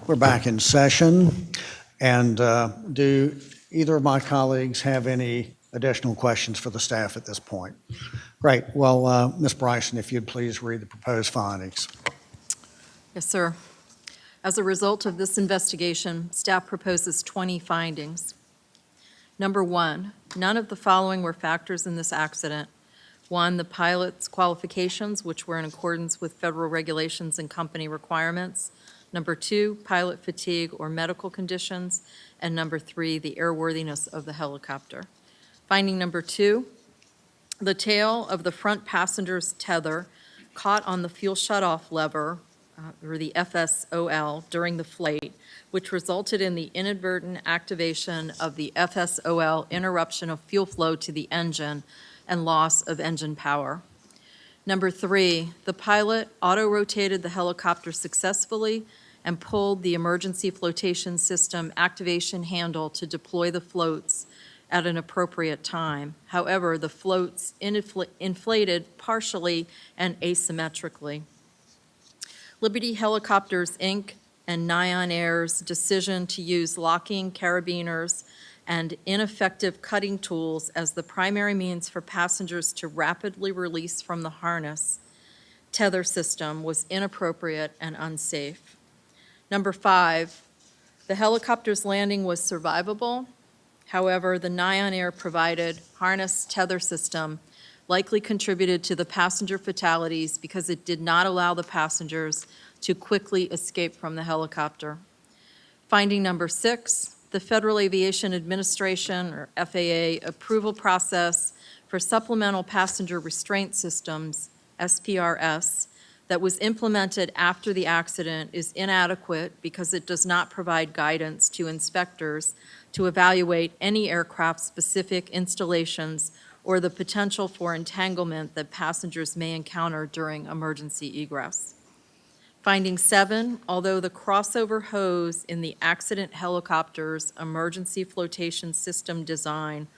Speaker 1: We're back in session. And do either of my colleagues have any additional questions for the staff at this point? Great. Well, Ms. Bryson, if you'd please read the proposed findings.
Speaker 2: Yes, sir. As a result of this investigation, staff proposes 20 findings. Number one, none of the following were factors in this accident. One, the pilot's qualifications, which were in accordance with federal regulations and company requirements. Number two, pilot fatigue or medical conditions. And number three, the airworthiness of the helicopter. Finding number two, the tail of the front passenger's tether caught on the fuel shutoff lever, or the FSOL, during the flight, which resulted in the inadvertent activation of the FSOL interruption of fuel flow to the engine and loss of engine power. Number three, the pilot auto-rotated the helicopter successfully and pulled the emergency flotation system activation handle to deploy the floats at an appropriate time. However, the floats inflated partially and asymmetrically. Liberty Helicopters, Inc. and Nyan Air's decision to use locking carabiners and ineffective cutting tools as the primary means for passengers to rapidly release from the harness tether system was inappropriate and unsafe. Number five, the helicopter's landing was survivable. However, the Nyan Air provided harness tether system likely contributed to the passenger fatalities because it did not allow the passengers to quickly escape from the helicopter. Finding number six, the Federal Aviation Administration, or FAA, approval process for supplemental passenger restraint systems, SPRS, that was implemented after the accident is inadequate because it does not provide guidance to inspectors to evaluate any aircraft-specific installations or the potential for entanglement that passengers may encounter during emergency egress. Finding seven, although the crossover hose in the accident helicopter's emergency flotation system design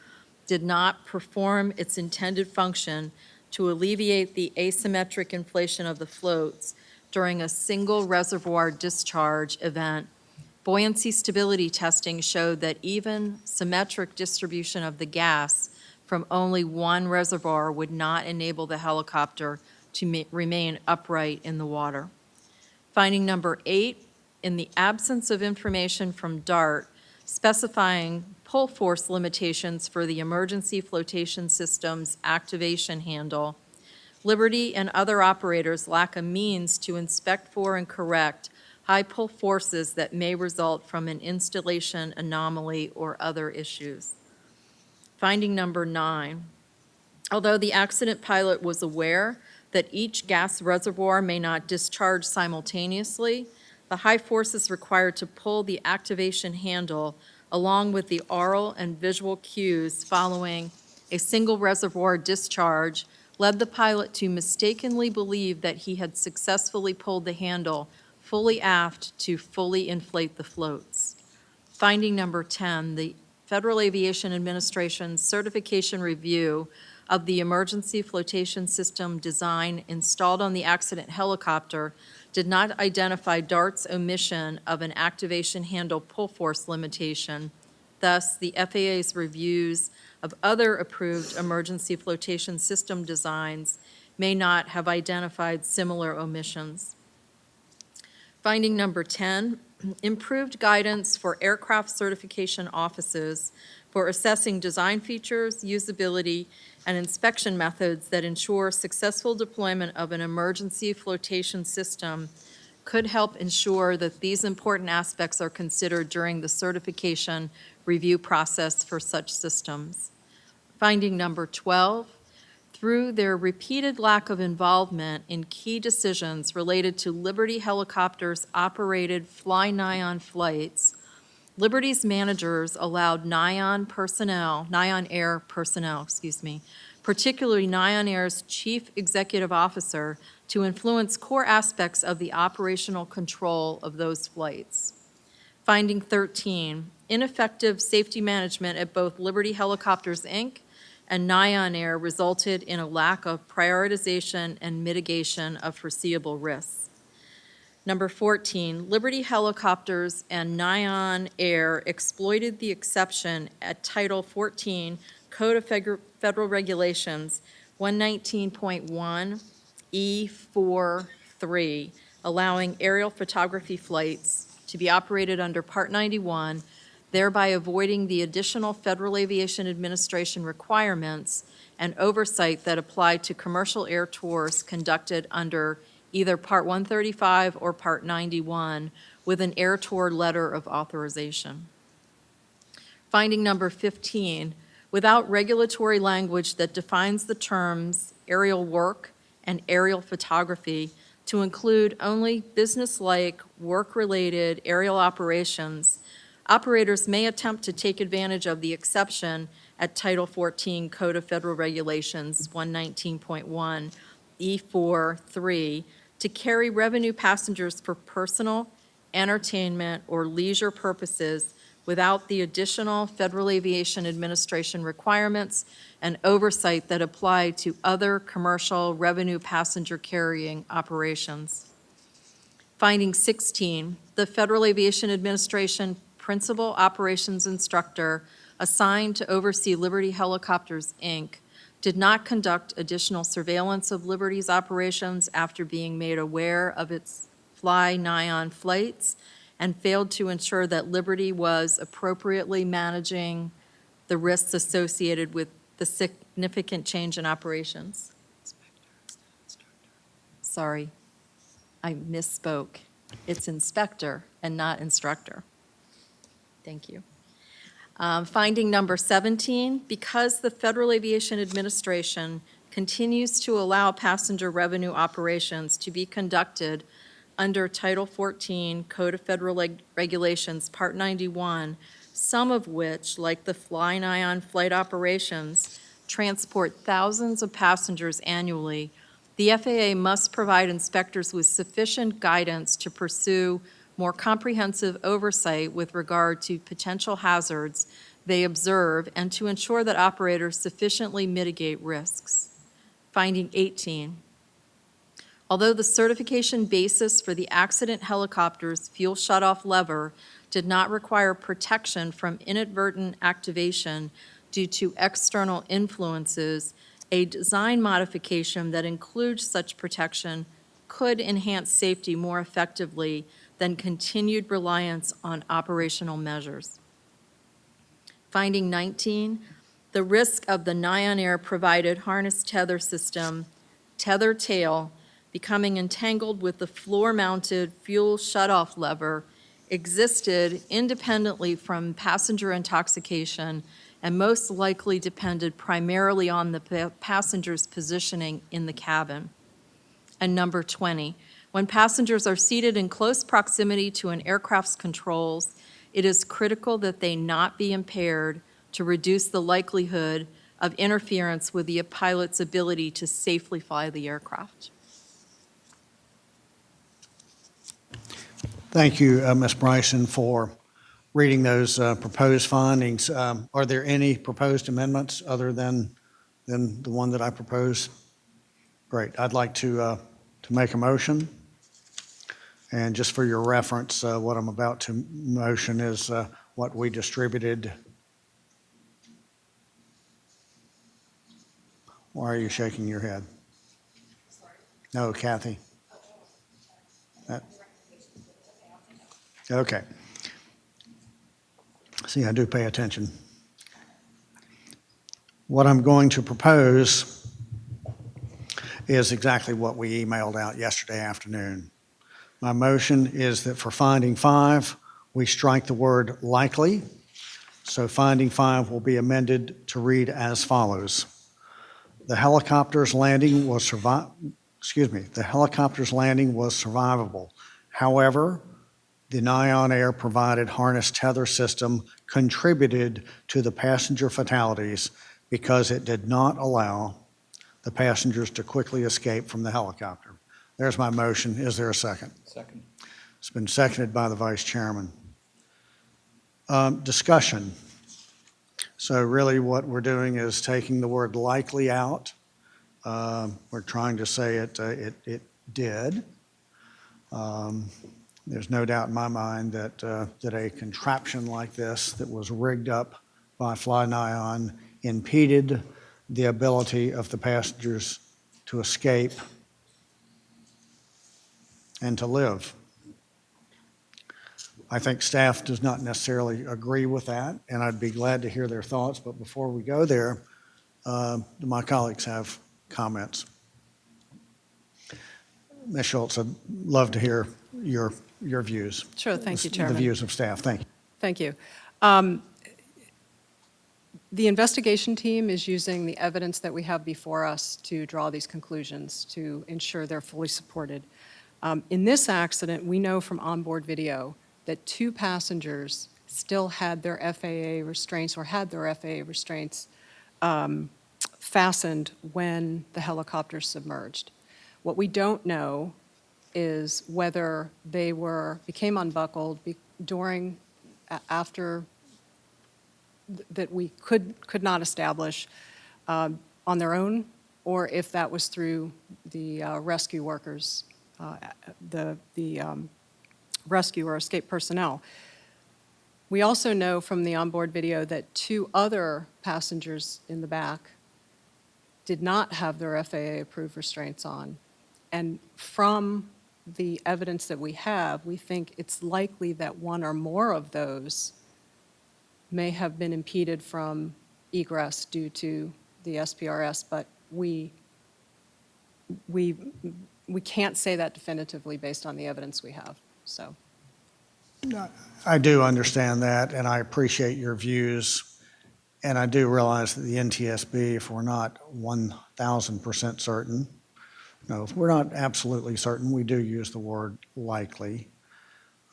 Speaker 2: did not perform its intended function to alleviate the asymmetric inflation of the floats during a single reservoir discharge event, buoyancy stability testing showed that even symmetric distribution of the gas from only one reservoir would not enable the helicopter to remain upright in the water. Finding number eight, in the absence of information from DART specifying pull force limitations for the emergency flotation system's activation handle, Liberty and other operators lack a means to inspect for and correct high pull forces that may result from an installation anomaly or other issues. Finding number nine, although the accident pilot was aware that each gas reservoir may not discharge simultaneously, the high forces required to pull the activation handle, along with the oral and visual cues following a single reservoir discharge, led the pilot to mistakenly believe that he had successfully pulled the handle fully aft to fully inflate the floats. Finding number 10, the Federal Aviation Administration's certification review of the emergency flotation system design installed on the accident helicopter did not identify DART's omission of an activation handle pull force limitation. Thus, the FAA's reviews of other approved emergency flotation system designs may not have identified similar omissions. Finding number 10, improved guidance for aircraft certification offices for assessing design features, usability, and inspection methods that ensure successful deployment of an emergency flotation system could help ensure that these important aspects are considered during the certification review process for such systems. Finding number 12, through their repeated lack of involvement in key decisions related to Liberty Helicopters' operated fly-Nyan flights, Liberty's managers allowed Nyan Air personnel, particularly Nyan Air's chief executive officer, to influence core aspects of the operational control of those flights. Finding 13, ineffective safety management at both Liberty Helicopters, Inc. and Nyan Air resulted in a lack of prioritization and mitigation of foreseeable risks. Number 14, Liberty Helicopters and Nyan Air exploited the exception at Title 14 Code of Federal Regulations 119.1 E43, allowing aerial photography flights to be operated under Part 91, thereby avoiding the additional Federal Aviation Administration requirements and oversight that apply to commercial air tours conducted under either Part 135 or Part 91 with an air tour letter of authorization. Finding number 15, without regulatory language that defines the terms aerial work and aerial photography to include only business-like, work-related aerial operations, operators may attempt to take advantage of the exception at Title 14 Code of Federal Regulations 119.1 E43 to carry revenue passengers for personal, entertainment, or leisure purposes without the additional Federal Aviation Administration requirements and oversight that apply to other commercial revenue passenger carrying operations. Finding 16, the Federal Aviation Administration Principal Operations Instructor assigned to oversee Liberty Helicopters, Inc., did not conduct additional surveillance of Liberty's operations after being made aware of its fly-Nyan flights and failed to ensure that Liberty was appropriately managing the risks associated with the significant change in operations. Sorry, I misspoke. It's inspector and not instructor. Thank you. Finding number 17, because the Federal Aviation Administration continues to allow passenger revenue operations to be conducted under Title 14 Code of Federal Regulations, Part 91, some of which, like the fly-Nyan flight operations, transport thousands of passengers annually, the FAA must provide inspectors with sufficient guidance to pursue more comprehensive oversight with regard to potential hazards they observe and to ensure that operators sufficiently mitigate risks. Finding 18. Although the certification basis for the accident helicopter's fuel shutoff lever did not require protection from inadvertent activation due to external influences, a design modification that includes such protection could enhance safety more effectively than continued reliance on operational measures. Finding 19, the risk of the Nyan Air provided harness tether system, tether tail, becoming entangled with the floor-mounted fuel shutoff lever existed independently from passenger intoxication and most likely depended primarily on the passenger's positioning in the cabin. And number 20, when passengers are seated in close proximity to an aircraft's controls, it is critical that they not be impaired to reduce the likelihood of interference with the pilot's ability to safely fly the aircraft.
Speaker 1: Thank you, Ms. Bryson, for reading those proposed findings. Are there any proposed amendments other than the one that I proposed? Great. I'd like to make a motion. And just for your reference, what I'm about to motion is what we distributed. Why are you shaking your head? No, Kathy. Okay. See, I do pay attention. What I'm going to propose is exactly what we emailed out yesterday afternoon. My motion is that for finding 5, we strike the word likely. So finding 5 will be amended to read as follows. The helicopter's landing was survivable. However, the Nyon Air provided harness tether system contributed to the passenger fatalities because it did not allow the passengers to quickly escape from the helicopter. There's my motion. Is there a second?
Speaker 9: Second.
Speaker 1: It's been seconded by the Vice Chairman. Discussion. So really what we're doing is taking the word likely out. We're trying to say it did. There's no doubt in my mind that a contraption like this that was rigged up by Fly Nyon impeded the ability of the passengers to escape and to live. I think staff does not necessarily agree with that, and I'd be glad to hear their thoughts. But before we go there, do my colleagues have comments? Ms. Schultz, I'd love to hear your views.
Speaker 11: Sure, thank you, Chairman.
Speaker 1: The views of staff. Thank you.
Speaker 11: Thank you. The investigation team is using the evidence that we have before us to draw these conclusions to ensure they're fully supported. In this accident, we know from onboard video that 2 passengers still had their FAA restraints fastened when the helicopter submerged. What we don't know is whether they became unbuckled after that we could not establish on their own, or if that was through the rescue workers, the rescue or escape personnel. We also know from the onboard video that 2 other passengers in the back did not have their FAA-approved restraints on. And from the evidence that we have, we think it's likely that 1 or more of those may have been impeded from egress due to the SPRS, but we can't say that definitively based on the evidence we have, so.
Speaker 1: I do understand that, and I appreciate your views. And I do realize that the NTSB, if we're not 1,000% certain, no, if we're not absolutely certain, we do use the word likely.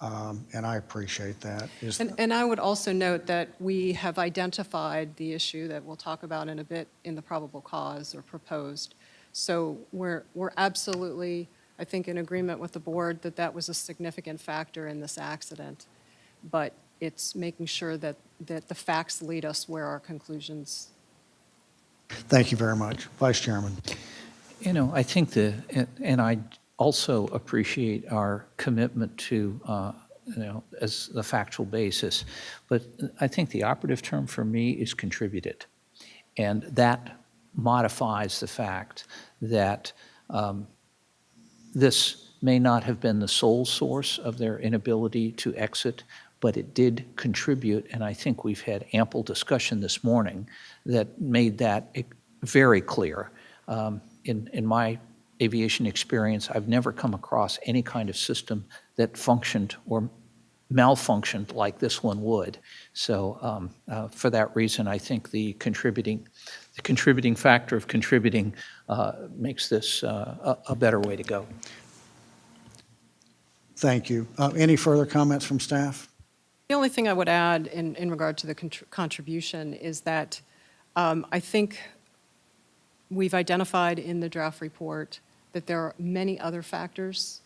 Speaker 1: And I appreciate that.
Speaker 11: And I would also note that we have identified the issue that we'll talk about in a bit in the probable cause or proposed. So we're absolutely, I think, in agreement with the board that that was a significant factor in this accident. But it's making sure that the facts lead us where our conclusions.
Speaker 1: Thank you very much. Vice Chairman.
Speaker 9: You know, I think and I also appreciate our commitment to, as the factual basis, but I think the operative term for me is contributed. And that modifies the fact that this may not have been the sole source of their inability to exit, but it did contribute, and I think we've had ample discussion this morning that made that very clear. In my aviation experience, I've never come across any kind of system that functioned or malfunctioned like this one would. So for that reason, I think the contributing factor of contributing makes this a better way to go.
Speaker 1: Thank you. Any further comments from staff?
Speaker 11: The only thing I would add in regard to the contribution is that I think we've identified in the draft report that there are many other factors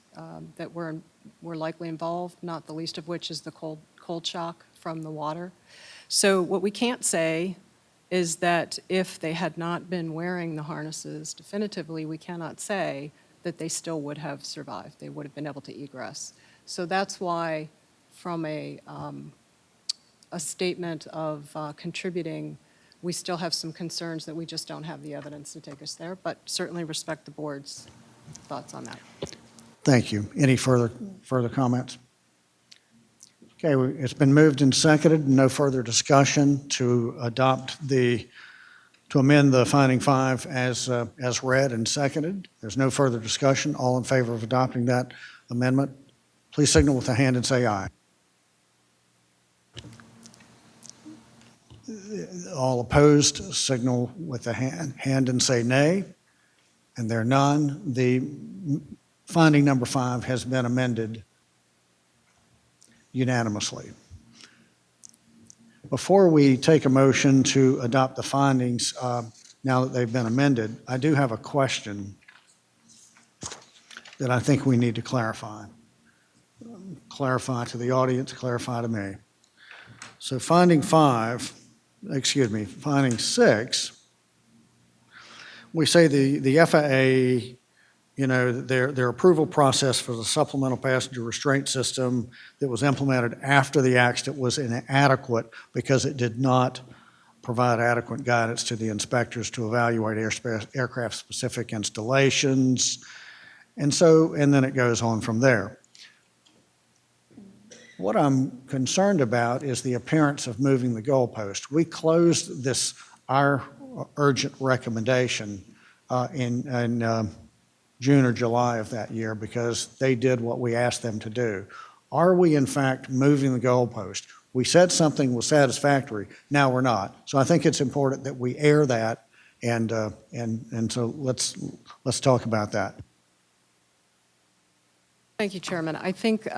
Speaker 11: that were likely involved, not the least of which is the cold shock from the water. So what we can't say is that if they had not been wearing the harnesses definitively, we cannot say that they still would have survived. They would have been able to egress. So that's why from a statement of contributing, we still have some concerns that we just don't have the evidence to take us there, but certainly respect the board's thoughts on that.
Speaker 1: Thank you. Any further comments? Okay, it's been moved and seconded, no further discussion to amend the finding 5 as read and seconded. There's no further discussion. All in favor of adopting that amendment, please signal with a hand and say aye. All opposed, signal with a hand and say nay. And there are none. The finding number 5 has been amended unanimously. Before we take a motion to adopt the findings, now that they've been amended, I do have a question that I think we need to clarify. Clarify to the audience, clarify to me. So finding 6, we say the FAA, their approval process for the supplemental passenger restraint system that was implemented after the accident was inadequate because it did not provide adequate guidance to the inspectors to evaluate aircraft-specific installations, and then it goes on from there. What I'm concerned about is the appearance of moving the goalpost. We closed our urgent recommendation in June or July of that year because they did what we asked them to do. Are we in fact moving the goalpost? We said something was satisfactory, now we're not. So I think it's important that we air that, and so let's talk about that.
Speaker 11: Thank you, Chairman. I think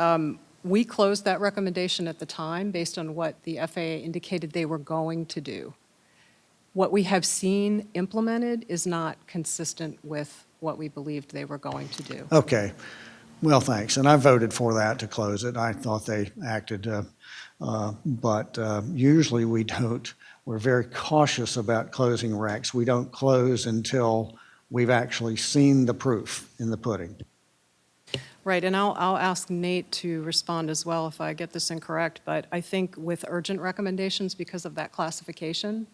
Speaker 11: we closed that recommendation at the time based on what the FAA indicated they were going to do. What we have seen implemented is not consistent with what we believed they were going to do.
Speaker 1: Okay. Well, thanks. And I voted for that to close it. I thought they acted, but usually we don't. We're very cautious about closing recs. We don't close until we've actually seen the proof in the pudding.
Speaker 11: Right, and I'll ask Nate to respond as well if I get this incorrect, but I think with urgent recommendations, because of that classification,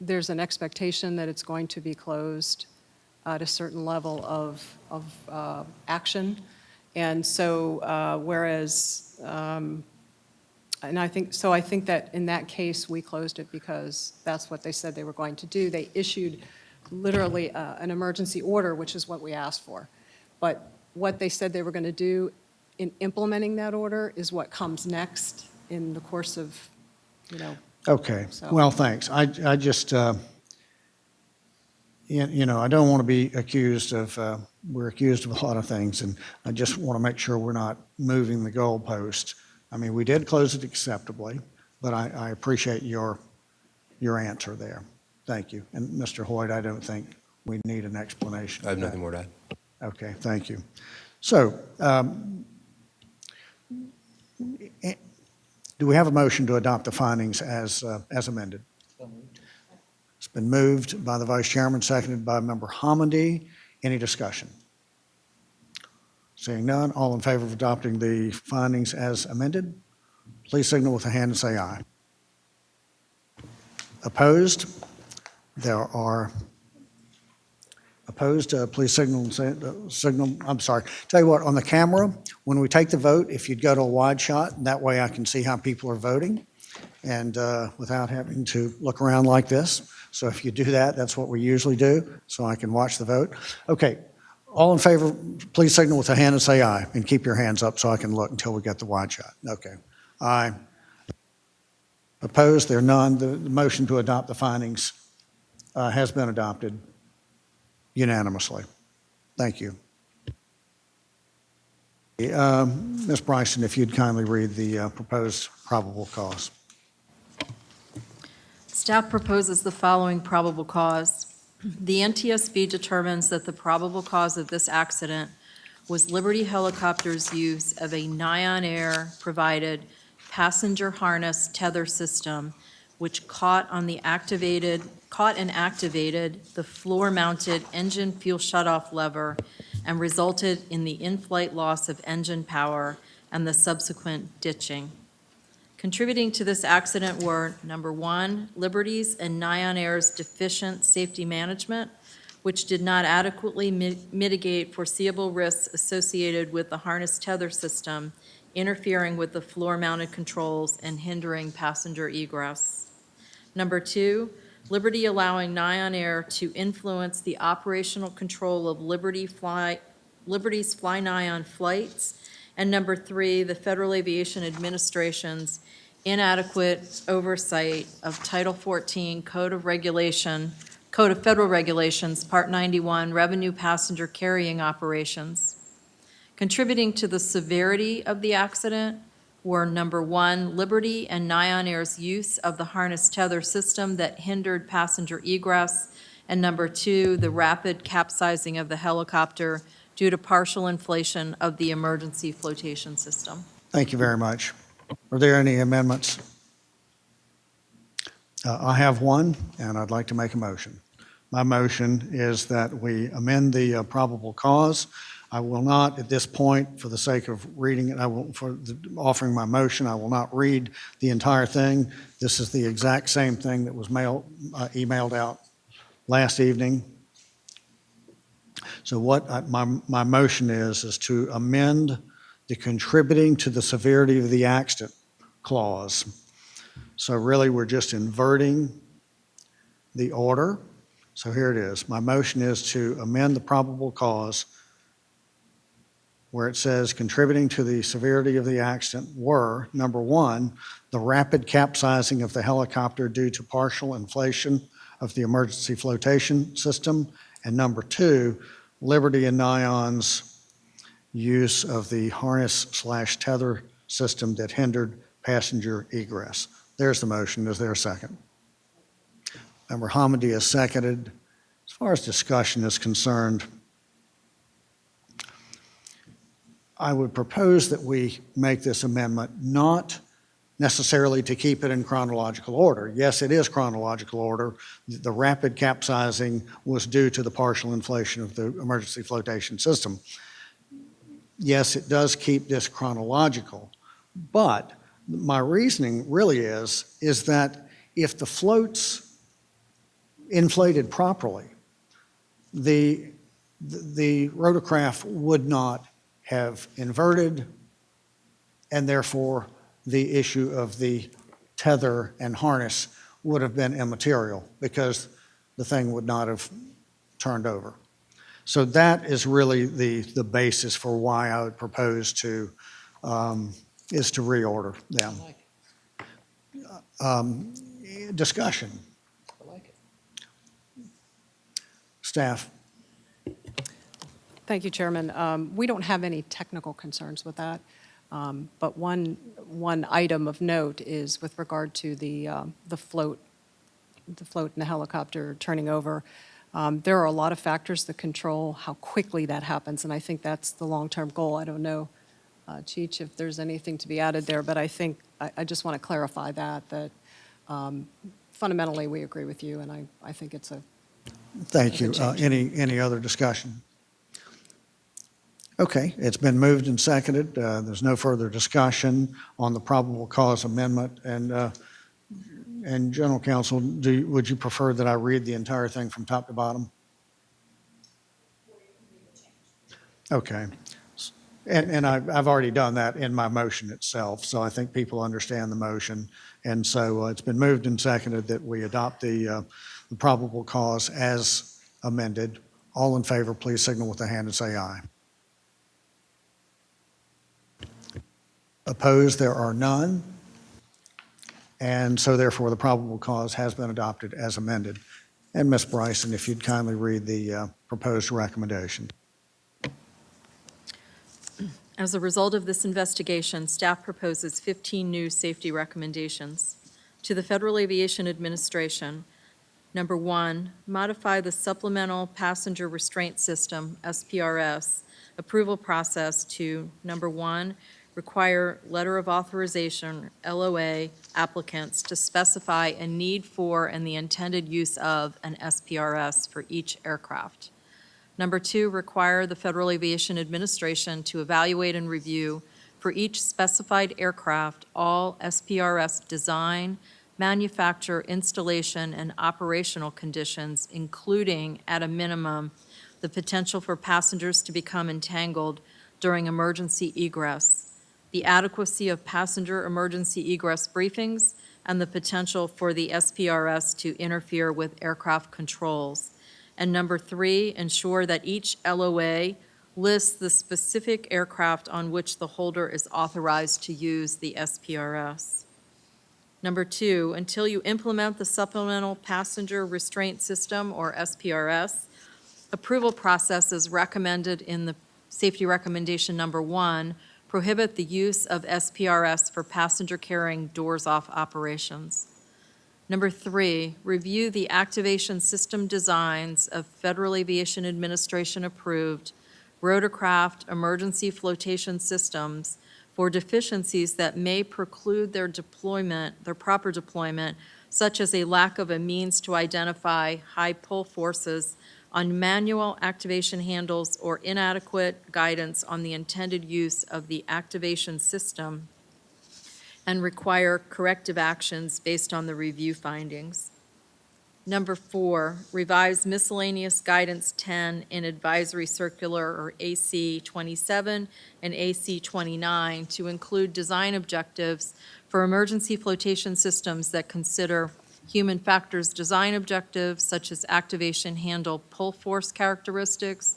Speaker 11: there's an expectation that it's going to be closed at a certain level of action. And so I think that in that case, we closed it because that's what they said they were going to do. They issued literally an emergency order, which is what we asked for. But what they said they were going to do in implementing that order is what comes next in the course of,
Speaker 1: Okay.
Speaker 11: So.
Speaker 1: Well, thanks. I just, I don't want to be accused of, we're accused of a lot of things, and I just want to make sure we're not moving the goalpost. I mean, we did close it acceptably, but I appreciate your answer there. Thank you. And Mr. Hoyt, I don't think we need an explanation.
Speaker 14: I have nothing more to add.
Speaker 1: Okay, thank you. So, do we have a motion to adopt the findings as amended? It's been moved by the Vice Chairman, seconded by Member Hamady. Any discussion? Seeing none, all in favor of adopting the findings as amended, please signal with a hand and say aye. Opposed? There are opposed. Please signal. I'm sorry. Tell you what, on the camera, when we take the vote, if you'd go to a wide shot, that way I can see how people are voting, and without having to look around like this. So if you do that, that's what we usually do, so I can watch the vote. Okay. All in favor, please signal with a hand and say aye, and keep your hands up so I can look until we get the wide shot. Okay. Aye. Opposed? There are none. The motion to adopt the findings has been adopted unanimously. Thank you. Ms. Bryson, if you'd kindly read the proposed probable cause.
Speaker 2: Staff proposes the following probable cause. The NTSB determines that the probable cause of this accident was Liberty Helicopter's use of a Nyan Air provided passenger harness tether system, which caught and activated the floor-mounted engine fuel shutoff lever and resulted in the in-flight loss of engine power and the subsequent ditching. Contributing to this accident were, number one, Liberty's and Nyan Air's deficient safety management, which did not adequately mitigate foreseeable risks associated with the harness tether system, interfering with the floor-mounted controls and hindering passenger egress. Number 2, Liberty allowing Nion Air to influence the operational control of Liberty's Fly Nion flights. And number 3, the Federal Aviation Administration's inadequate oversight of Title 14 Code of Federal Regulations, Part 91, Revenue Passenger Carrying Operations. Contributing to the severity of the accident were, number 1, Liberty and Nion Air's use of the harness tether system that hindered passenger egress, and number 2, the rapid capsizing of the helicopter due to partial inflation of the emergency flotation system.
Speaker 1: Thank you very much. Are there any amendments? I have one, and I'd like to make a motion. My motion is that we amend the probable cause. I will not, at this point, for the sake of reading it, offering my motion, I will not read the entire thing. This is the exact same thing that was emailed out last evening. So what my motion is to amend the contributing to the severity of the accident clause. So really, we're just inverting the order. So here it is. My motion is to amend the probable cause where it says contributing to the severity of the accident were, number 1, the rapid capsizing of the helicopter due to partial inflation of the emergency flotation system, and number 2, Liberty and Nion's use of the harness/tether system that hindered passenger egress. There's the motion. Is there a second? Member Hamady has seconded. As far as discussion is concerned, I would propose that we make this amendment not necessarily to keep it in chronological order. Yes, it is chronological order. The rapid capsizing was due to the partial inflation of the emergency flotation system. Yes, it does keep this chronological, but my reasoning really is that if the floats inflated properly, the rotorcraft would not have inverted, and therefore the issue of the tether and harness would have been immaterial because the thing would not have turned over. So that is really the basis for why I would propose to is to reorder them. Discussion. Staff.
Speaker 11: Thank you, Chairman. We don't have any technical concerns with that, but one item of note is with regard to the float in the helicopter turning over. There are a lot of factors that control how quickly that happens, and I think that's the long-term goal. I don't know, Cheech, if there's anything to be added there, but I think I just want to clarify that fundamentally we agree with you, and I think it's a
Speaker 1: Thank you. Any other discussion? Okay, it's been moved and seconded. There's no further discussion on the probable cause amendment. And General Counsel, would you prefer that I read the entire thing from top to bottom? Okay. And I've already done that in my motion itself, so I think people understand the motion. And so it's been moved and seconded that we adopt the probable cause as amended. All in favor, please signal with a hand and say aye. Opposed, there are none. And so therefore, the probable cause has been adopted as amended. And Ms. Bryson, if you'd kindly read the proposed recommendation.
Speaker 2: As a result of this investigation, staff proposes 15 new safety recommendations. To the Federal Aviation Administration, number 1, modify the Supplemental Passenger Restraint System, SPRS, approval process to, number 1, require letter of authorization, LOA, applicants to specify a need for and the intended use of an SPRS for each aircraft. Number 2, require the Federal Aviation Administration to evaluate and review for each specified aircraft all SPRS design, manufacture, installation, and operational conditions, including, at a minimum, the potential for passengers to become entangled during emergency egress, the adequacy of passenger emergency egress briefings, and the potential for the SPRS to interfere with aircraft controls. And number 3, ensure that each LOA lists the specific aircraft on which the holder is authorized to use the SPRS. Number 2, until you implement the Supplemental Passenger Restraint System, or SPRS, approval process is recommended in the Safety Recommendation Number 1, prohibit the use of SPRS for passenger-carrying doors-off operations. Number 3, review the activation system designs of Federal Aviation Administration-approved rotorcraft emergency flotation systems for deficiencies that may preclude their deployment, their proper deployment, such as a lack of a means to identify high pull forces on manual activation handles or inadequate guidance on the intended use of the activation system, and require corrective actions based on the review findings. Number 4, revise miscellaneous guidance 10 in advisory circular, or AC 27 and AC 29, to include design objectives for emergency flotation systems that consider human factors design objectives such as activation handle pull force characteristics,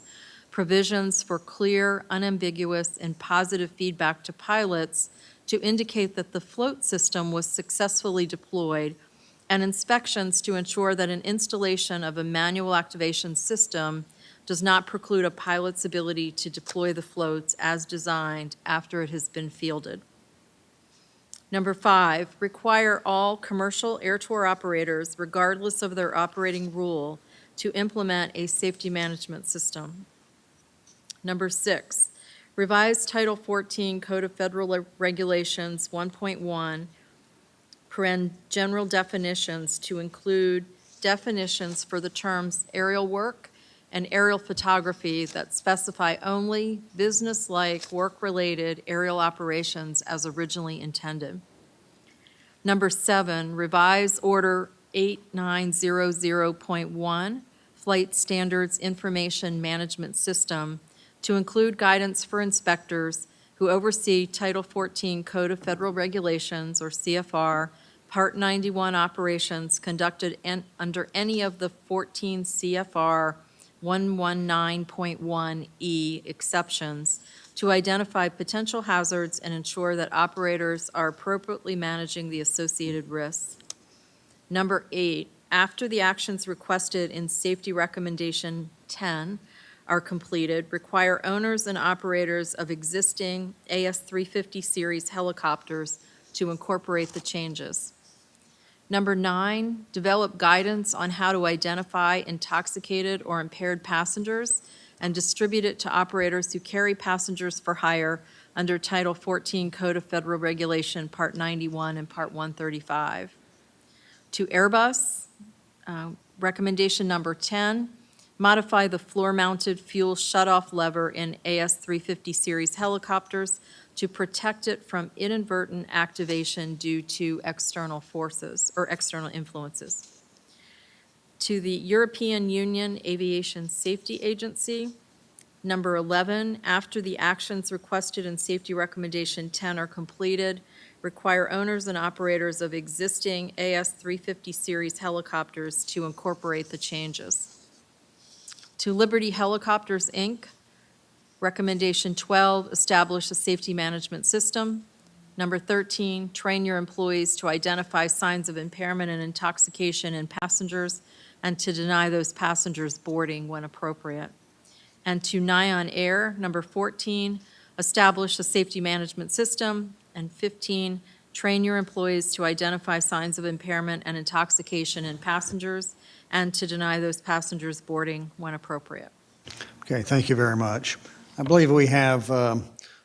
Speaker 2: provisions for clear, unambiguous, and positive feedback to pilots to indicate that the float system was successfully deployed, and inspections to ensure that an installation of a manual activation system does not preclude a pilot's ability to deploy the floats as designed after it has been fielded. Number 5, require all commercial air tour operators, regardless of their operating rule, to implement a safety management system. Number 6, revise Title 14 Code of Federal Regulations 1.1, general definitions, to include definitions for the terms aerial work and aerial photography that specify only business-like, work-related aerial operations as originally intended. Number 7, revise Order 8900.1, Flight Standards Information Management System, to include guidance for inspectors who oversee Title 14 Code of Federal Regulations, or CFR, Part 91 operations conducted under any of the 14 CFR 119.1E exceptions to identify potential hazards and ensure that operators are appropriately managing the associated risks. Number 8, after the actions requested in Safety Recommendation 10 are completed, require owners and operators of existing AS350 series helicopters to incorporate the changes. Number 9, develop guidance on how to identify intoxicated or impaired passengers and distribute it to operators who carry passengers for hire under Title 14 Code of Federal Regulation, Part 91 and Part 135. To Airbus, recommendation number 10, modify the floor-mounted fuel shutoff lever in AS350 series helicopters to protect it from inadvertent activation due to external forces or external influences. To the European Union Aviation Safety Agency, number 11, after the actions requested in Safety Recommendation 10 are completed, require owners and operators of existing AS350 series helicopters to incorporate the changes. To Liberty Helicopters, Inc., Recommendation 12, establish a safety management system. Number 13, train your employees to identify signs of impairment and intoxication in passengers and to deny those passengers boarding when appropriate. And to Nyon Air, number 14, establish a safety management system. And 15, train your employees to identify signs of impairment and intoxication in passengers and to deny those passengers boarding when appropriate.
Speaker 1: Okay, thank you very much. I believe we have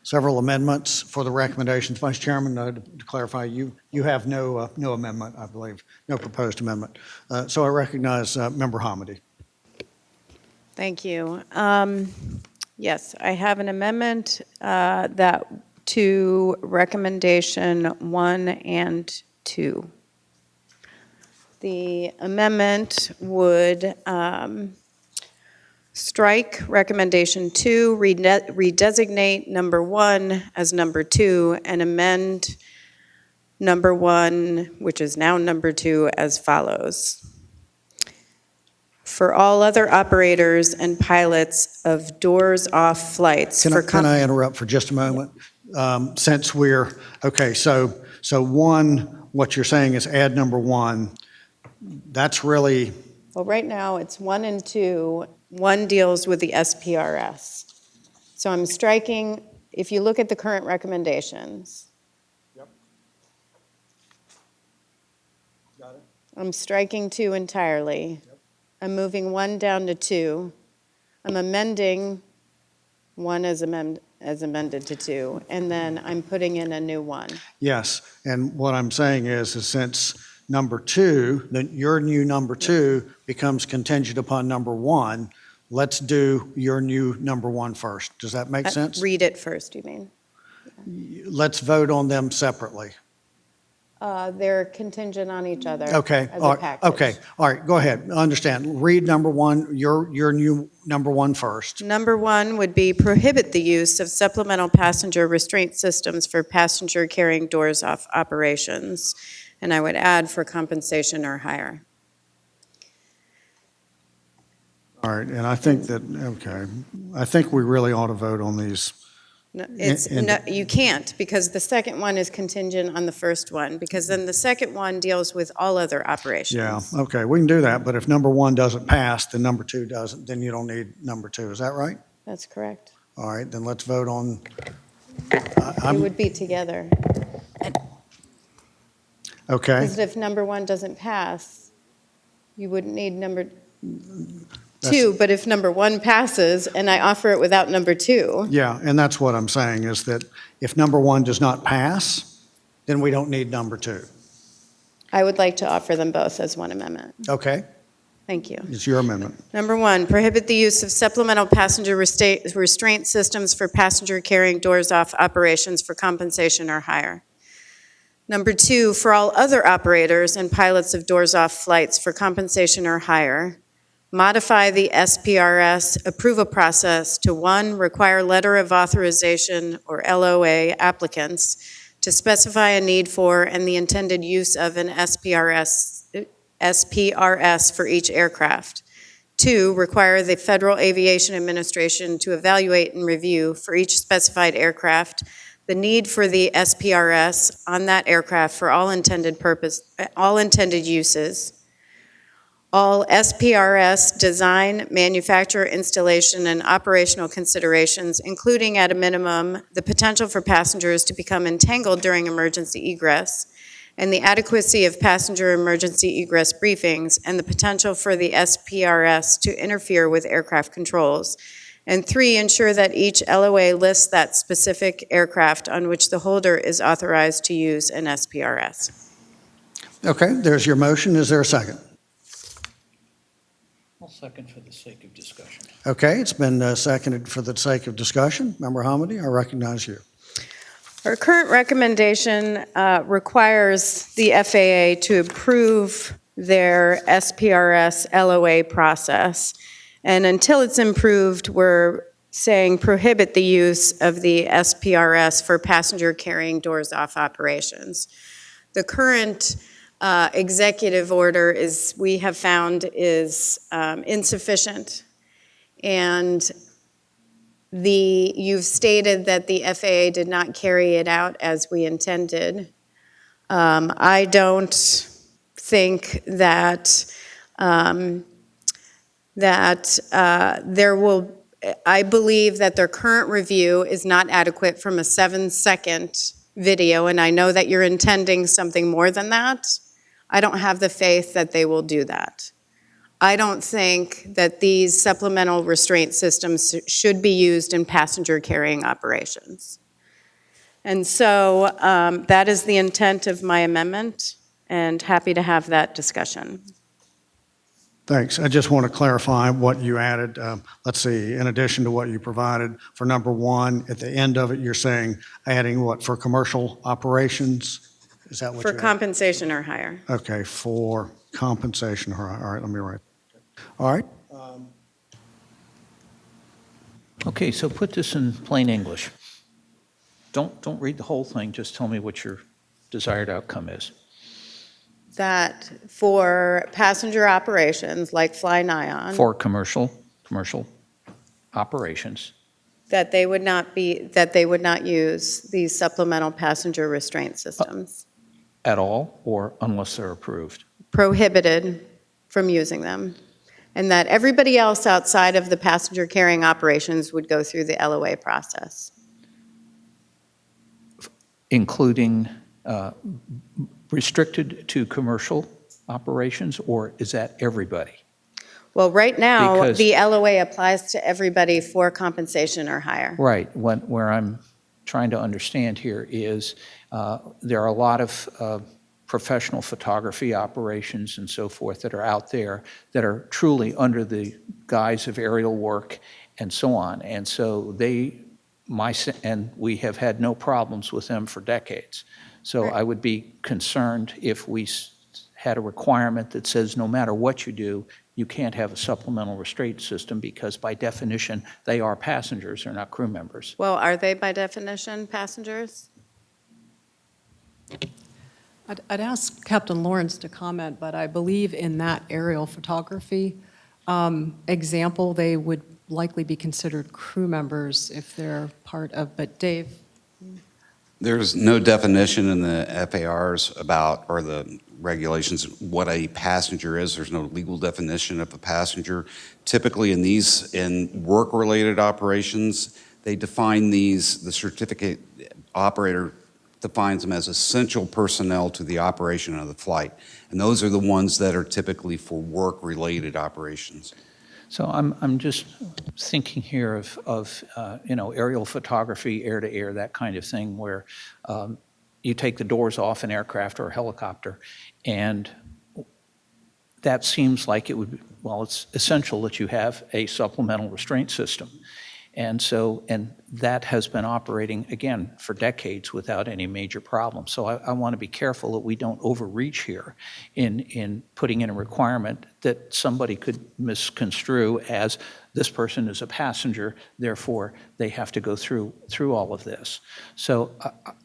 Speaker 1: several amendments for the recommendations. Vice Chairman, to clarify, you have no amendment, I believe, no proposed amendment. So I recognize Member Hamady.
Speaker 10: Thank you. Yes, I have an amendment to recommendation 1 and 2. The amendment would strike recommendation 2, redesignate number 1 as number 2, and amend number 1, which is now number 2, as follows. For all other operators and pilots of doors-off flights.
Speaker 1: Can I interrupt for just a moment? Since we're, okay, so one, what you're saying is add number 1. That's really,
Speaker 10: Well, right now, it's 1 and 2. 1 deals with the SPRS. So I'm striking, if you look at the current recommendations.
Speaker 1: Yep. Got it.
Speaker 10: I'm striking 2 entirely.
Speaker 1: Yep.
Speaker 10: I'm moving 1 down to 2. I'm amending 1 as amended to 2, and then I'm putting in a new 1.
Speaker 1: Yes, and what I'm saying is since number 2, then your new number 2 becomes contingent upon number 1, let's do your new number 1 first. Does that make sense?
Speaker 10: Read it first, you mean?
Speaker 1: Let's vote on them separately.
Speaker 10: They're contingent on each other.
Speaker 1: Okay,
Speaker 10: As
Speaker 1: all
Speaker 10: a
Speaker 1: right,
Speaker 10: package.
Speaker 1: okay, all right, go ahead, understand. Read number 1, your new number 1 first.
Speaker 10: Number 1 would be prohibit the use of supplemental passenger restraint systems for passenger carrying doors off operations. And I would add for compensation or hire.
Speaker 1: All right, and I think that, okay, I think we really ought to vote on these.
Speaker 10: No, you can't, because the second one is contingent on the first one, because then the second one deals with all other operations.
Speaker 1: Yeah, okay, we can do that, but if number 1 doesn't pass, then number 2 doesn't, then you don't need number 2, is that right?
Speaker 10: That's correct.
Speaker 1: All right, then let's vote on,
Speaker 10: It would be together.
Speaker 1: okay,
Speaker 10: Because if number 1 doesn't pass, you wouldn't need number 2, but if number 1 passes and I offer it without number 2,
Speaker 1: yeah, and that's what I'm saying, is that if number 1 does not pass, then we don't need number 2.
Speaker 10: I would like to offer them both as one amendment.
Speaker 1: Okay,
Speaker 10: Thank you.
Speaker 1: it's your amendment.
Speaker 10: Number 1, prohibit the use of supplemental passenger restraint systems for passenger carrying doors off operations for compensation or hire. Number 2, for all other operators and pilots of doors off flights for compensation or hire, modify the SPRS approval process to 1, require letter of authorization or LOA applicants to specify a need for and the intended use of an SPRS for each aircraft. 2, require the Federal Aviation Administration to evaluate and review for each specified aircraft the need for the SPRS on that aircraft for all intended uses. All SPRS design, manufacture, installation, and operational considerations, including at a minimum the potential for passengers to become entangled during emergency egress, and the adequacy of passenger emergency egress briefings, and the potential for the SPRS to interfere with aircraft controls. And 3, ensure that each LOA lists that specific aircraft on which the holder is authorized to use an SPRS.
Speaker 1: Okay, there's your motion. Is there a second?
Speaker 9: I'll second for the sake of discussion.
Speaker 1: Okay, it's been seconded for the sake of discussion. Member Hamady, I recognize you.
Speaker 10: Our current recommendation requires the FAA to approve their SPRS LOA process. And until it's improved, we're saying prohibit the use of the SPRS for passenger carrying doors off operations. The current executive order we have found is insufficient. And you've stated that the FAA did not carry it out as we intended. I don't think that I believe that their current review is not adequate from a 7-second video, and I know that you're intending something more than that. I don't have the faith that they will do that. I don't think that these supplemental restraint systems should be used in passenger carrying operations. And so that is the intent of my amendment, and happy to have that discussion.
Speaker 1: Thanks. I just want to clarify what you added. Let's see, in addition to what you provided for number 1, at the end of it, you're saying adding what for commercial operations? Is that what
Speaker 10: For
Speaker 1: you're?
Speaker 10: compensation or higher.
Speaker 1: Okay, for compensation. All right, let me write. All right.
Speaker 9: Okay, so put this in plain English. Don't read the whole thing, just tell me what your desired outcome is.
Speaker 10: That for passenger operations like fly nigh on.
Speaker 9: For commercial operations,
Speaker 10: That they would not use these supplemental passenger restraint systems.
Speaker 9: at all, or unless they're approved?
Speaker 10: Prohibited from using them. And that everybody else outside of the passenger carrying operations would go through the LOA process.
Speaker 9: Including restricted to commercial operations, or is that everybody?
Speaker 10: Well, right now,
Speaker 9: Because-
Speaker 10: the LOA applies to everybody for compensation or higher.
Speaker 9: Right. Where I'm trying to understand here is there are a lot of professional photography operations and so forth that are out there that are truly under the guise of aerial work and so on. And so and we have had no problems with them for decades. So
Speaker 10: Right.
Speaker 9: I would be concerned if we had a requirement that says no matter what you do, you can't have a supplemental restraint system because by definition, they are passengers, they're not crew members.
Speaker 10: Well, are they by definition passengers?
Speaker 11: I'd ask Captain Lawrence to comment, but I believe in that aerial photography example, they would likely be considered crew members if they're part of, but Dave?
Speaker 8: There's no definition in the FARs about, or the regulations, what a passenger is. There's no legal definition of a passenger. Typically in work-related operations, they define these, the certificate operator defines them as essential personnel to the operation of the flight. And those are the ones that are typically for work-related operations.
Speaker 9: So I'm just thinking here of aerial photography, air-to-air, that kind of thing, where you take the doors off an aircraft or a helicopter, and that seems like it would, well, it's essential that you have a supplemental restraint system. And that has been operating, again, for decades without any major problem. So I want to be careful that we don't overreach here in putting in a requirement that somebody could misconstrue as this person is a passenger, therefore they have to go through all of this. So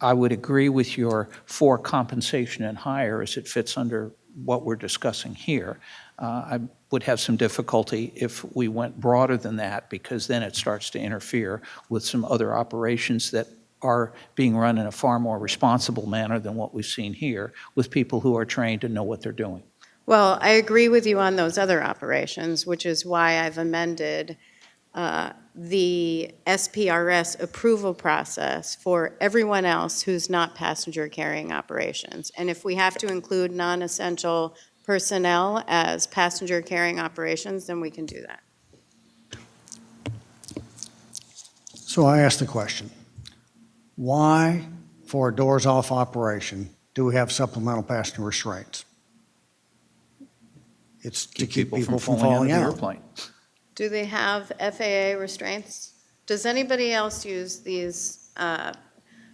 Speaker 9: I would agree with your for compensation and higher as it fits under what we're discussing here. I would have some difficulty if we went broader than that, because then it starts to interfere with some other operations that are being run in a far more responsible manner than what we've seen here, with people who are trained and know what they're doing.
Speaker 10: Well, I agree with you on those other operations, which is why I've amended the SPRS approval process for everyone else who's not passenger carrying operations. And if we have to include non-essential personnel as passenger carrying operations, then we can do that.
Speaker 1: So I asked the question, why for a doors-off operation do we have supplemental passenger restraints? It's to keep people from falling
Speaker 9: out of
Speaker 1: out.
Speaker 9: the airplane.
Speaker 10: Do they have FAA restraints? Does anybody else use these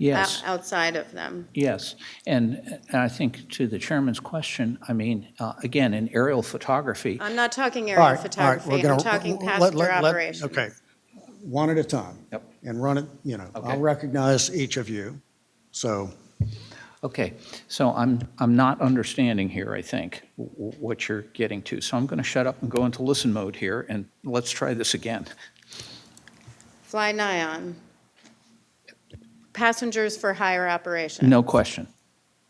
Speaker 9: Yes.
Speaker 10: outside of them?
Speaker 9: Yes, and I think to the chairman's question, I mean, again, in aerial photography,
Speaker 10: I'm not talking
Speaker 1: All
Speaker 10: aerial
Speaker 1: right,
Speaker 10: photography,
Speaker 1: we're
Speaker 10: I'm
Speaker 1: gonna-
Speaker 10: talking
Speaker 1: let-
Speaker 10: passenger
Speaker 1: let-
Speaker 10: operations.
Speaker 1: Okay, one at a time.
Speaker 9: Yep.
Speaker 1: And run it,
Speaker 9: Okay.
Speaker 1: I'll recognize each of you, so.
Speaker 9: okay, so I'm not understanding here, I think, what you're getting to. So I'm going to shut up and go into listen mode here, and let's try this again.
Speaker 10: Fly nigh on. Passengers for hire operations.
Speaker 9: No question.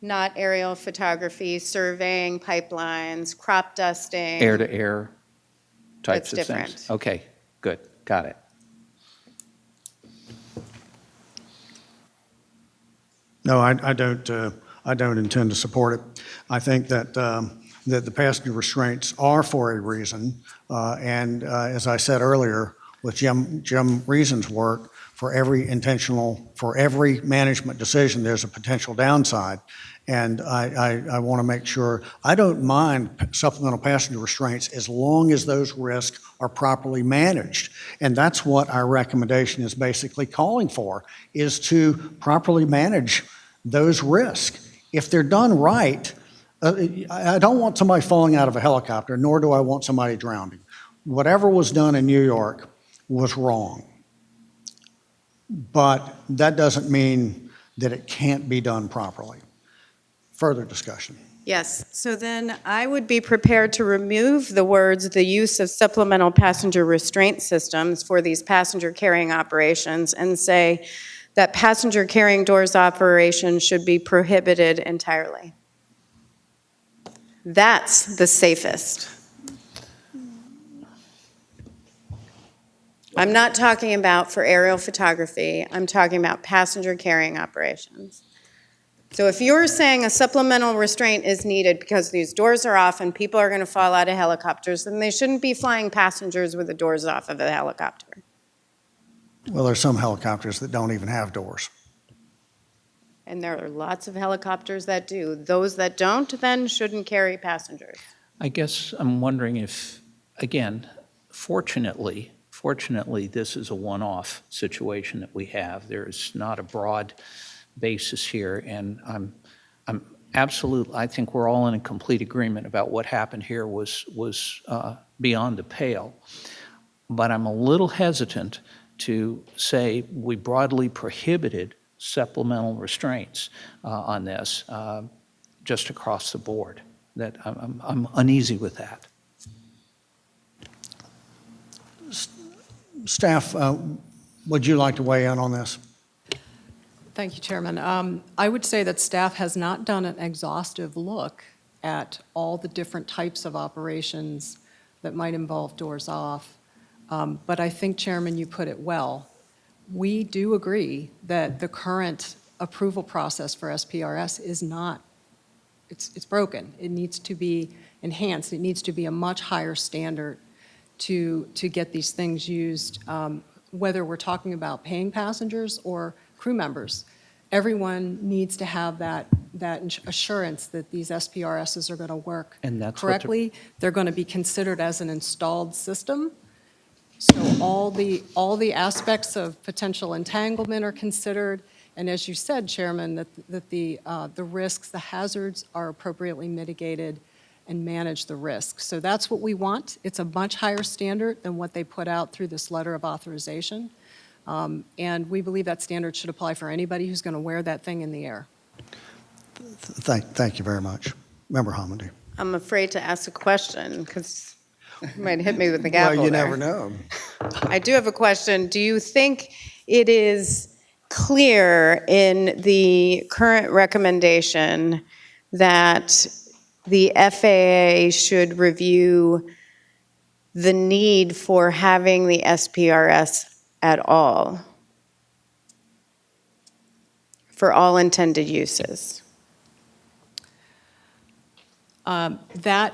Speaker 10: Not aerial photography, surveying pipelines, crop dusting.
Speaker 9: Air-to-air types
Speaker 10: That's
Speaker 9: of things.
Speaker 10: different.
Speaker 9: Okay, good, got it.
Speaker 1: No, I don't intend to support it. I think that the passenger restraints are for a reason, and as I said earlier, with Jim Reason's work, for every management decision, there's a potential downside. And I want to make sure, I don't mind supplemental passenger restraints as long as those risks are properly managed. And that's what our recommendation is basically calling for, is to properly manage those risks. If they're done right, I don't want somebody falling out of a helicopter, nor do I want somebody drowning. Whatever was done in New York was wrong. But that doesn't mean that it can't be done properly. Further discussion.
Speaker 10: Yes, so then I would be prepared to remove the words, "the use of supplemental passenger restraint systems for these passenger carrying operations," and say that passenger carrying doors operations should be prohibited entirely. That's the safest. I'm not talking about for aerial photography, I'm talking about passenger carrying operations. So if you're saying a supplemental restraint is needed because these doors are off and people are going to fall out of helicopters, then they shouldn't be flying passengers with the doors off of a helicopter.
Speaker 1: Well, there's some helicopters that don't even have doors.
Speaker 10: And there are lots of helicopters that do. Those that don't then shouldn't carry passengers.
Speaker 9: I guess I'm wondering if, again, fortunately, this is a one-off situation that we have. There is not a broad basis here, and I'm absolutely, I think we're all in a complete agreement about what happened here was beyond the pale. But I'm a little hesitant to say we broadly prohibited supplemental restraints on this just across the board. That I'm uneasy with that.
Speaker 1: Staff, would you like to weigh in on this?
Speaker 11: Thank you, Chairman. I would say that staff has not done an exhaustive look at all the different types of operations that might involve doors off. But I think, Chairman, you put it well. We do agree that the current approval process for SPRS is not, it's broken. It needs to be enhanced. It needs to be a much higher standard to get these things used, whether we're talking about paying passengers or crew members. Everyone needs to have that assurance that these SPRSs are going to work correctly. They're going to be considered as an installed system. So all the aspects of potential entanglement are considered, and as you said, Chairman, that the risks, the hazards are appropriately mitigated and manage the risk. So that's what we want. It's a much higher standard than what they put out through this letter of authorization, and we believe that standard should apply for anybody who's going to wear that thing in the air.
Speaker 1: Thank you very much. Member Hamady.
Speaker 10: I'm afraid to ask a question because you might hit me with the gavel.
Speaker 1: Well, you
Speaker 10: there.
Speaker 1: never know.
Speaker 10: I do have a question. Do you think it is clear in the current recommendation that the FAA should review the need for having the SPRS at all for all intended uses?
Speaker 11: That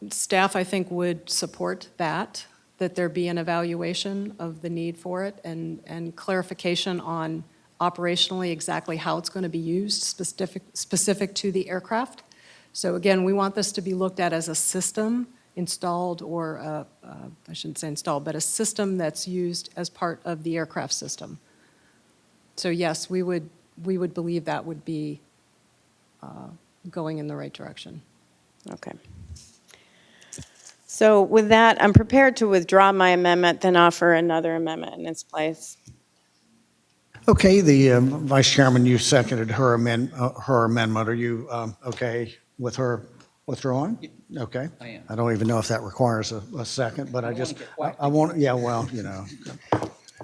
Speaker 11: staff, I think, would support that there be an evaluation of the need for it and clarification on operationally exactly how it's going to be used, specific to the aircraft. So again, we want this to be looked at as a system installed, or I shouldn't say installed, but a system that's used as part of the aircraft system. So yes, we would believe that would be going in the right direction.
Speaker 10: Okay. So with that, I'm prepared to withdraw my amendment, then offer another amendment in its place.
Speaker 1: Okay, the Vice Chairman, you seconded her amendment. Are you okay with her withdrawing? Okay.
Speaker 9: I am.
Speaker 1: I don't even know if that requires a second, but I want, yeah, well, you know.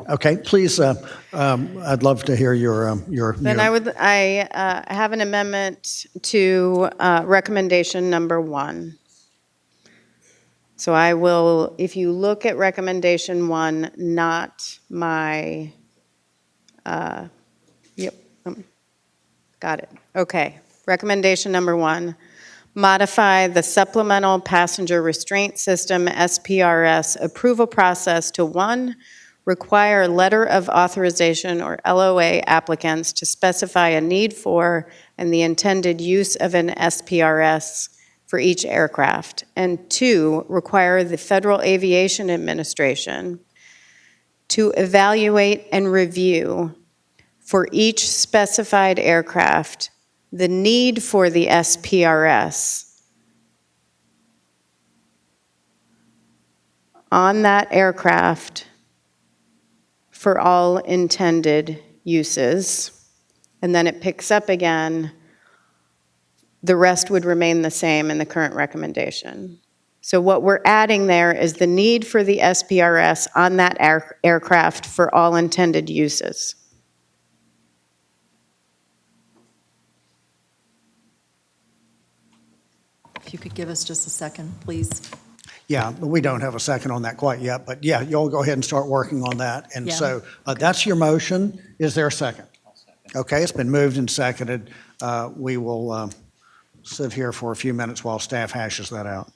Speaker 1: Okay, please, I'd love to hear your.
Speaker 10: Then I have an amendment to recommendation number 1. So I will, if you look at recommendation 1, not my, got it. Okay. Recommendation number 1, modify the supplemental passenger restraint system SPRS approval process to 1, require letter of authorization or LOA applicants to specify a need for and the intended use of an SPRS for each aircraft, and 2, require the Federal Aviation Administration to evaluate and review for each specified aircraft the need for the SPRS on that aircraft for all intended uses. And then it picks up again, the rest would remain the same in the current recommendation. So what we're adding there is the need for the SPRS on that aircraft for all intended uses.
Speaker 2: If you could give us just a second, please.
Speaker 1: Yeah, but we don't have a second on that quite yet, but yeah, you'll go ahead and start working on that. And
Speaker 2: Yeah.
Speaker 1: so that's your motion. Is there a second? Okay, it's been moved and seconded. We will sit here for a few minutes while staff hashes that out.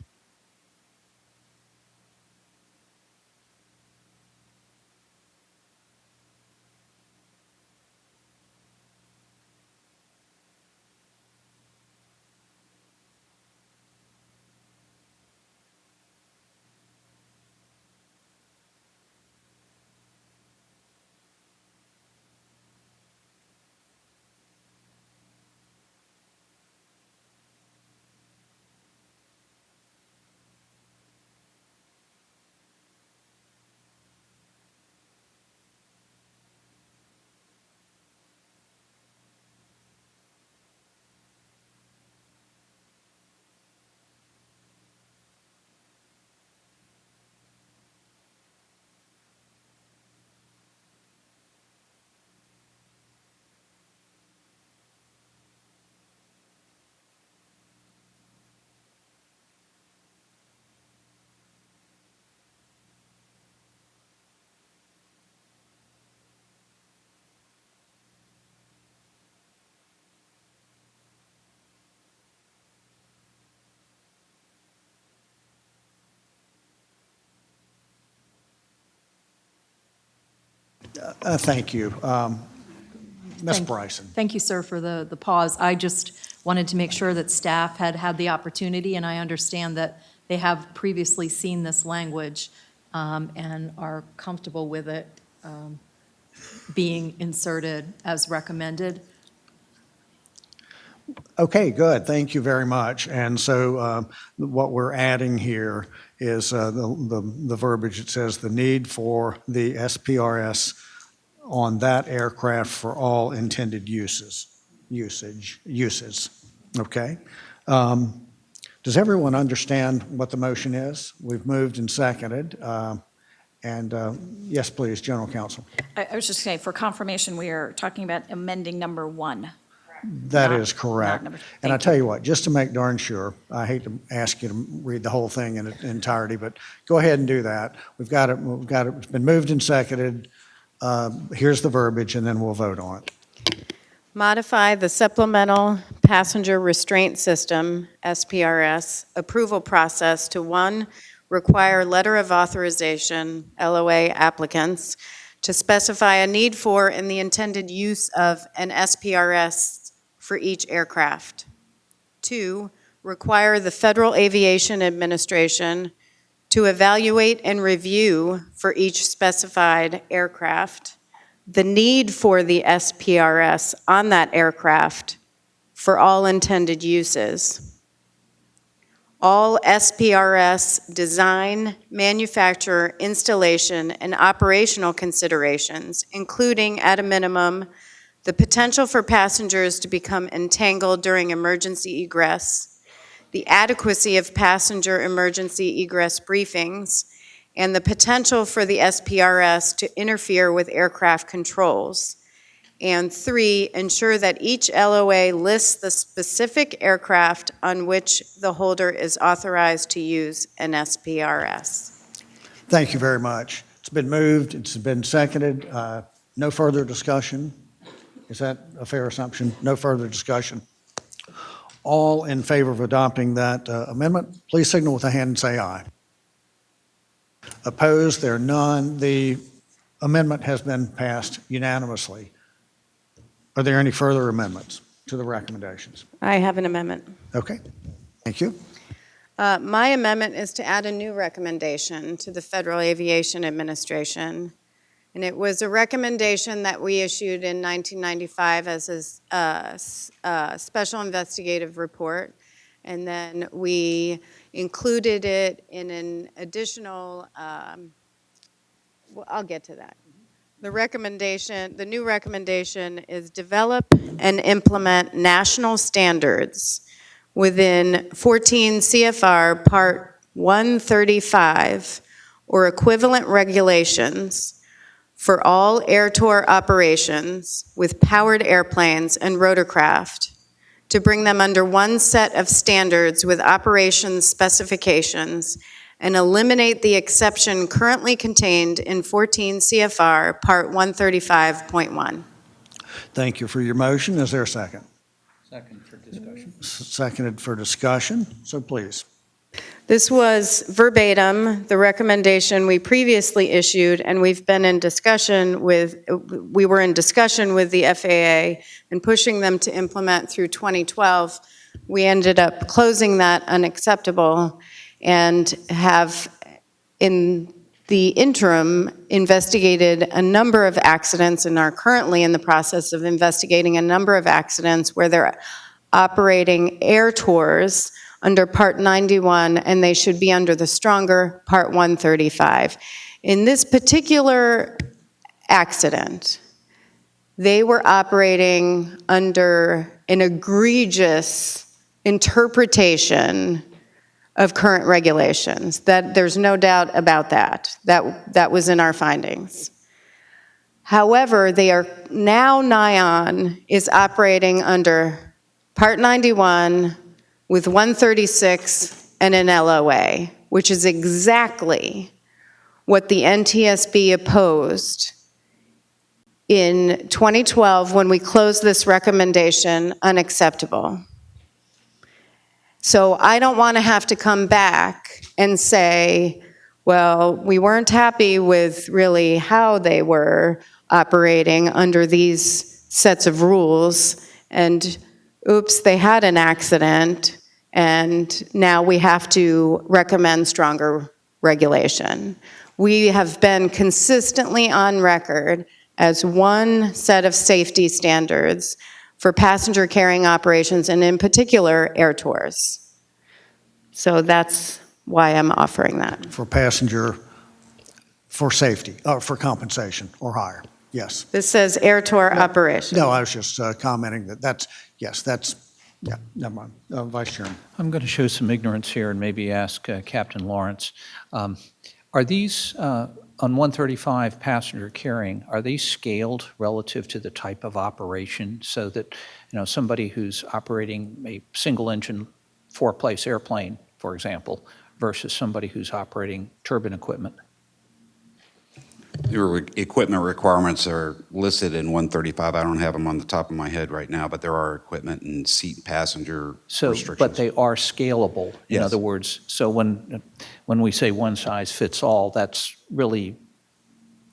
Speaker 1: Thank you. Ms. Bryson.
Speaker 2: Thank you, sir, for the pause. I just wanted to make sure that staff had had the opportunity, and I understand that they have previously seen this language and are comfortable with it being inserted as recommended.
Speaker 1: Okay, good. Thank you very much. And so what we're adding here is the verbiage. It says the need for the SPRS on that aircraft for all intended uses. Okay? Does everyone understand what the motion is? We've moved and seconded. Yes, please, General Counsel.
Speaker 14: I was just saying, for confirmation, we are talking about amending number 1.
Speaker 1: That
Speaker 14: Not-
Speaker 1: is correct.
Speaker 14: not number-
Speaker 1: And I
Speaker 14: thank
Speaker 1: tell
Speaker 14: you.
Speaker 1: you what, just to make darn sure, I hate to ask you to read the whole thing in its entirety, but go ahead and do that. We've got it, it's been moved and seconded. Here's the verbiage, and then we'll vote on it.
Speaker 10: Modify the Supplemental Passenger Restraint System, SPRS, approval process to 1, require letter of authorization, LOA applicants, to specify a need for and the intended use of an SPRS for each aircraft. 2, require the Federal Aviation Administration to evaluate and review for each specified aircraft the need for the SPRS on that aircraft for all intended uses. All SPRS design, manufacture, installation, and operational considerations, including at a minimum, the potential for passengers to become entangled during emergency egress, the adequacy of passenger emergency egress briefings, and the potential for the SPRS to interfere with aircraft controls. And 3, ensure that each LOA lists the specific aircraft on which the holder is authorized to use an SPRS.
Speaker 1: Thank you very much. It's been moved, it's been seconded. No further discussion? Is that a fair assumption? No further discussion? All in favor of adopting that amendment, please signal with a hand and say aye. Opposed? There are none. The amendment has been passed unanimously. Are there any further amendments to the recommendations?
Speaker 10: I have an amendment.
Speaker 1: Okay, thank you.
Speaker 10: My amendment is to add a new recommendation to the Federal Aviation Administration And it was a recommendation that we issued in 1995 as a special investigative report. And then we included it in an additional, well, I'll get to that. The new recommendation is develop and implement national standards within 14 CFR Part 135 or equivalent regulations for all air tour operations with powered airplanes and rotorcraft to bring them under one set of standards with operations specifications and eliminate the exception currently contained in 14 CFR Part 135.1.
Speaker 1: Thank you for your motion. Is there a second?
Speaker 9: Second for discussion.
Speaker 1: Seconded for discussion, so please.
Speaker 10: This was verbatim the recommendation we previously issued, and we were in discussion with the FAA and pushing them to implement through 2012. We ended up closing that unacceptable and have, in the interim, investigated a number of accidents and are currently in the process of investigating a number of accidents where they're operating air tours under Part 91, and they should be under the stronger Part 135. In this particular accident, they were operating under an egregious interpretation of current regulations. That there's no doubt about that. That was in our findings. However, they are now NION is operating under Part 91 with 136 and an LOA, which is exactly what the NTSB opposed in 2012 when we closed this recommendation unacceptable. So I don't want to have to come back and say, well, we weren't happy with really how they were operating under these sets of rules, and oops, they had an accident, and now we have to recommend stronger regulation. We have been consistently on record as one set of safety standards for passenger carrying operations, and in particular, air tours. So that's why I'm offering that.
Speaker 1: For passenger, for safety, or for compensation or higher, yes.
Speaker 10: This says air tour operations.
Speaker 1: No, I was just commenting that yeah, never mind. Vice Chairman.
Speaker 9: I'm going to show some ignorance here and maybe ask Captain Lawrence. Are these, on 135 passenger carrying, are they scaled relative to the type of operation so that, somebody who's operating a single-engine, four-place airplane, for example, versus somebody who's operating turbine equipment?
Speaker 8: Your equipment requirements are listed in 135. I don't have them on the top of my head right now, but there are equipment and seat passenger restrictions.
Speaker 9: But they are scalable. In
Speaker 8: Yes.
Speaker 9: other words, so when we say one size fits all, that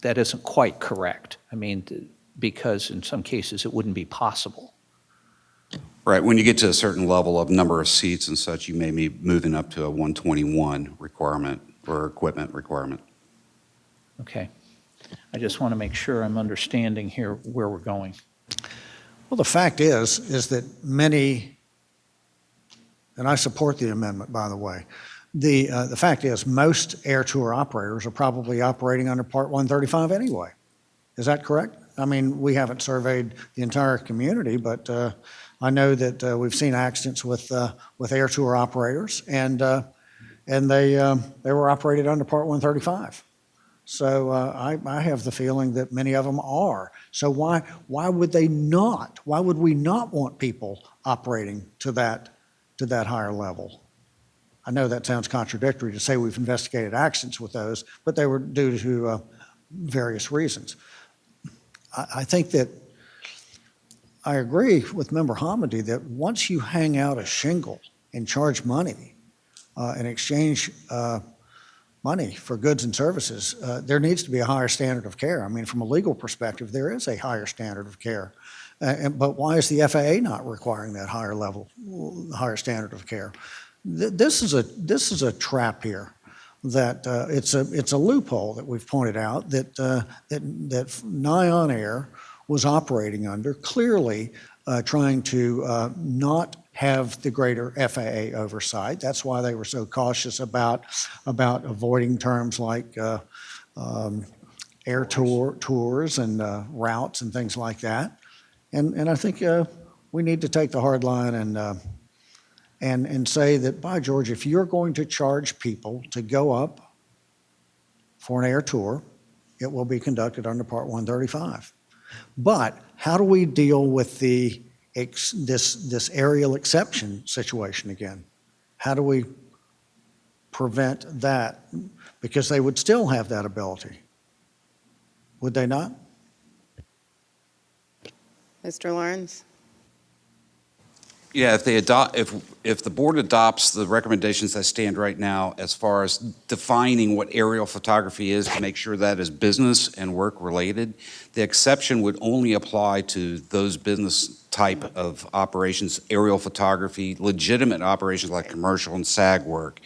Speaker 9: isn't quite correct. I mean, because in some cases it wouldn't be possible.
Speaker 8: Right. When you get to a certain level of number of seats and such, you may be moving up to a 121 requirement or equipment requirement.
Speaker 9: Okay. I just want to make sure I'm understanding here where we're going.
Speaker 1: Well, the fact is that many, and I support the amendment, by the way, the fact is most air tour operators are probably operating under Part 135 anyway. Is that correct? I mean, we haven't surveyed the entire community, but I know that we've seen accidents with air tour operators, and they were operated under Part 135. So I have the feeling that many of them are. So why would they not? Why would we not want people operating to that higher level? I know that sounds contradictory to say we've investigated accidents with those, but they were due to various reasons. I think that I agree with Member Hamady that once you hang out a shingle and charge money and exchange money for goods and services, there needs to be a higher standard of care. I mean, from a legal perspective, there is a higher standard of care. But why is the FAA not requiring that higher standard of care? This is a trap here. that it's a loophole that we've pointed out that Nyon Air was operating under, clearly trying to not have the greater FAA oversight. That's why they were so cautious about avoiding terms like air tours and routes and things like that. And I think we need to take the hard line and say that, by George, if you're going to charge people to go up for an air tour, it will be conducted under Part 135. But how do we deal with this aerial exception situation again? How do we prevent that? Because they would still have that ability. Would they not?
Speaker 10: Mr. Lawrence?
Speaker 8: Yeah, if the board adopts the recommendations that stand right now as far as defining what aerial photography is to make sure that is business and work related, the exception would only apply to those business type of operations, aerial photography, legitimate operations like commercial and SAG work,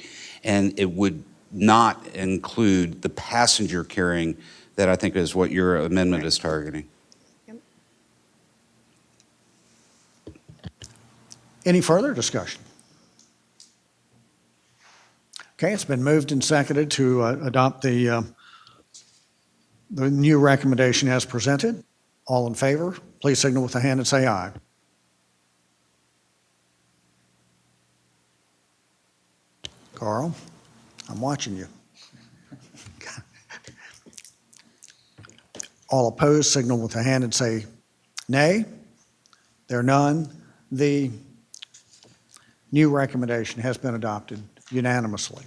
Speaker 8: and it would not include the passenger carrying that I think is what your amendment is targeting.
Speaker 1: Any further discussion? Okay, it's been moved and seconded to adopt the new recommendation as presented. All in favor, please signal with a hand and say aye. Carl, I'm watching you. All opposed, signal with a hand and say nay. There are none. The new recommendation has been adopted unanimously.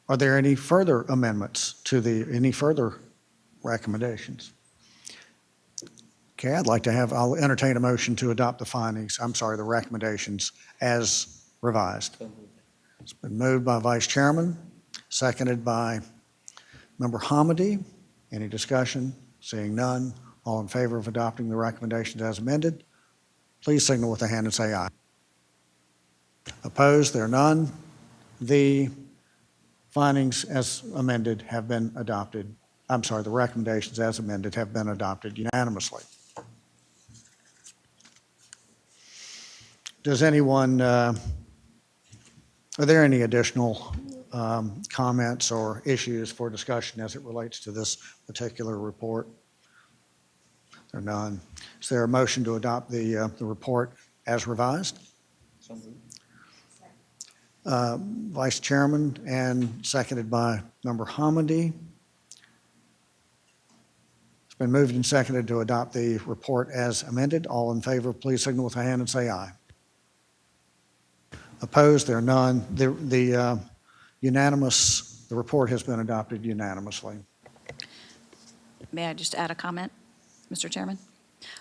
Speaker 1: Are there any further amendments to any further recommendations? Okay, I'll entertain a motion to adopt the recommendations as revised. It's been moved by Vice Chairman, seconded by Member Hamady. Any discussion? Seeing none, all in favor of adopting the recommendations as amended, please signal with a hand and say aye. Opposed? There are none. The findings as amended have been adopted. The recommendations as amended have been adopted unanimously. Does anyone, are there any additional comments or issues for discussion as it relates to this particular report? There are none. Is there a motion to adopt the report as revised? So moved. Vice Chairman and seconded by Member Hamady. It's been moved and seconded to adopt the report as amended. All in favor, please signal with a hand and say aye. Opposed? There are none. The report has been adopted unanimously.
Speaker 14: May I just add a comment, Mr. Chairman?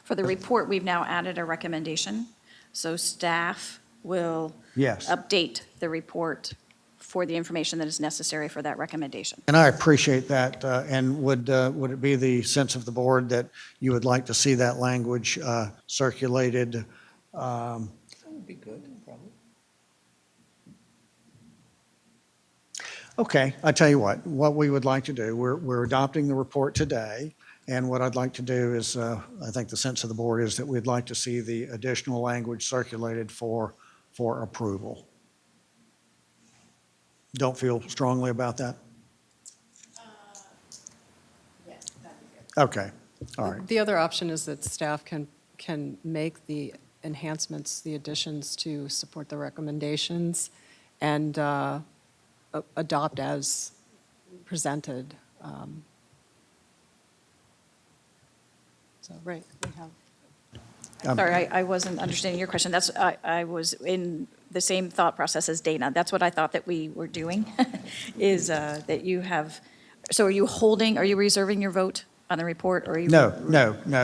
Speaker 14: For the report, we've now added a recommendation, so staff will update the report for the information that is necessary for that recommendation.
Speaker 1: And I appreciate that. And would it be the sense of the board that you would like to see that language circulated? That would be good, probably. Okay, I tell you what we would like to do, we're adopting the report today, and what I'd like to do is, I think the sense of the board is that we'd like to see the additional language circulated for approval. Don't feel strongly about that?
Speaker 10: Yes, that'd be good.
Speaker 1: Okay, all right.
Speaker 11: The other option is that staff can make the enhancements, the additions to support the recommendations, and adopt as presented. So, right, we have.
Speaker 14: Sorry, I wasn't understanding your question. I was in the same thought process as Dana. That's what I thought that we were doing, is that you have, so are you reserving your vote on the report, or are you?
Speaker 1: No,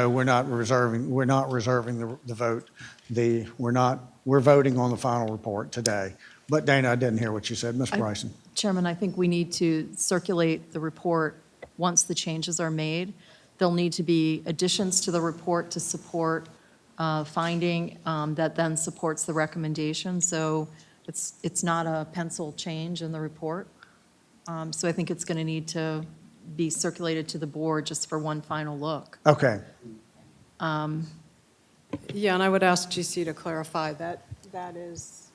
Speaker 1: we're not reserving the vote. We're voting on the final report today. But Dana, I didn't hear what you said. Ms. Bryson.
Speaker 2: Chairman, I think we need to circulate the report once the changes are made. There'll need to be additions to the report to support finding that then supports the recommendation. So it's not a pencil change in the report. So I think it's going to need to be circulated to the board just for one final look.
Speaker 1: Okay,
Speaker 11: Yeah, and I would ask GC to clarify that that is,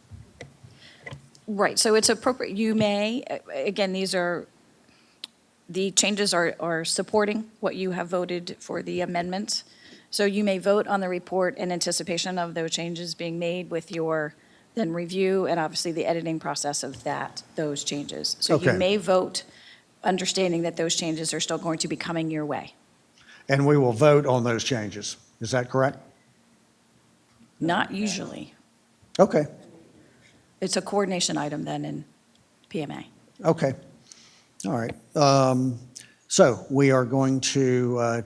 Speaker 14: Right, so it's appropriate, you may, again, the changes are supporting what you have voted for the amendment. So you may vote on the report in anticipation of those changes being made with your then review and obviously the editing process of those changes. So you
Speaker 1: Okay.
Speaker 14: may vote understanding that those changes are still going to be coming your way.
Speaker 1: and we will vote on those changes. Is that correct?
Speaker 14: Not usually.
Speaker 1: Okay,
Speaker 14: It's a coordination item then in PMA.
Speaker 1: okay. All right. So we are going to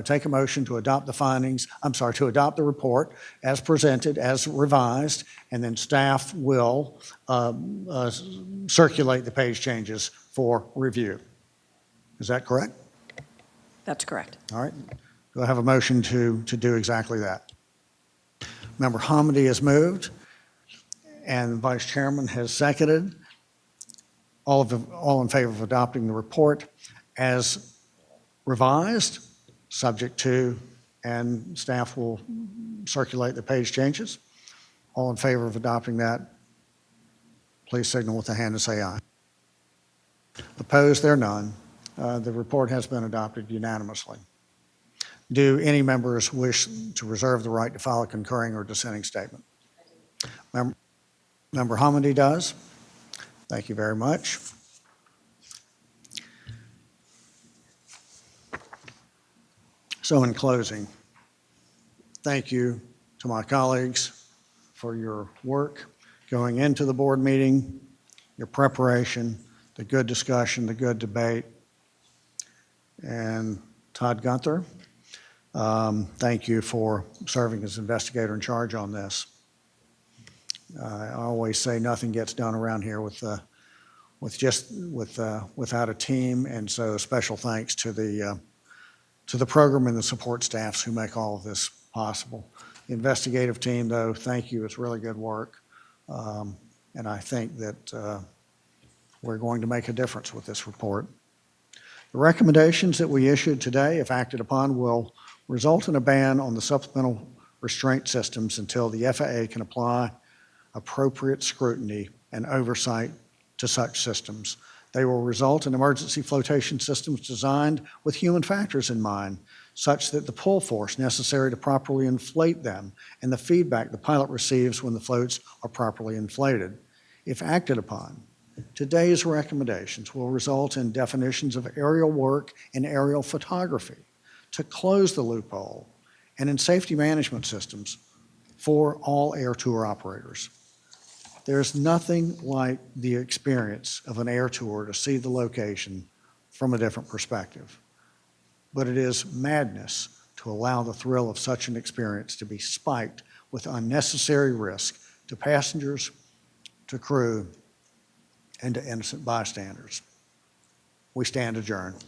Speaker 1: take a motion to adopt the findings, to adopt the report as presented, as revised, and then staff will circulate the page changes for review. Is that correct?
Speaker 14: That's correct.
Speaker 1: All right. Do I have a motion to do exactly that? Member Hamady has moved, and the Vice Chairman has seconded. All in favor of adopting the report as revised, subject to, and staff will circulate the page changes. All in favor of adopting that, please signal with a hand and say aye. Opposed, there are none. The report has been adopted unanimously. Do any members wish to reserve the right to file a concurring or dissenting statement? Member Hamady does. Thank you very much. So in closing, thank you to my colleagues for your work going into the board meeting, your preparation, the good discussion, the good debate. And Todd Gunther, thank you for serving as investigator in charge on this. I always say nothing gets done around here without a team, and so special thanks to the program and the support staffs who make all of this possible. The investigative team, though, thank you. It's really good work, and I think that we're going to make a difference with this report. The recommendations that we issued today, if acted upon, will result in a ban on the supplemental restraint systems until the FAA can apply appropriate scrutiny and oversight to such systems. They will result in emergency flotation systems designed with human factors in mind, such that the pull force necessary to properly inflate them and the feedback the pilot receives when the floats are properly inflated. If acted upon, today's recommendations will result in definitions of aerial work and aerial photography to close the loophole and in safety management systems for all air tour operators. There's nothing like the experience of an air tour to see the location from a different perspective. But it is madness to allow the thrill of such an experience to be spiked with unnecessary risk to passengers, to crew, and to innocent bystanders. We stand adjourned.